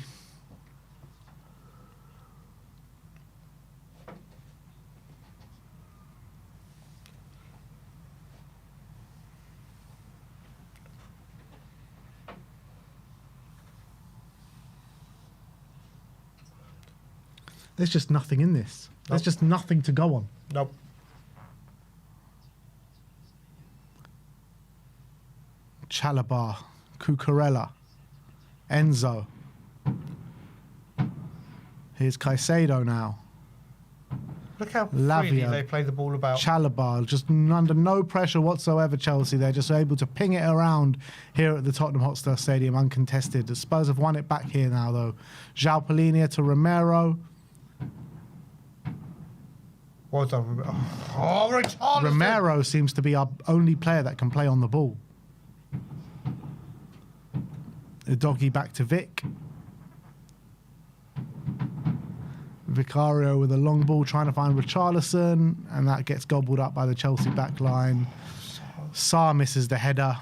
There's just nothing in this. There's Nope. just nothing to go on. Nope. Chalobah, Cucurella, Enzo. Here's Caicedo now. Look how freely Lavia. they play the ball about. Chalobah, just under no pressure whatsoever, Chelsea. They're just able to ping it around here at the Tottenham Hotspur Stadium uncontested. The Spurs have won it back here now, though. João Palhinha to Romero. Well done, Romero. Oh, Richarlison. Romero seems to be our only player that can play on the ball. The doggy back to Vic. Vicario with a long ball trying to find Richarlison, and that gets gobbled up by the Chelsea back line. Sarr misses the header,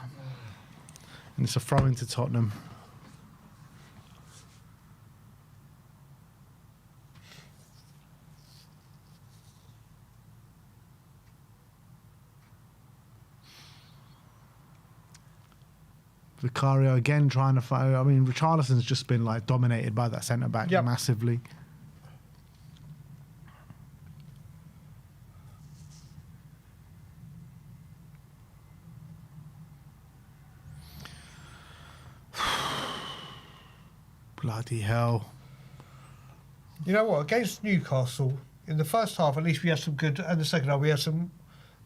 and it's a throw into Tottenham. Vicario again trying to find. I mean, Richarlison's just been like dominated by that centre back massively. Bloody hell. You know what? Against Newcastle, in the first half, at least we had some good, and the second half, we had some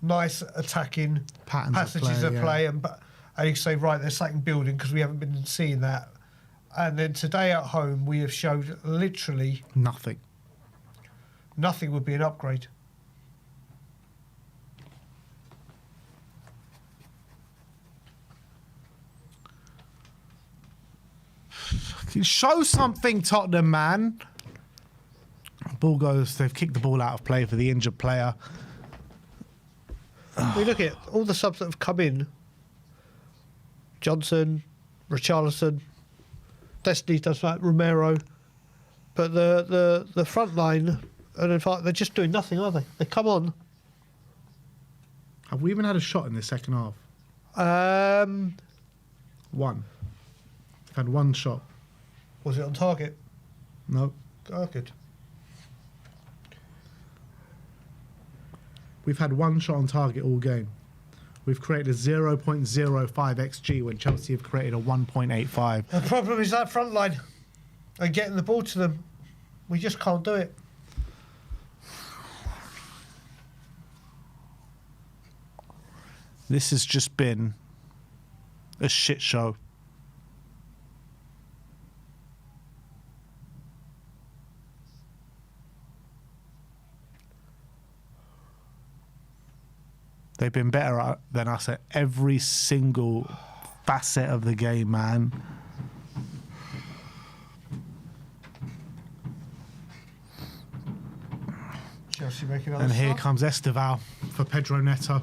nice attacking passages of play. And you say, right, there's something building because we haven't been seeing that. And then today at home, we have showed literally nothing. Nothing would be an upgrade. Show something, Tottenham, man. Ball goes. They've kicked the ball out of play for the injured player. We look at all the subs that have come in. Johnson, Richarlison, Destiny does that, Romero. But the front line, and in fact, they're just doing nothing, are they? They come on. Have we even had a shot in the second half? One. We've had one shot. Was it on target? No. Oh, good. We've had one shot on target all game. We've created a 0.05 XG when Chelsea have created a 1.85. The problem is that front line and getting the ball to them. We just can't do it. This has just been a shit show. They've been better than us at every single facet of the game, man. Chelsea making another And here start. comes Esteval for Pedro Neto.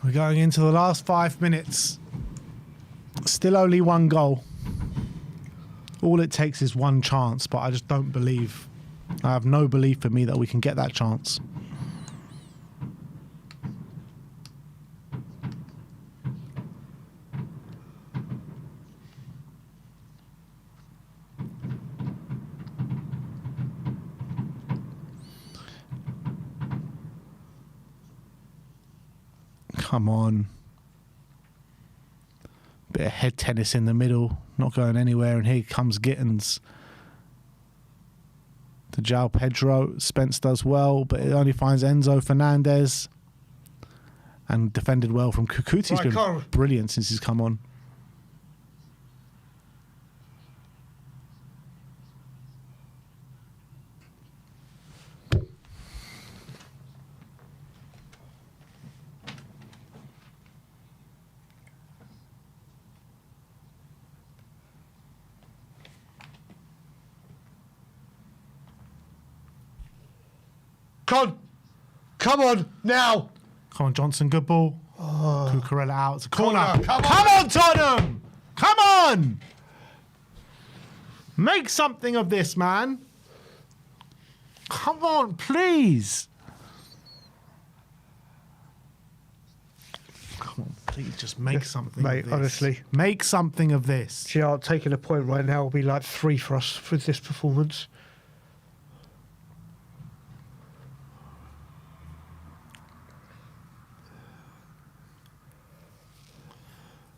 We're going into the last 5 minutes. Still only one goal. All it takes is one chance, but I just don't believe. I have no belief in me that we can get that chance. Come on. Bit of head tennis in the middle, not going anywhere. And here comes Gittins. To João Pedro. Spence does well, but it only finds Enzo Fernandez. And defended well from Kukuti's been brilliant since he's come on. Come on, now. Come on, Johnson, good ball. Cucurella out. It's a corner. Come on, Tottenham! Come on! Make something of this, man. Come on, please. Come on, please, just make something Mate, of this. honestly. Make something of this. Gerard taking a point right now will be like 3 for us with this performance.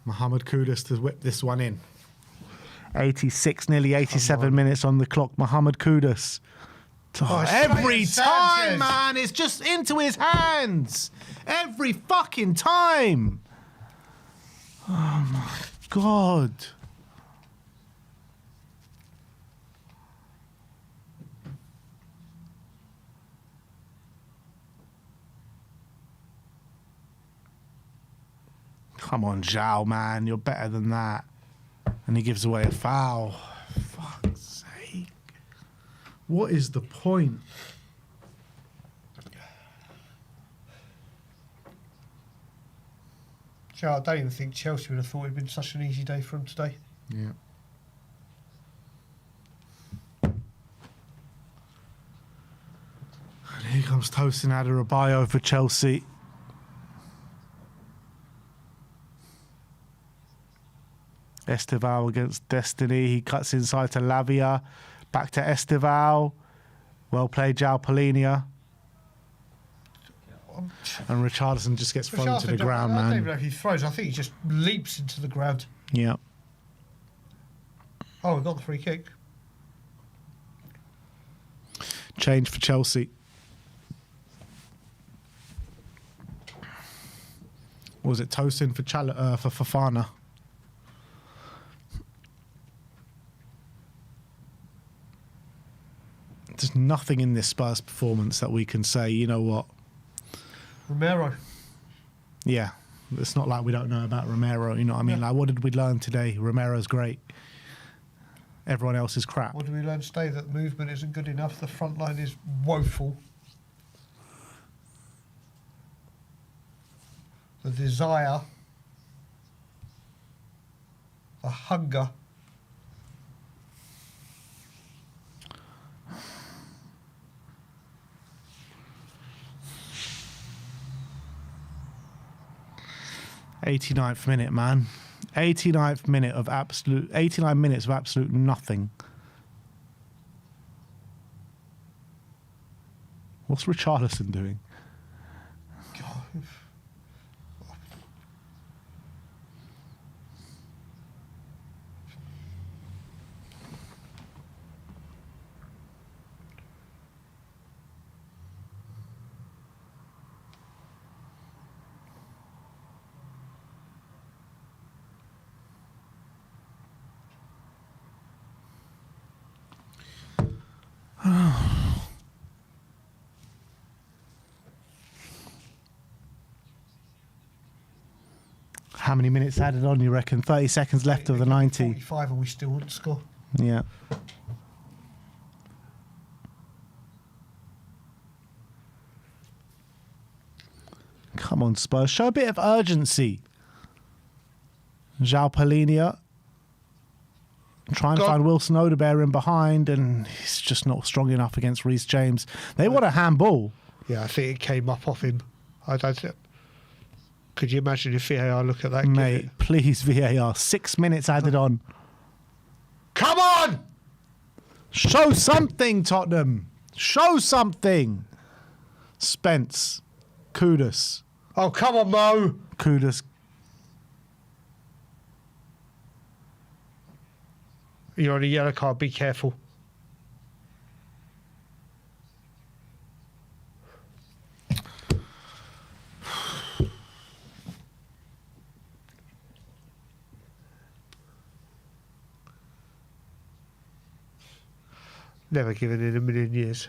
Mohamed Kudus to whip this one in. 86, nearly 87 minutes on the clock. Mohamed Kudus. Oh, every time, man, it's just into his hands. Every fucking time. Oh, my God. Come on, Zhao, man. You're better than that. And he gives away a foul. Fuck's sake. What is the point? I don't even think Chelsea would have thought it'd been such an easy day for him today. Yeah. And here comes Tosin Adarabioyo for Chelsea. Esteval against Destiny. He cuts inside to Lavia. Back to Esteval. Well played, João Palhinha. And Richarlison just gets thrown to the ground, man. I don't even know if he throws. I think he just leaps into the ground. Yeah. Oh, we got the free kick. Change for Chelsea. Or was it Tosin for Fofana? There's nothing in this Spurs performance that we can say, you know what? Romero. Yeah. It's not like we don't know about Romero, you know what I mean? Yeah. Like, what did we learn today? Romero's great. Everyone else is crap. What did we learn today? That movement isn't good enough. The front line is woeful. The desire, the hunger. '89th minute, man. 89 minutes of absolute nothing. What's Richarlison doing? How many minutes added on, you reckon? 30 seconds left of the 90. 45 and we still wouldn't score. Yeah. Come on, Spurs. Show a bit of urgency. João Palhinha. Try and find Wilson Odebear in behind, and he's just not strong enough against Reece James. They want a handball. Yeah, I think it came up off him. I don't think. Could you imagine if VAR look at that? Mate, please, VAR. 6 minutes added on. Come on! Show something, Tottenham. Show something. Spence. Kudus. Oh, come on, Mo. Kudus. You're on a yellow card. Be careful. Never given in a million years.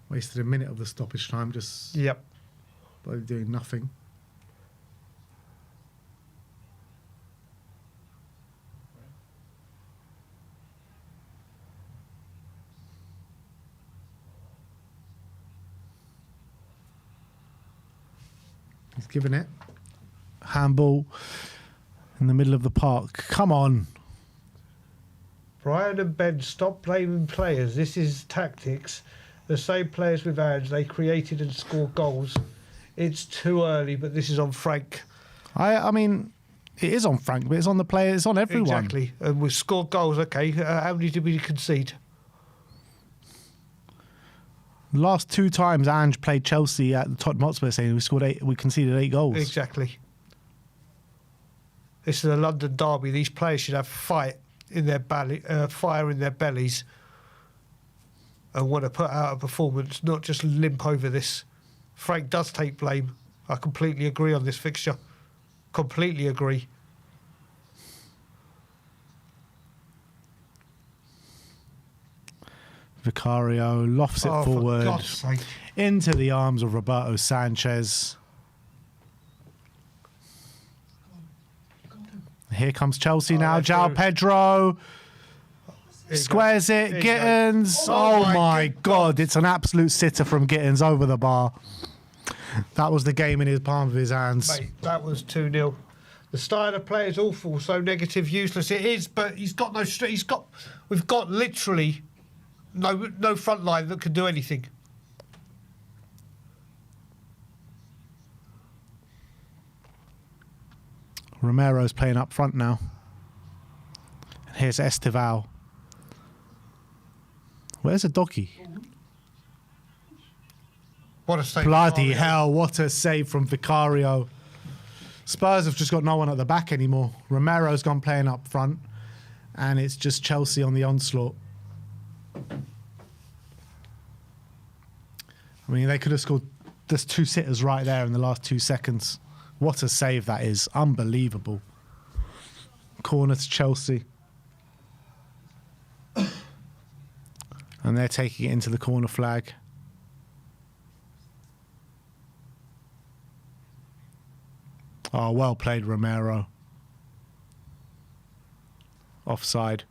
Wasted a minute of the stoppage time just by doing nothing. He's given it. Handball in the middle of the park. Come on. Brian and Ben, stop blaming players. This is tactics. The same players with hands, they created and scored goals. It's too early, but this is on Frank. I mean, it is on Frank, but it's on the player. It's on everyone. Exactly. And we've scored goals. Okay, how many did we concede? Last 2 times Ange played Chelsea at the Tottenham Hotspur, saying we conceded 8 goals. Exactly. This is a London derby. These players should have fire in their bellies, and want to put out a performance, not just limp over this. Frank does take blame. I completely agree on this fixture. Completely agree. Vicario lofts it For forward God's sake. into the arms of Roberto Sanchez. Here comes Chelsea now. that's João good. Pedro Here you squares go. it. Here you go. Gittins. Oh Oh, my my good God. It's an absolute sitter from Gittins over the bar. That was the game in his palm of his hands. Mate, that was 2-0. The style of play is awful, so negative, useless. It is, but he's got no. We've got literally no front line that can do anything. Romero's playing up front now. And here's Estival. Where's the doggy? What a save! Bloody hell, what a save from Vicario. Spurs have just got no one at the back anymore. Romero's gone playing up front, and it's just Chelsea on the onslaught. I mean, they could have scored. There's 2 sitters right there in the last 2 seconds. What a save that is. Unbelievable. Corner to Chelsea. And they're taking it into the corner flag. Oh, well played, Romero. Offside.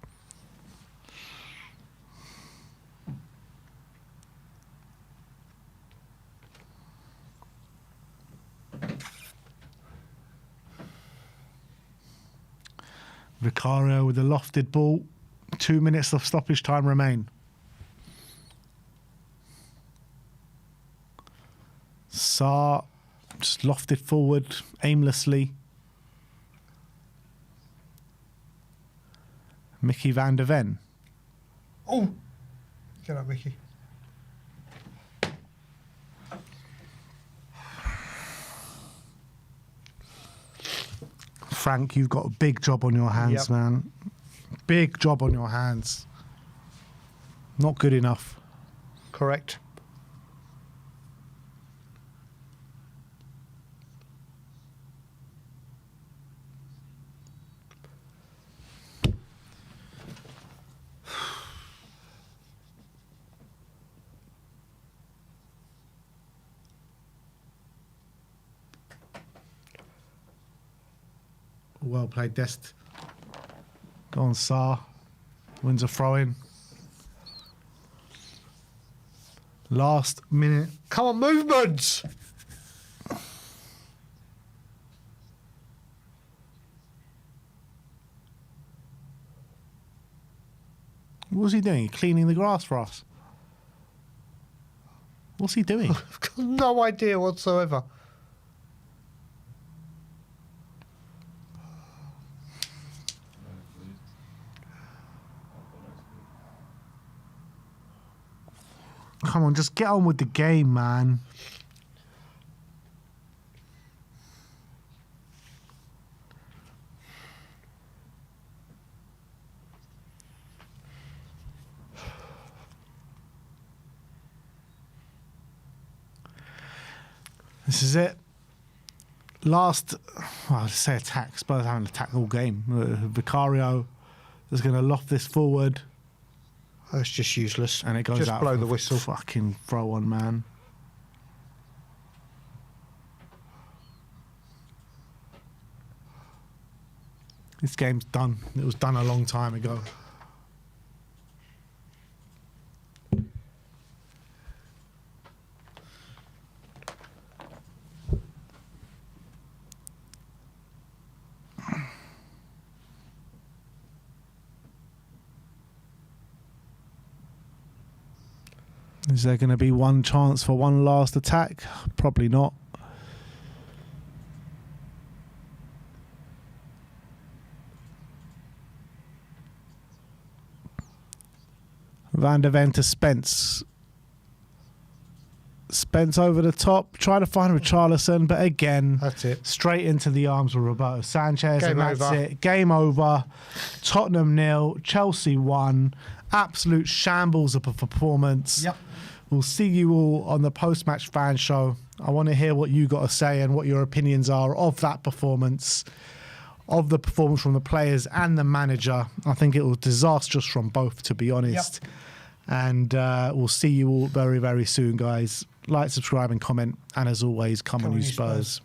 Vicario with the lofted ball. 2 minutes of stoppage time remain. Sarr just lofted forward aimlessly. Mickey van der Ven. Oh, get up, Mickey. Frank, you've got a big job on your hands, Yep. man. Big job on your hands. Not good enough. Correct. Well played, Dest. Go on, Sarr. Wins a throw-in. Last minute. Come on, movements. What was he doing? Cleaning the grass for us. What's he doing? I've got no idea whatsoever. Come on, just get on with the game, man. This is it. Last, well, I'd say attack. Spurs haven't attacked all game. Vicario is going to loft this forward. That's just useless. And it goes just out. blow for the whistle. Fucking throw on, man. This game's done. It was done a long time ago. Is there going to be one chance for one last attack? Probably not. Van der Ven to Spence. Spence over the top, trying to find Richarlison, but again, That's it. straight into the arms of Roberto Sanchez, Game and that's over. it. Game over. Tottenham 0, Chelsea 1. Absolute shambles of a performance. Yep. We'll see you all on the post-match fan show. I want to hear what you got to say and what your opinions are of that performance, of the performance from the players and the manager. I think it was disastrous from both, to be honest. Yep. And we'll see you all very, very soon, guys. Like, subscribe and comment. And as always, come on you Spurs.